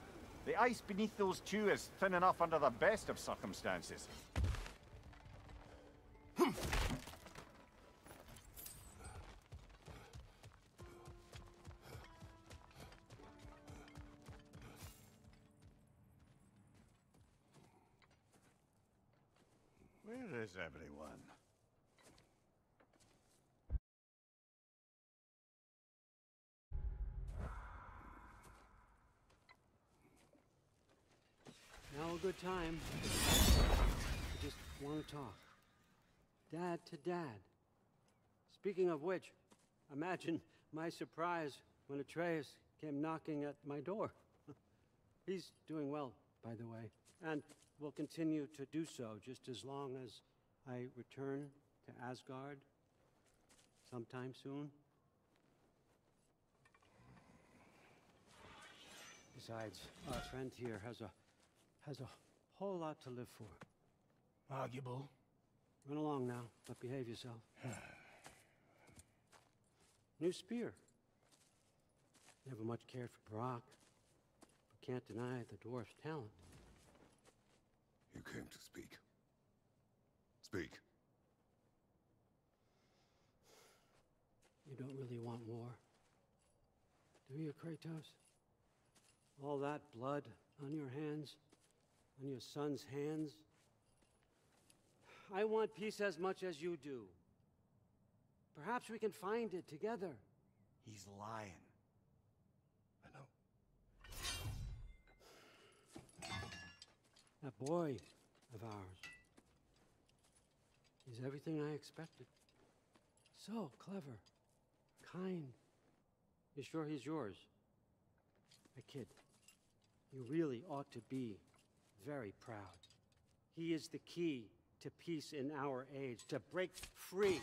The ice beneath those two is thin enough under the best of circumstances. Where is everyone? Now a good time. I just want to talk. Dad to Dad. Speaking of which, imagine my surprise when Atreus came knocking at my door. He's doing well, by the way, and will continue to do so just as long as I return to Asgard sometime soon. Besides, our friend here has a whole lot to live for. Arguable. Run along now, but behave yourself. New spear. Never much cared for Brock, but can't deny the dwarf's talent. You came to speak. Speak. You don't really want war, do you, Kratos? All that blood on your hands, on your son's hands? I want peace as much as you do. Perhaps we can find it together. He's lying. I know. That boy of ours. He's everything I expected. So clever, kind. You sure he's yours? A kid. You really ought to be very proud. He is the key to peace in our age, to break free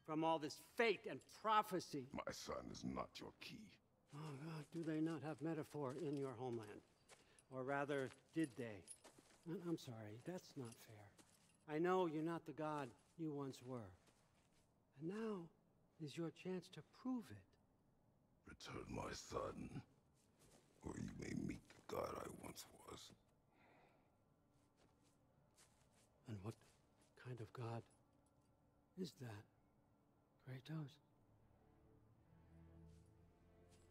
from all this fate and prophecy. My son is not your key. Oh, God, do they not have metaphor in your homeland? Or rather, did they? I'm sorry, that's not fair. I know you're not the god you once were. And now is your chance to prove it. Return my son, or you may meet the god I once was. And what kind of god is that, Kratos?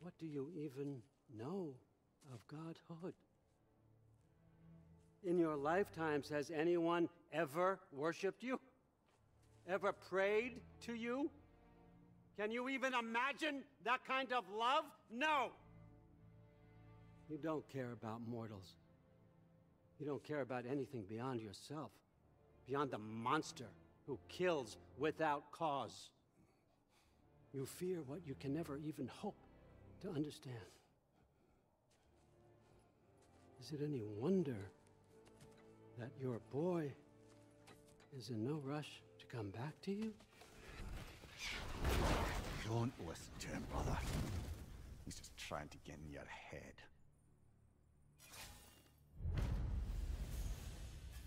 What do you even know of godhood? In your lifetimes, has anyone ever worshipped you? Ever prayed to you? Can you even imagine that kind of love? No! You don't care about mortals. You don't care about anything beyond yourself, beyond the monster who kills without cause. You fear what you can never even hope to understand. Is it any wonder that your boy is in no rush to come back to you? Don't listen to him, brother. He's just trying to get in your head.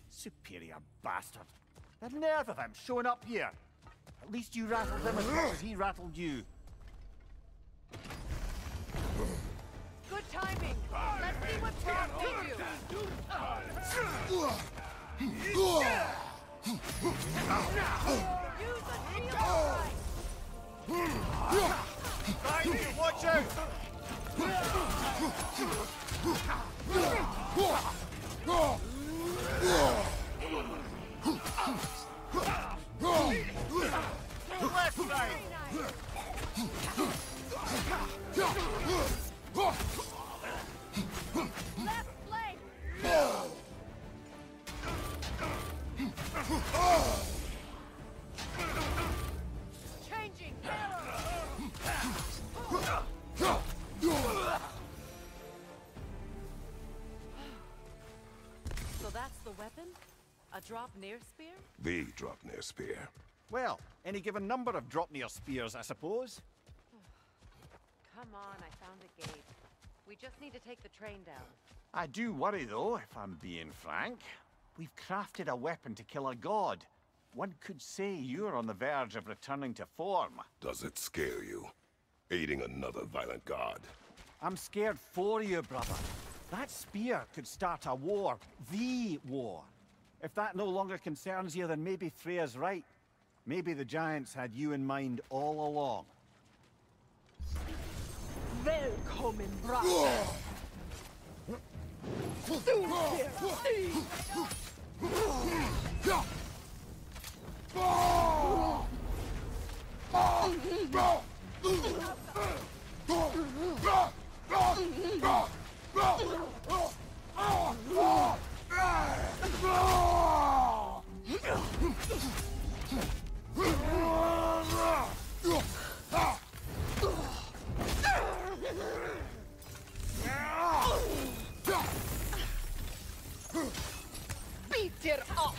Superior bastard. The nerve of him showing up here. At least you rattled him as much as he rattled you. Good timing. Let's see what Brock can do. Use the shield. Watch out! Left side! Left flank. Changing So that's the weapon? A drop near spear? The drop near spear. Well, any given number of drop near spears, I suppose. Come on, I found a gate. We just need to take the train down. I do worry, though, if I'm being frank. We've crafted a weapon to kill a god. One could say you're on the verge of returning to form. Does it scare you? Aiding another violent god? I'm scared for you, brother. That spear could start a war. The war. If that no longer concerns you, then maybe Freya's right. Maybe the Giants had you in mind all along. Välkommen, brother! Beat it up!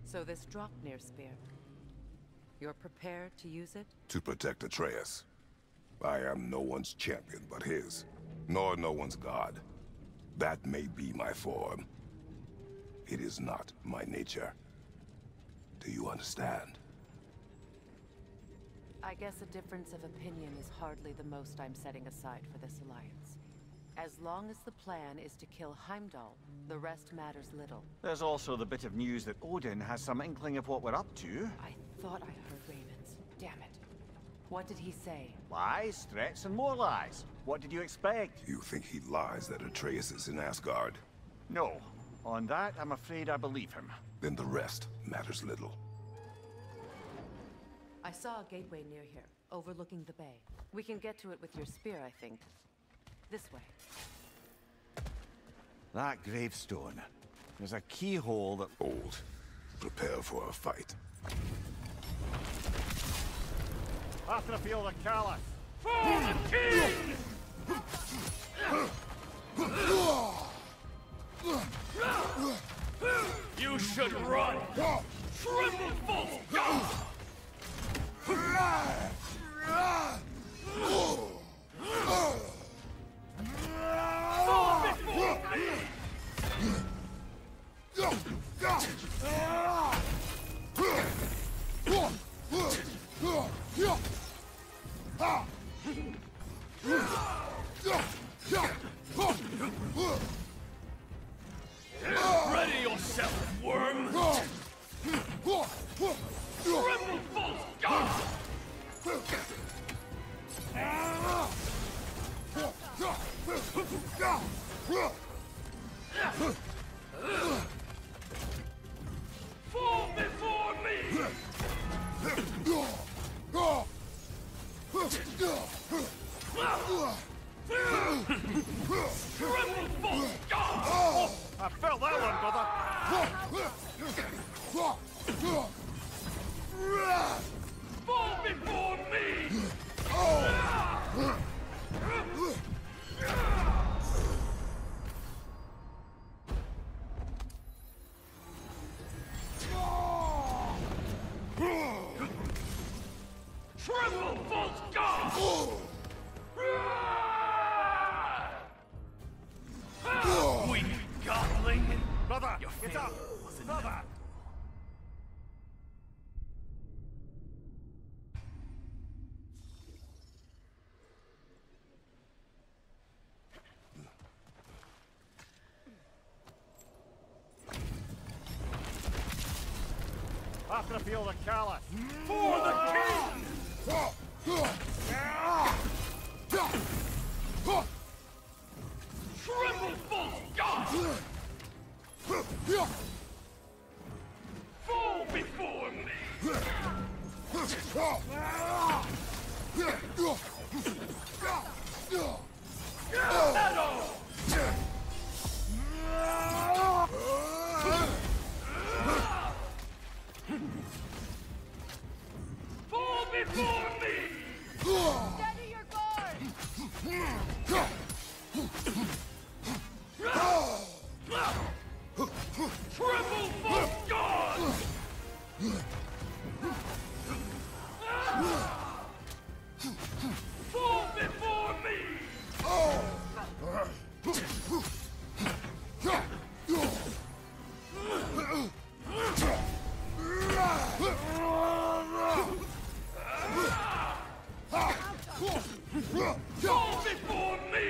So this Draupnir spear, you're prepared to use it? To protect Atreus. I am no one's champion but his, nor no one's god. That may be my form. It is not my nature. Do you understand? I guess a difference of opinion is hardly the most I'm setting aside for this alliance. As long as the plan is to kill Heimdall, the rest matters little. There's also the bit of news that Odin has some inkling of what we're up to. I thought I heard ravens. Damn it. What did he say? Lies, threats, and more lies. What did you expect? You think he lies that Atreus is in Asgard? No. On that, I'm afraid I believe him. Then the rest matters little. I saw a gateway near here, overlooking the bay. We can get to it with your spear, I think. This way. That gravestone. There's a keyhole that... Old. Prepare for a fight. Pathrafield of Callus! For the king! You should run! Triple full God! Ready yourself, worm! Triple false god! Fall before me! Triple false god! I felt that one, brother. Fall before me! Triple false god! Weak godling! Brother, get up! Brother! After feel the callous. For the king! Triple false god! Fall before me! Fall before me! Steady your guard! Triple false god! Fall before me! Fall before me!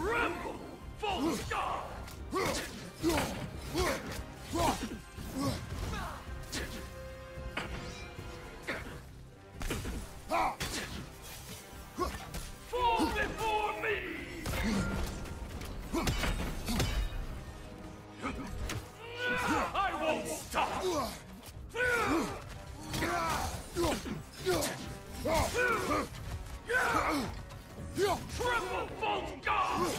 Tremble, false god! Fall before me! I won't stop! Triple false god!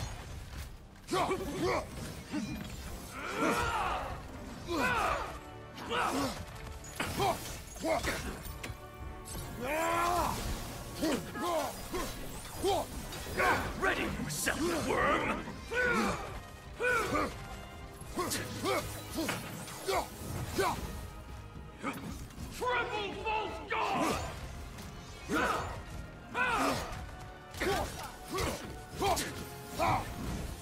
Ready yourself, worm! Triple false god!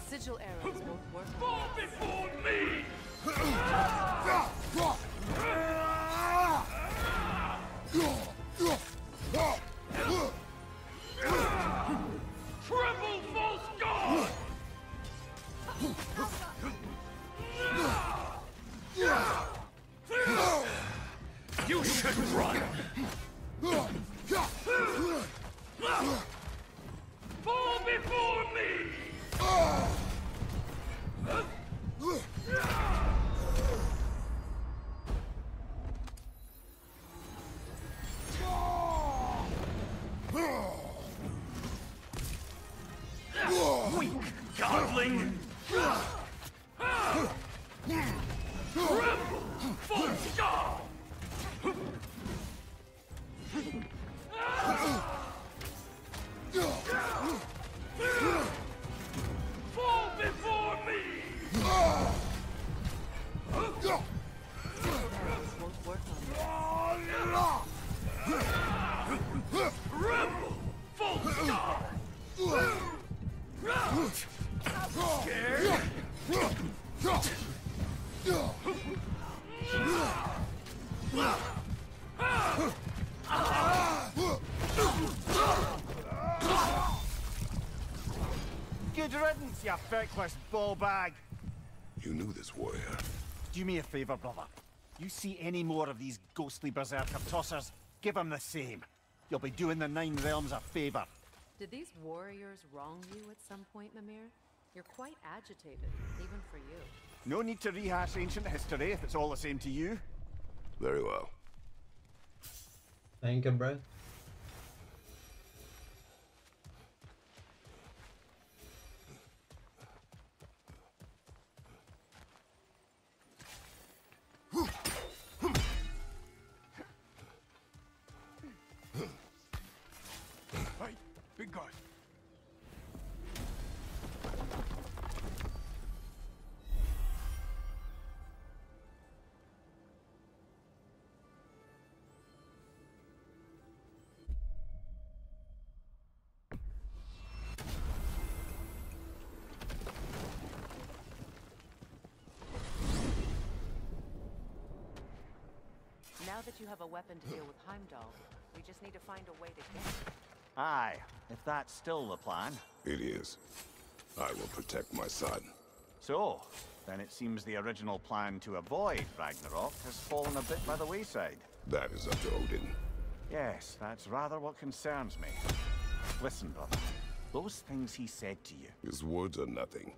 Sigil arrows won't work. Fall before me! Triple false god! You should run! Fall before me! Weak godling! Tremble, false god! Fall before me! you feckless ball bag! You knew this warrior. Do me a favor, brother. You see any more of these ghostly berserker tossers, give them the same. You'll be doing the Nine Realms a favor. Did these warriors wrong you at some point, Mimir? You're quite agitated, even for you. No need to rehash ancient history if it's all the same to you. Very well. Thank you, bro. Hey, big guy. Now that you have a weapon to deal with Heimdall, we just need to find a way to get it. Aye, if that's still the plan. It is. I will protect my son. So, then it seems the original plan to avoid Ragnarok has fallen a bit by the wayside. That is up to Odin. Yes, that's rather what concerns me. Listen, brother. Those things he said to you. His words are nothing.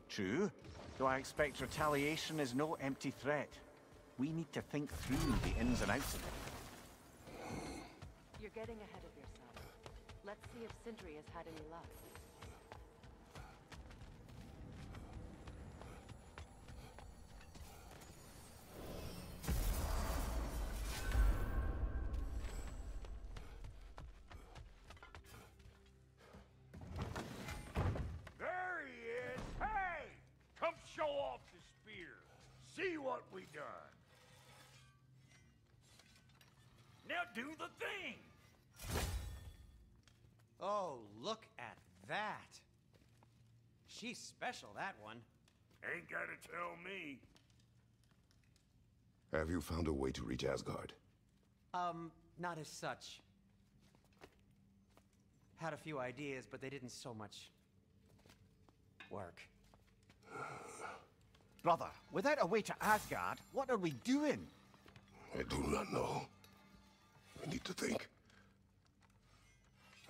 True, though I expect retaliation is no empty threat. We need to think through the ins and outs of it. You're getting ahead of yourself. Let's see if Sindri has had any luck. There he is! Hey! Come show off the spear. See what we done. Now do the thing! Oh, look at that. She's special, that one. Ain't gotta tell me. Have you found a way to reach Asgard? Not as such. Had a few ideas, but they didn't so much work. Brother, without a way to Asgard, what are we doing? I do not know. I need to think.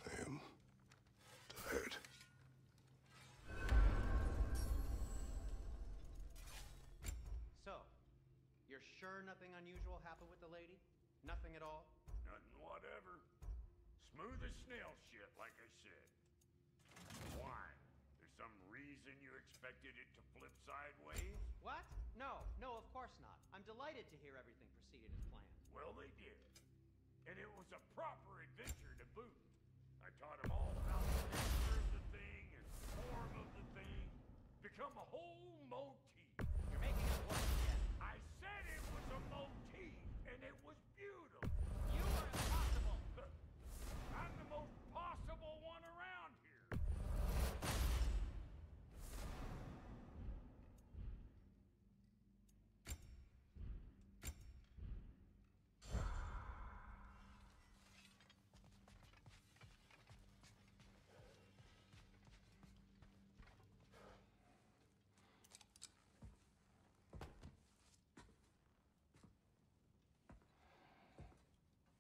I am tired. So, you're sure nothing unusual happened with the lady? Nothing at all? Nothing whatever. Smooth as snail shit, like I said. Why? There's some reason you expected it to flip sideways? What? No, of course not. I'm delighted to hear everything proceeded as planned. Well, they did. And it was a proper adventure to boot. I taught them all about the nature of the thing and the form of the thing. Become a whole motif. You're making it work again. I said it was a motif, and it was beautiful. You are impossible. I'm the most possible one around here.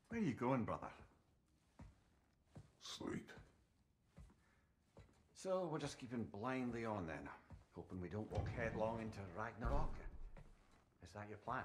Where are you going, brother? Sleep. So we're just keeping blindly on then, hoping we don't walk headlong into Ragnarok. Is that your plan?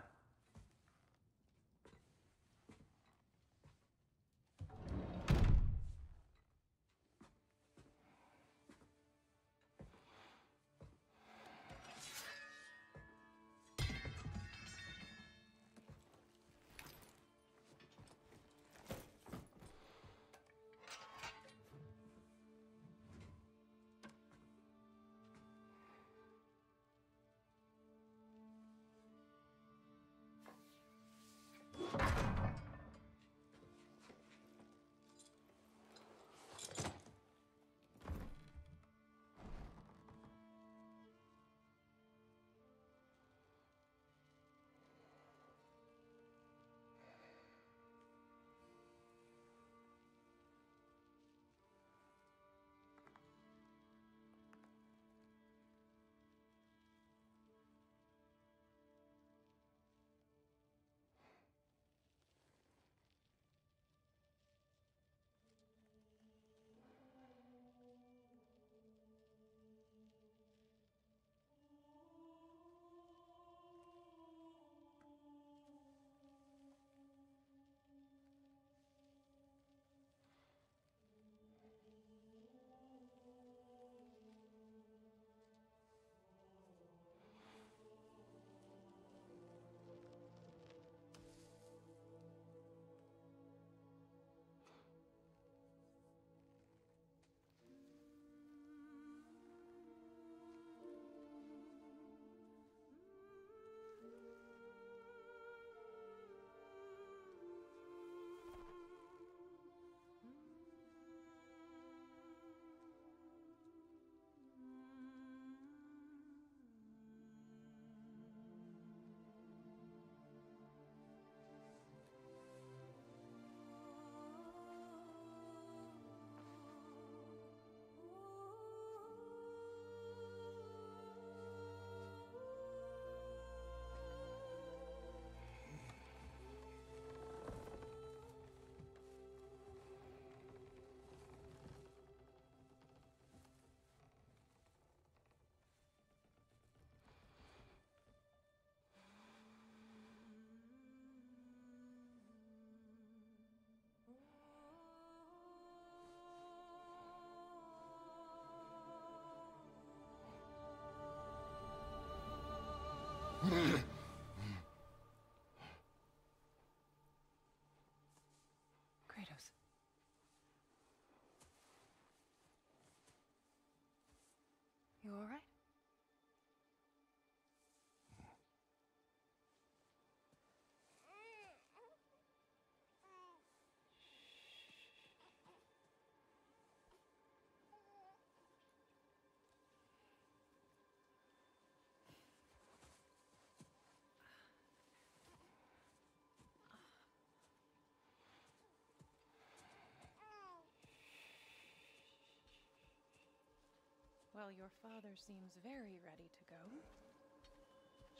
Well, your father seems very ready to go.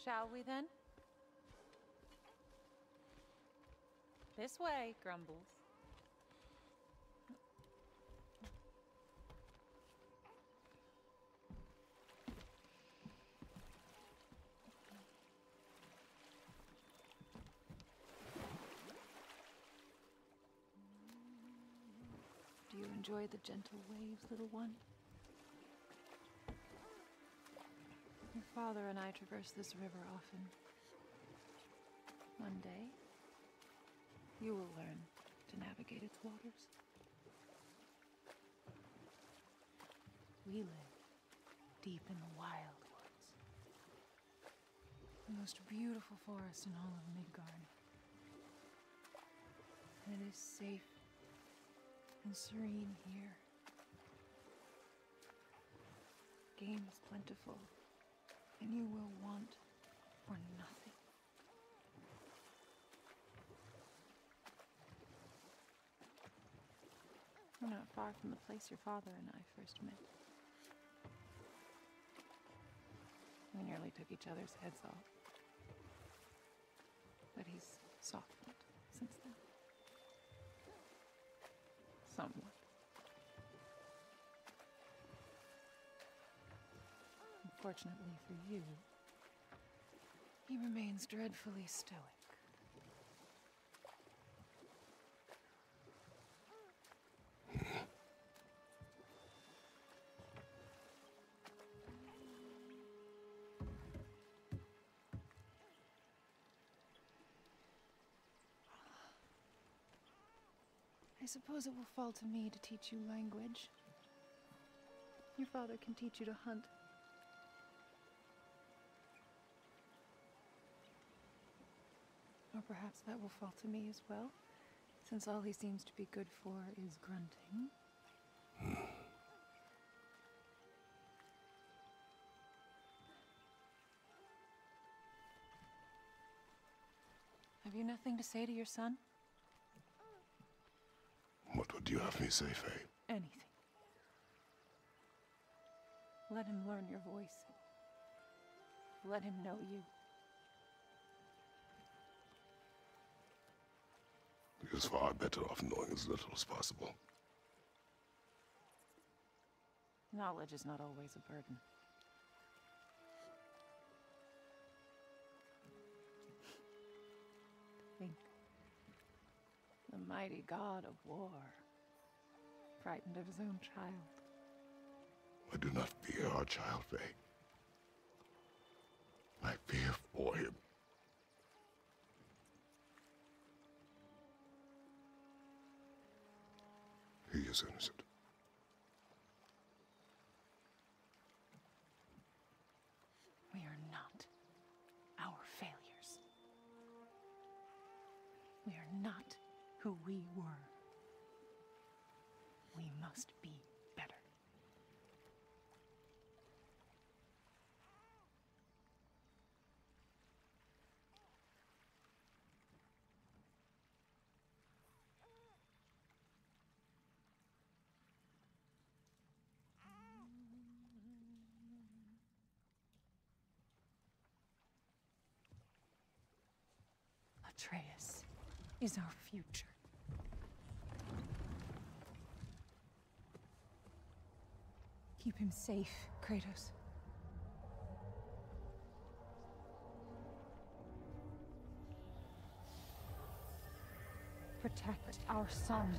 Shall we then? This way, Grumbles. Do you enjoy the gentle waves, little one? Your father and I traverse this river often. One day, you will learn to navigate its waters. We live deep in the wild woods. The most beautiful forest in all of Midgard. And it is safe and serene here. Game is plentiful, and you will want for nothing. We're not far from the place your father and I first met. We nearly took each other's heads off. But he's softened since then. Somewhat. Unfortunately for you, he remains dreadfully stoic. I suppose it will fall to me to teach you language. Your father can teach you to hunt. Or perhaps that will fall to me as well, since all he seems to be good for is grunting. Have you nothing to say to your son? What would you have me say, Faye? Anything. Let him learn your voice. Let him know you. He is far better off knowing as little as possible. Knowledge is not always a burden. Think. The mighty god of war, frightened of his own child. I do not fear our child, Faye. I fear for him. He is innocent. We are not our failures. We are not who we were. We must be better. Atreus is our future. Keep him safe, Kratos. Protect our son.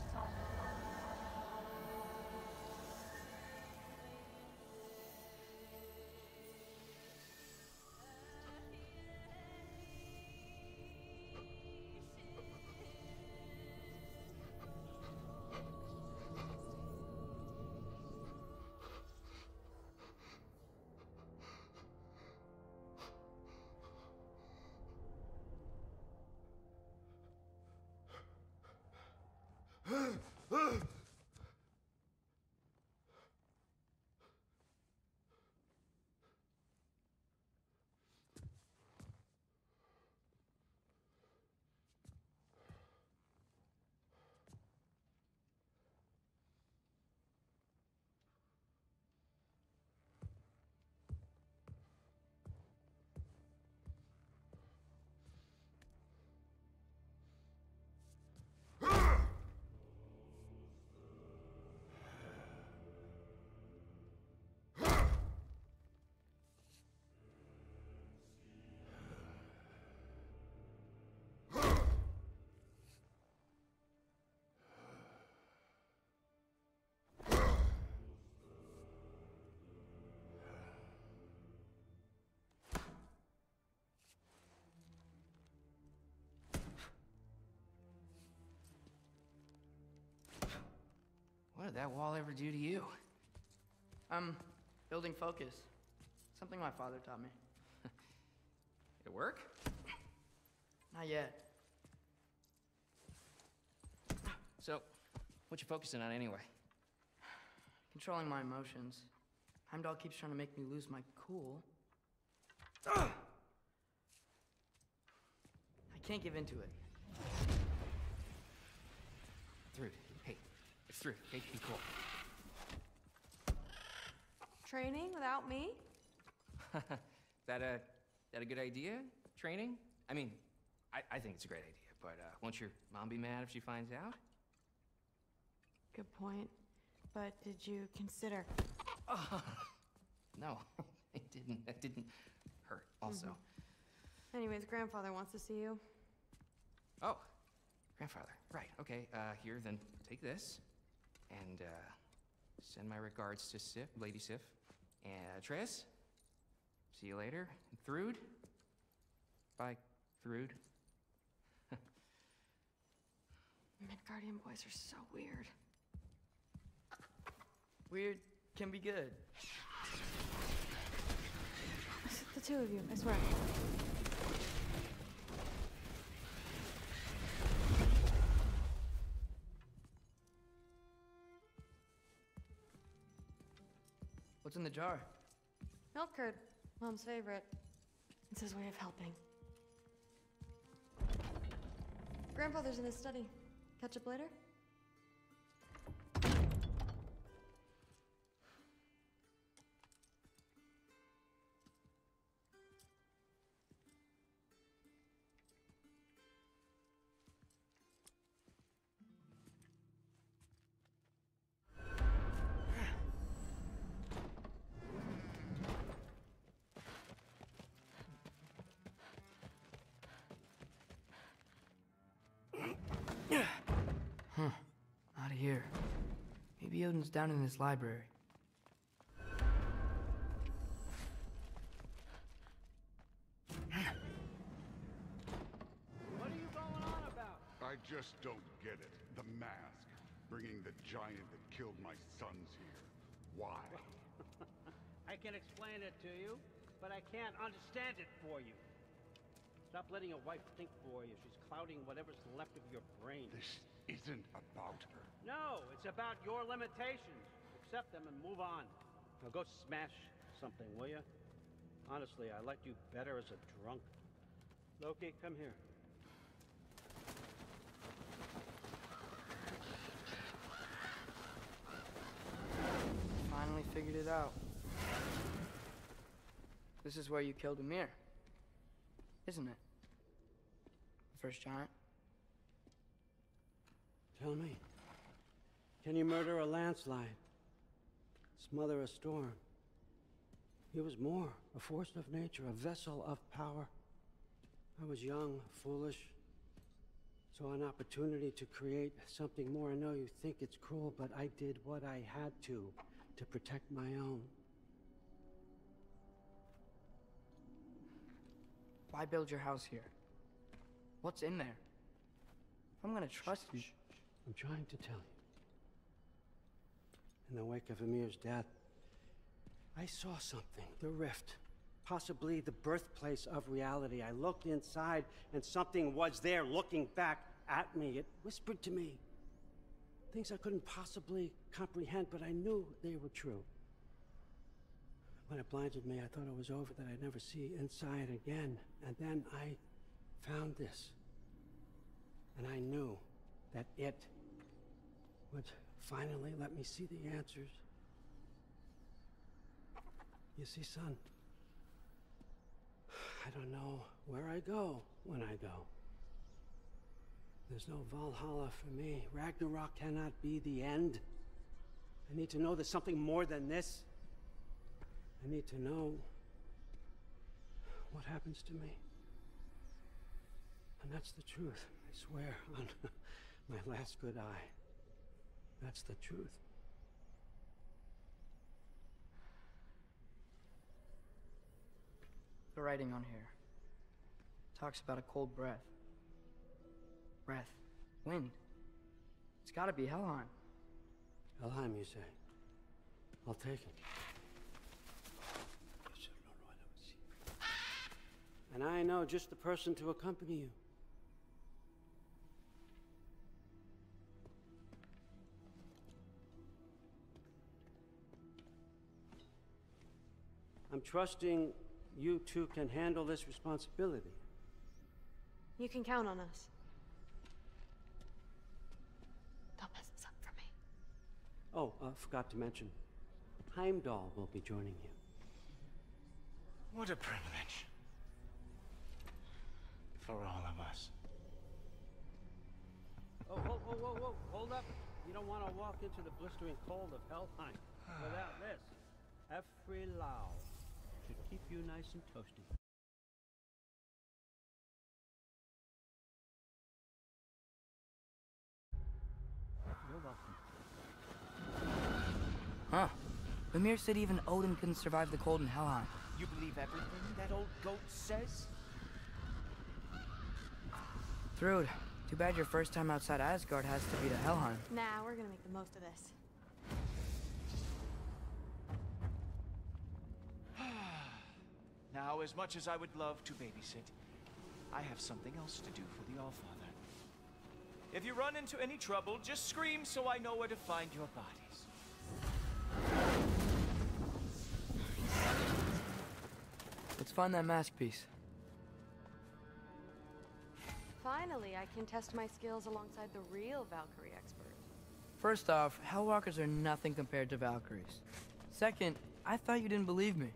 What did that wall ever do to you? Building focus. Something my father taught me. It work? Not yet. So, what you focusing on anyway? Controlling my emotions. Heimdall keeps trying to make me lose my cool. I can't give into it. Thrud, hey, it's Thrud. Hey, be cool. Training without me? Is that a good idea? Training? I mean, I think it's a great idea, but won't your mom be mad if she finds out? Good point. But did you consider? No, it didn't. That didn't hurt. Also. Anyways, grandfather wants to see you. Oh, grandfather. Right. Okay. Here, then take this, and send my regards to Sif, Lady Sif, and Atreus. See you later. Thrud. Bye, Thrud. Midgardian boys are so weird. Weird can be good. The two of you, I swear. What's in the jar? Milk curd, Mom's favorite. It's his way of helping. Grandfather's in his study. Catch up later? Not here. Maybe Odin's down in his library. What are you going on about? I just don't get it. The mask. Bringing the giant that killed my sons here. Why? I can explain it to you, but I can't understand it for you. Stop letting your wife think for you. She's clouding whatever's left of your brain. This isn't about her. No, it's about your limitations. Accept them and move on. Now go smash something, will you? Honestly, I liked you better as a drunk. Loki, come here. Finally figured it out. This is where you killed Ymir, isn't it? The first giant? Tell me, can you murder a landslide? Smother a storm? He was more, a force of nature, a vessel of power. I was young, foolish, saw an opportunity to create something more. I know you think it's cruel, but I did what I had to protect my own. Why build your house here? What's in there? I'm gonna trust you. I'm trying to tell you. In the wake of Ymir's death, I saw something. The rift. Possibly the birthplace of reality. I looked inside, and something was there looking back at me. It whispered to me things I couldn't possibly comprehend, but I knew they were true. When it blinded me, I thought it was over, that I'd never see inside again. And then I found this. And I knew that it would finally let me see the answers. You see, son, I don't know where I go when I go. There's no Valhalla for me. Ragnarök cannot be the end. I need to know there's something more than this. I need to know what happens to me. And that's the truth, I swear, on my last good eye. That's the truth. The writing on here talks about a cold breath. Breath. Wind. It's gotta be Helheim. Helheim, you say? I'll take it. And I know just the person to accompany you. I'm trusting you two can handle this responsibility. You can count on us. Don't mess this up for me. Oh, forgot to mention, Heimdall will be joining you. What a privilege. For all of us. Oh, whoa, whoa, whoa, whoa, hold up. You don't want to walk into the blistering cold of Helheim without this. Every Lau should keep you nice and toasty. You're welcome. Huh. Mimir said even Odin couldn't survive the cold in Helheim. You believe everything that old goat says? Thrud, too bad your first time outside Asgard has to be to Helheim. Nah, we're gonna make the most of this. Now, as much as I would love to babysit, I have something else to do for the Allfather. If you run into any trouble, just scream so I know where to find your bodies. Let's find that mask piece. Finally, I can test my skills alongside the real Valkyrie expert. First off, Hellwalkers are nothing compared to Valkyries. Second, I thought you didn't believe me.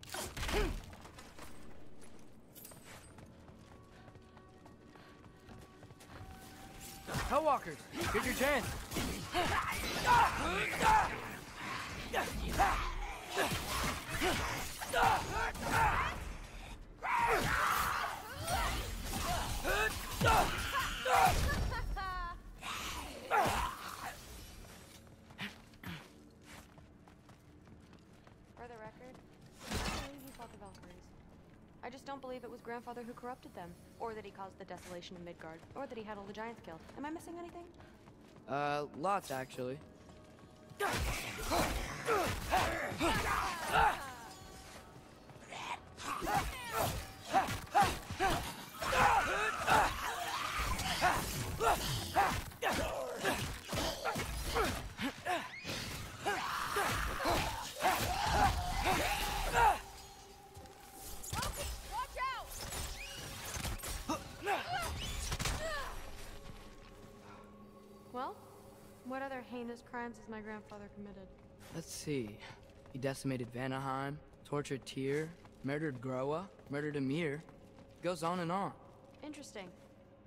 Hellwalkers, here's your chance. For the record, I don't believe he fought the Valkyries. I just don't believe it was Grandfather who corrupted them, or that he caused the desolation in Midgard, or that he had all the giants killed. Am I missing anything? Lots actually. Well, what other heinous crimes has my grandfather committed? Let's see. He decimated Vanaheim, tortured Tyr, murdered Groa, murdered Ymir. Goes on and on. Interesting.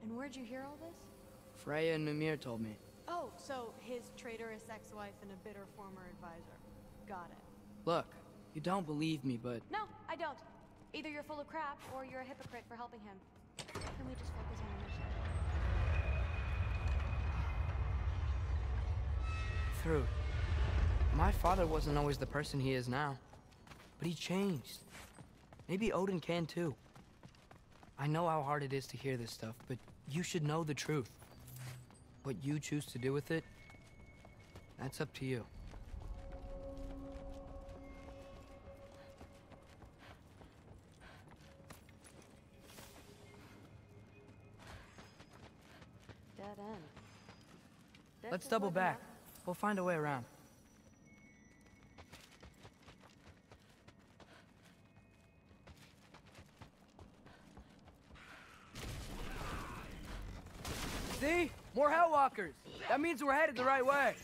And where'd you hear all this? Freya and Mimir told me. Oh, so his traitorous ex-wife and a bitter former advisor. Got it. Look, you don't believe me, but... No, I don't. Either you're full of crap, or you're a hypocrite for helping him. Can we just focus on the mission? Thrud, my father wasn't always the person he is now. But he changed. Maybe Odin can too. I know how hard it is to hear this stuff, but you should know the truth. What you choose to do with it, that's up to you. Dead end. Let's double back. We'll find a way around. See? More Hellwalkers! That means we're headed the right way!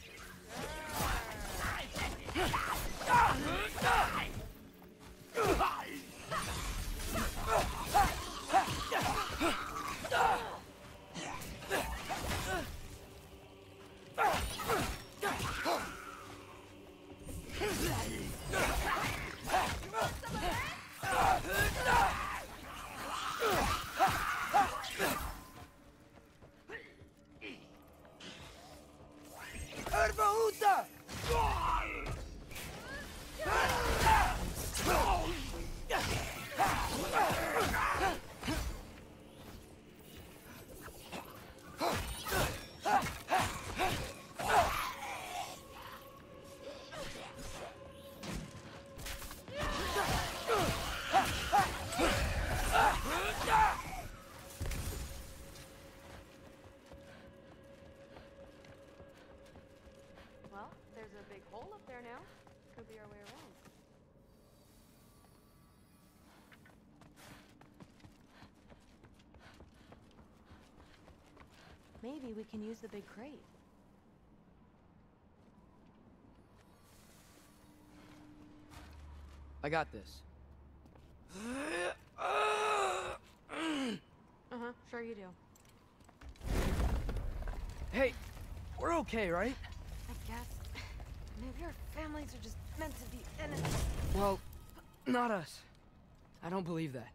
There's a big hole up there now. Could be our way around. Maybe we can use the big crate. I got this. Uh-huh, sure you do. Hey, we're okay, right? I guess. Maybe our families are just meant to be enemies. Well, not us. I don't believe that.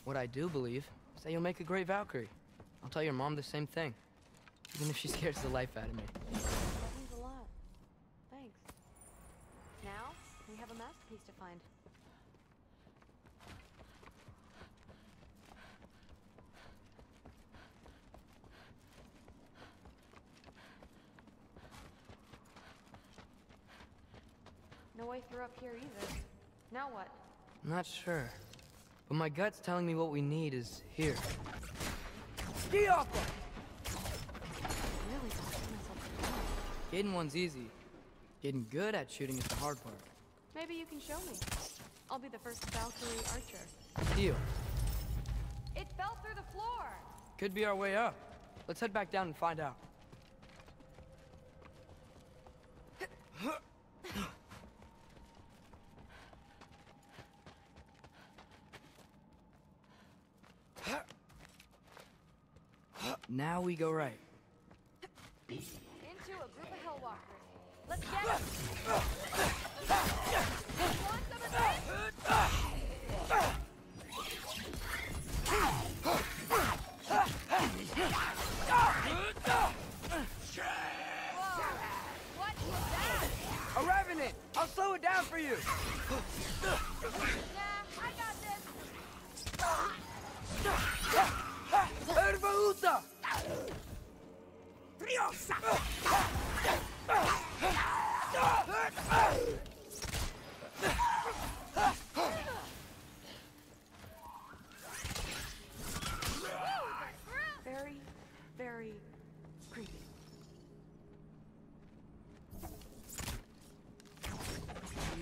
What I do believe is that you'll make a great Valkyrie. I'll tell your mom the same thing, even if she scares the life out of me. That means a lot. Thanks. Now, we have a masterpiece to find. No way through up here either. Now what? I'm not sure, but my gut's telling me what we need is here. Ski off! Really don't put myself down. Getting one's easy. Getting good at shooting is the hard part. Maybe you can show me. I'll be the first Valkyrie archer. Deal. It fell through the floor! Could be our way up. Let's head back down and find out. Now we go right. Into a group of Hellwalkers. Let's get it! Want some of this? Whoa! What was that? A revenant! I'll slow it down for you! Nah, I got this! Ervauta! Briosa! Very, very creepy.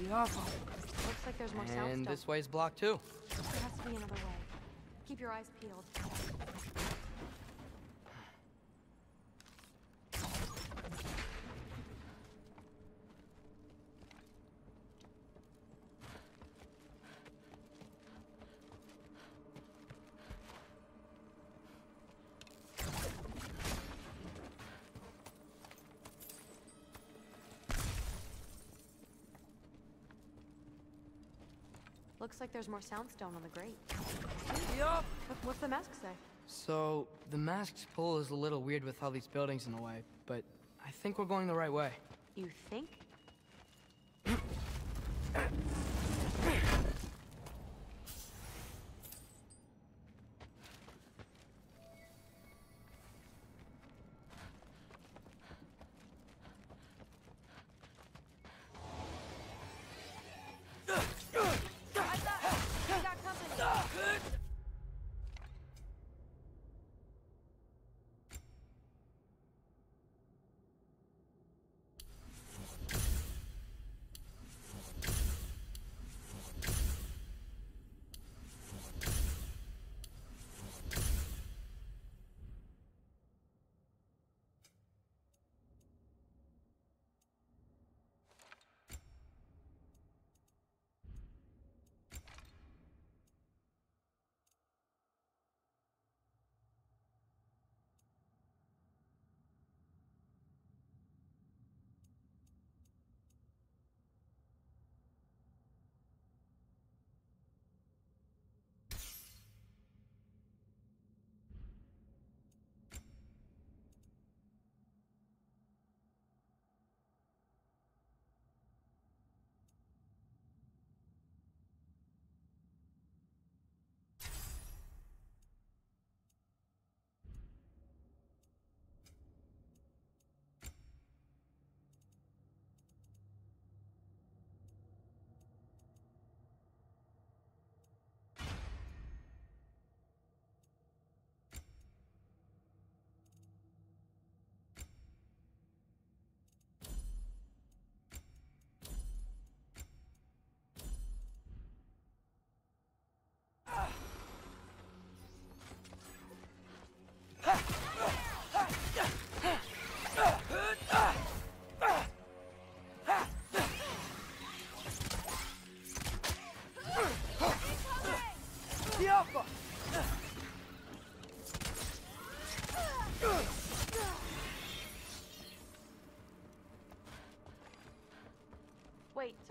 Looks Looks like there's more sound And stuff. this way's blocked too. There has to be another way. Keep your eyes peeled. Looks like there's more soundstone on the grate. Yup. What's the mask say? So, the mask's pull is a little weird with all these buildings in the way, but I think we're going the right way. You think?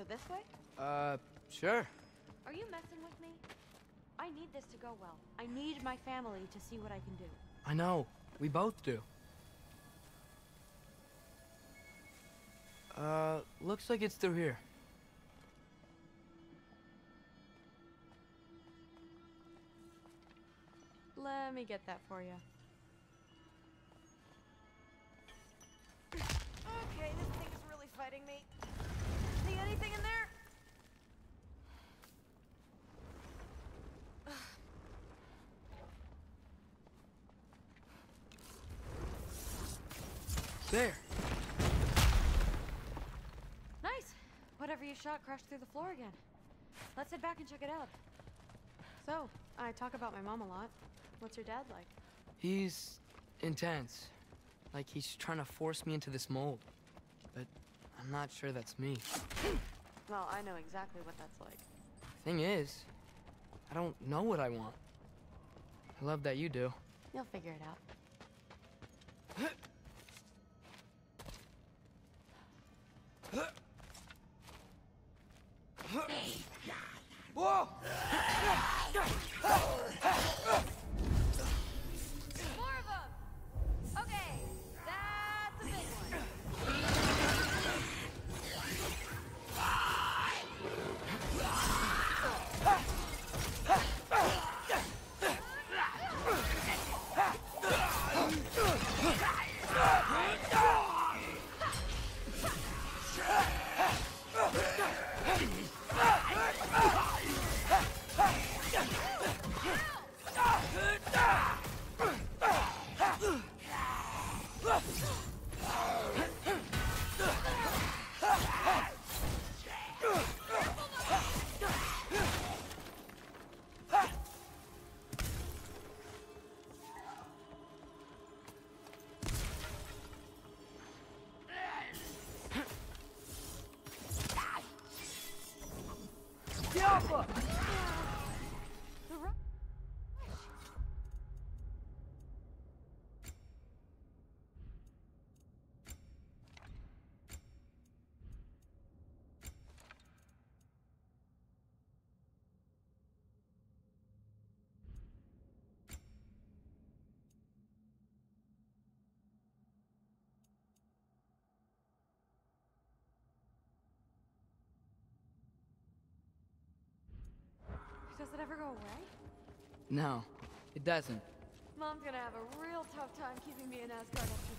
So this way? Sure. Are you messing with me? I need this to go well. I need my family to see what I can do. I know. We both do. Looks like it's through here. Let me get that for you. Okay, this thing is really fighting me. See anything in there? There. Nice. Whatever you shot crashed through the floor again. Let's head back and check it out. So, I talk about my mom a lot. What's your dad like? He's intense. Like he's trying to force me into this mold. But I'm not sure that's me. Well, I know exactly what that's like. Thing is, I don't know what I want. I love that you do. You'll figure it out. Whoa! More of them! Okay, that's a big one. Does it ever go away? No, it doesn't. Mom's gonna have a real tough time keeping me in Asgard after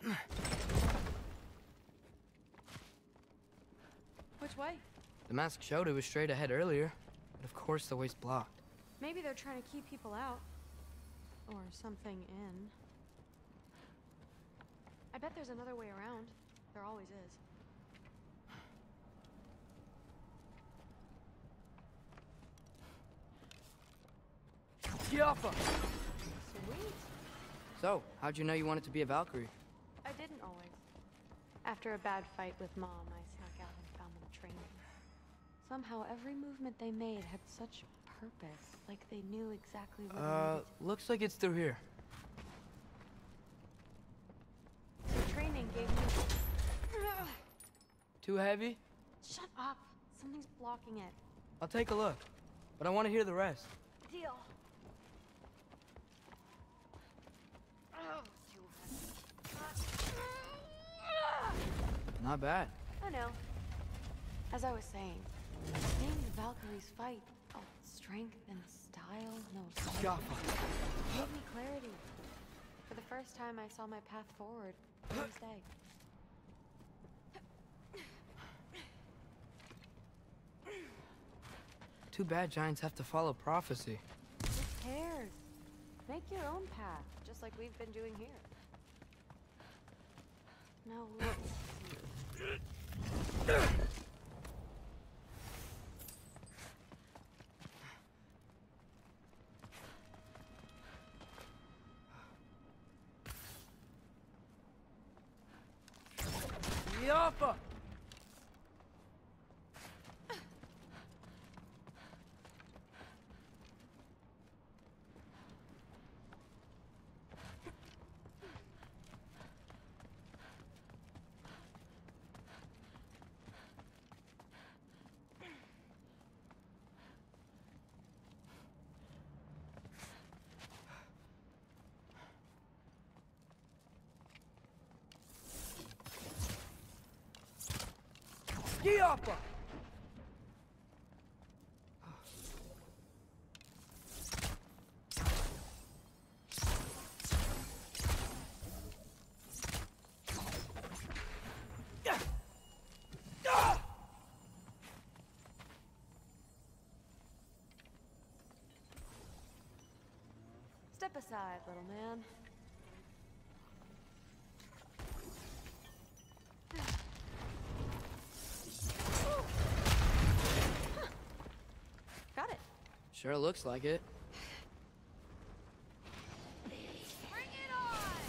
this. Which way? The mask showed it was straight ahead earlier, but of course the way's blocked. Maybe they're trying to keep people out. Or something in. I bet there's another way around. There always is. Yaffa! Sweet. So, how'd you know you wanted to be a Valkyrie? I didn't always. After a bad fight with Mom, I snuck out and found them training. Somehow, every movement they made had such purpose. Like they knew exactly what they needed to. Looks like it's through here. The training gave me... Too heavy? Shut up. Something's blocking it. I'll take a look, but I want to hear the rest. Deal. Oh, too heavy. Not bad. I know. As I was saying, seeing the Valkyries fight, oh, strength and style, no, Jaffa. gave me clarity. For the first time, I saw my path forward. Clear as day. Too bad giants have to follow prophecy. Who cares? Make your own path, just like we've been doing here. Now look. Yaffa! Skioppa! Step aside, little man. Got it. Sure looks like it. Bring it on!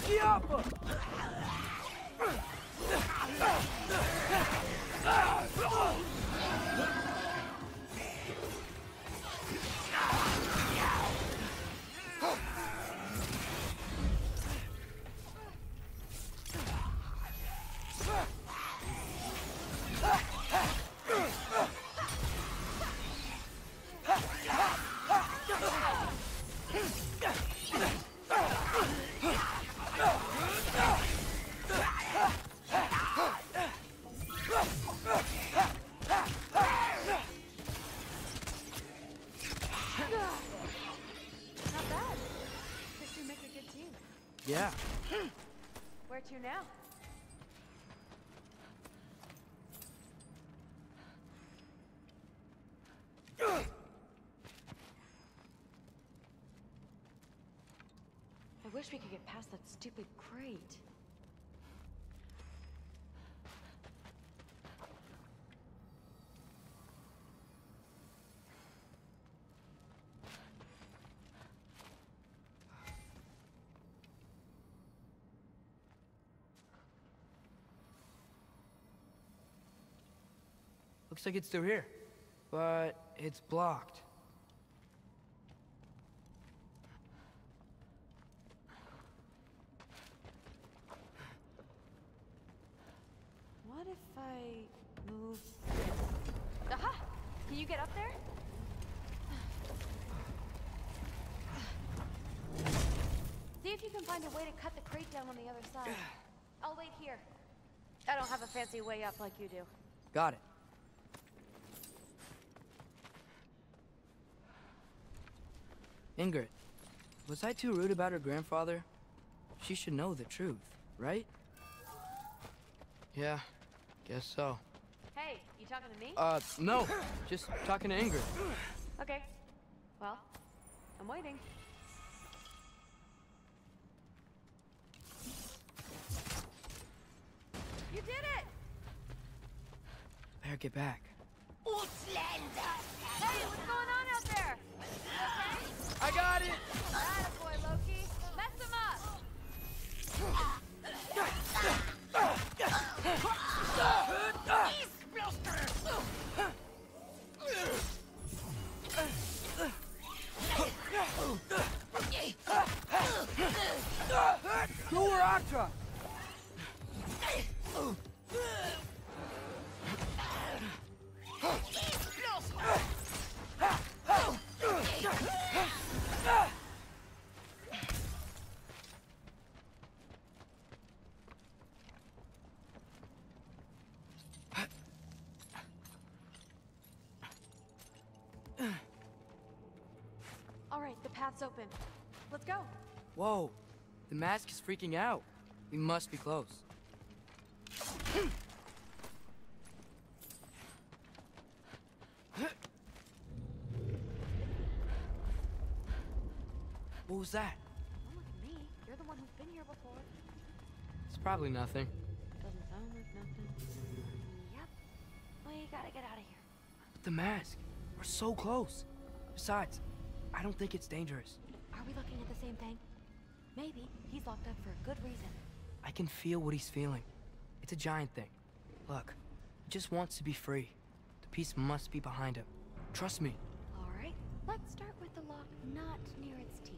Skioppa! Not bad. Guess you make a good team. Yeah. Where to now? I wish we could get past that stupid crate. Looks like it's through here, but it's blocked. What if I move this? Aha! Can you get up there? See if you can find a way to cut the crate down on the other side. I'll wait here. I don't have a fancy way up like you do. Got it. Ingrid, was I too rude about her grandfather? She should know the truth, right? Yeah, guess so. Hey, you talking to me? No. Just talking to Ingrid. Okay. Well, I'm waiting. You did it! Better get back. Hey, what's going on out there? Okay? I got it! Attaboy, Loki. Mess him up! Atra! All right, the path's open. Let's go. Whoa, the mask is freaking out. We must be close. What was that? Don't look at me. You're the one who's been here before. It's probably nothing. Doesn't sound like nothing. Yep. We gotta get out of here. But the mask, we're so close. Besides, I don't think it's dangerous. Are we looking at the same thing? Maybe. He's locked up for a good reason. I can feel what he's feeling. It's a giant thing. Look, he just wants to be free. The peace must be behind him. Trust me. All right. Let's start with the lock not near its teeth.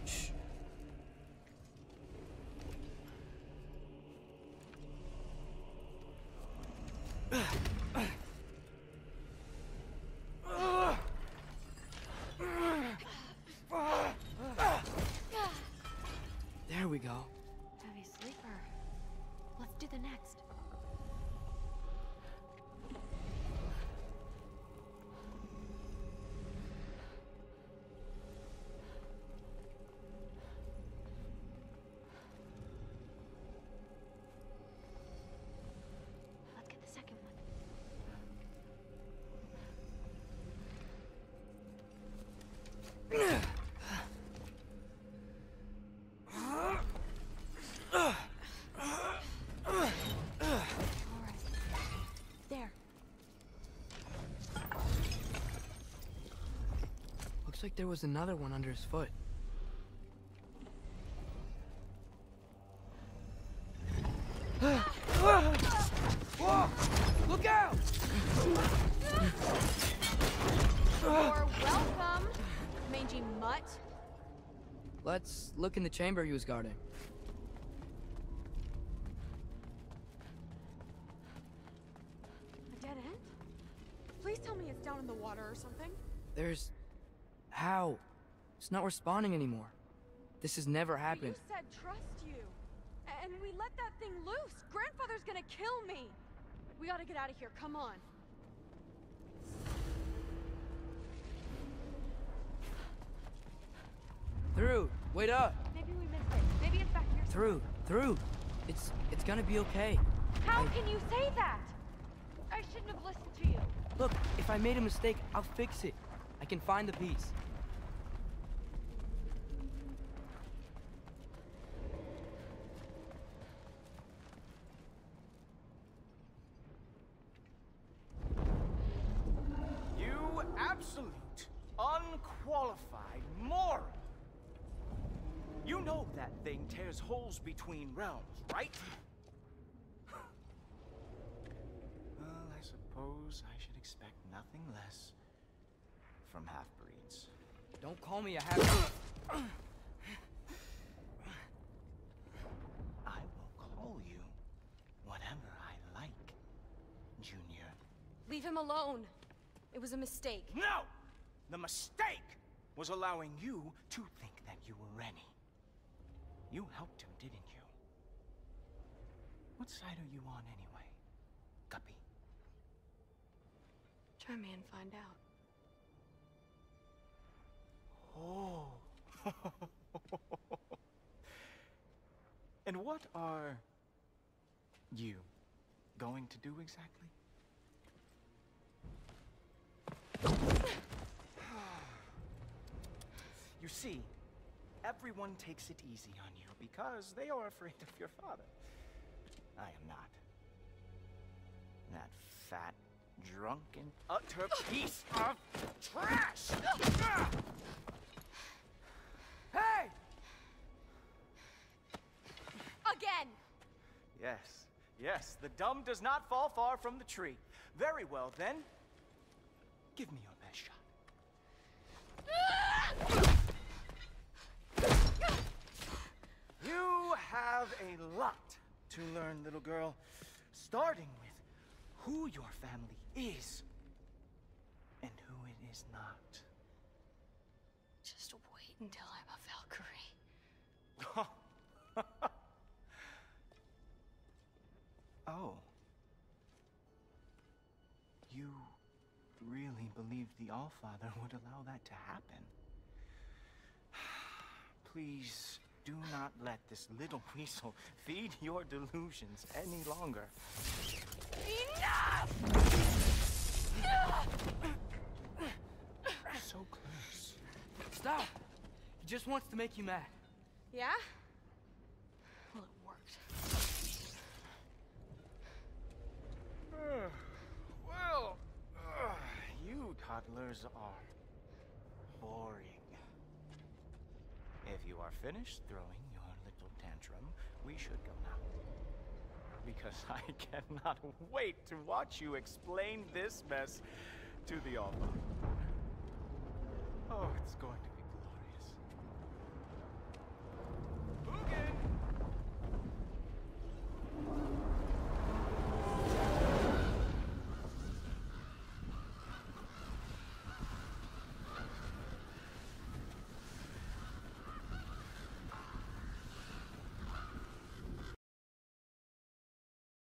Shh. do the next? Let's get the second one. There. Looks like there was another one under his foot. Whoa! Look out! You're welcome, mangy mutt. Let's look in the chamber he was guarding. A dead end? Please tell me it's down in the water or something. There's... How? It's not responding anymore. This has never happened. You said trust you. And we let that thing loose. Grandfather's gonna kill me. We gotta get out of here. Come on. Through! Wait up! Maybe we missed it. Maybe it's back here. Through! It's gonna be okay. How can you say that? I shouldn't have listened to you. Look, if I made a mistake, I'll fix it. I can find the piece. You absolute, unqualified moron! You know that thing tears holes between realms, right? Well, I suppose I should expect nothing less from half-breeds. Don't call me a half-breed. I will call you whatever I like, Junior. Leave him alone. It was a mistake. No! The mistake was allowing you to think that you were Rennie. You helped him, didn't you? What side are you on anyway, Guppy? Try me and find out. Oh. And what are you going to do exactly? You see, everyone takes it easy on you because they are afraid of your father. I am not. That fat, drunken, utter piece of trash! Hey! Again! Yes, the dumb does not fall far from the tree. Very well, then. Give me your best shot. You have a lot to learn, little girl. Starting with who your family is and who it is not. Just wait until I'm a Valkyrie. Oh. You really believed the Allfather would allow that to happen? Please do not let this little weasel feed your delusions any longer. Enough! So close. Stop! He just wants to make you mad. Yeah? Well, it worked. Well, you toddlers are boring. If you are finished throwing your little tantrum, we should go now. Because I cannot wait to watch you explain this mess to the Allfather.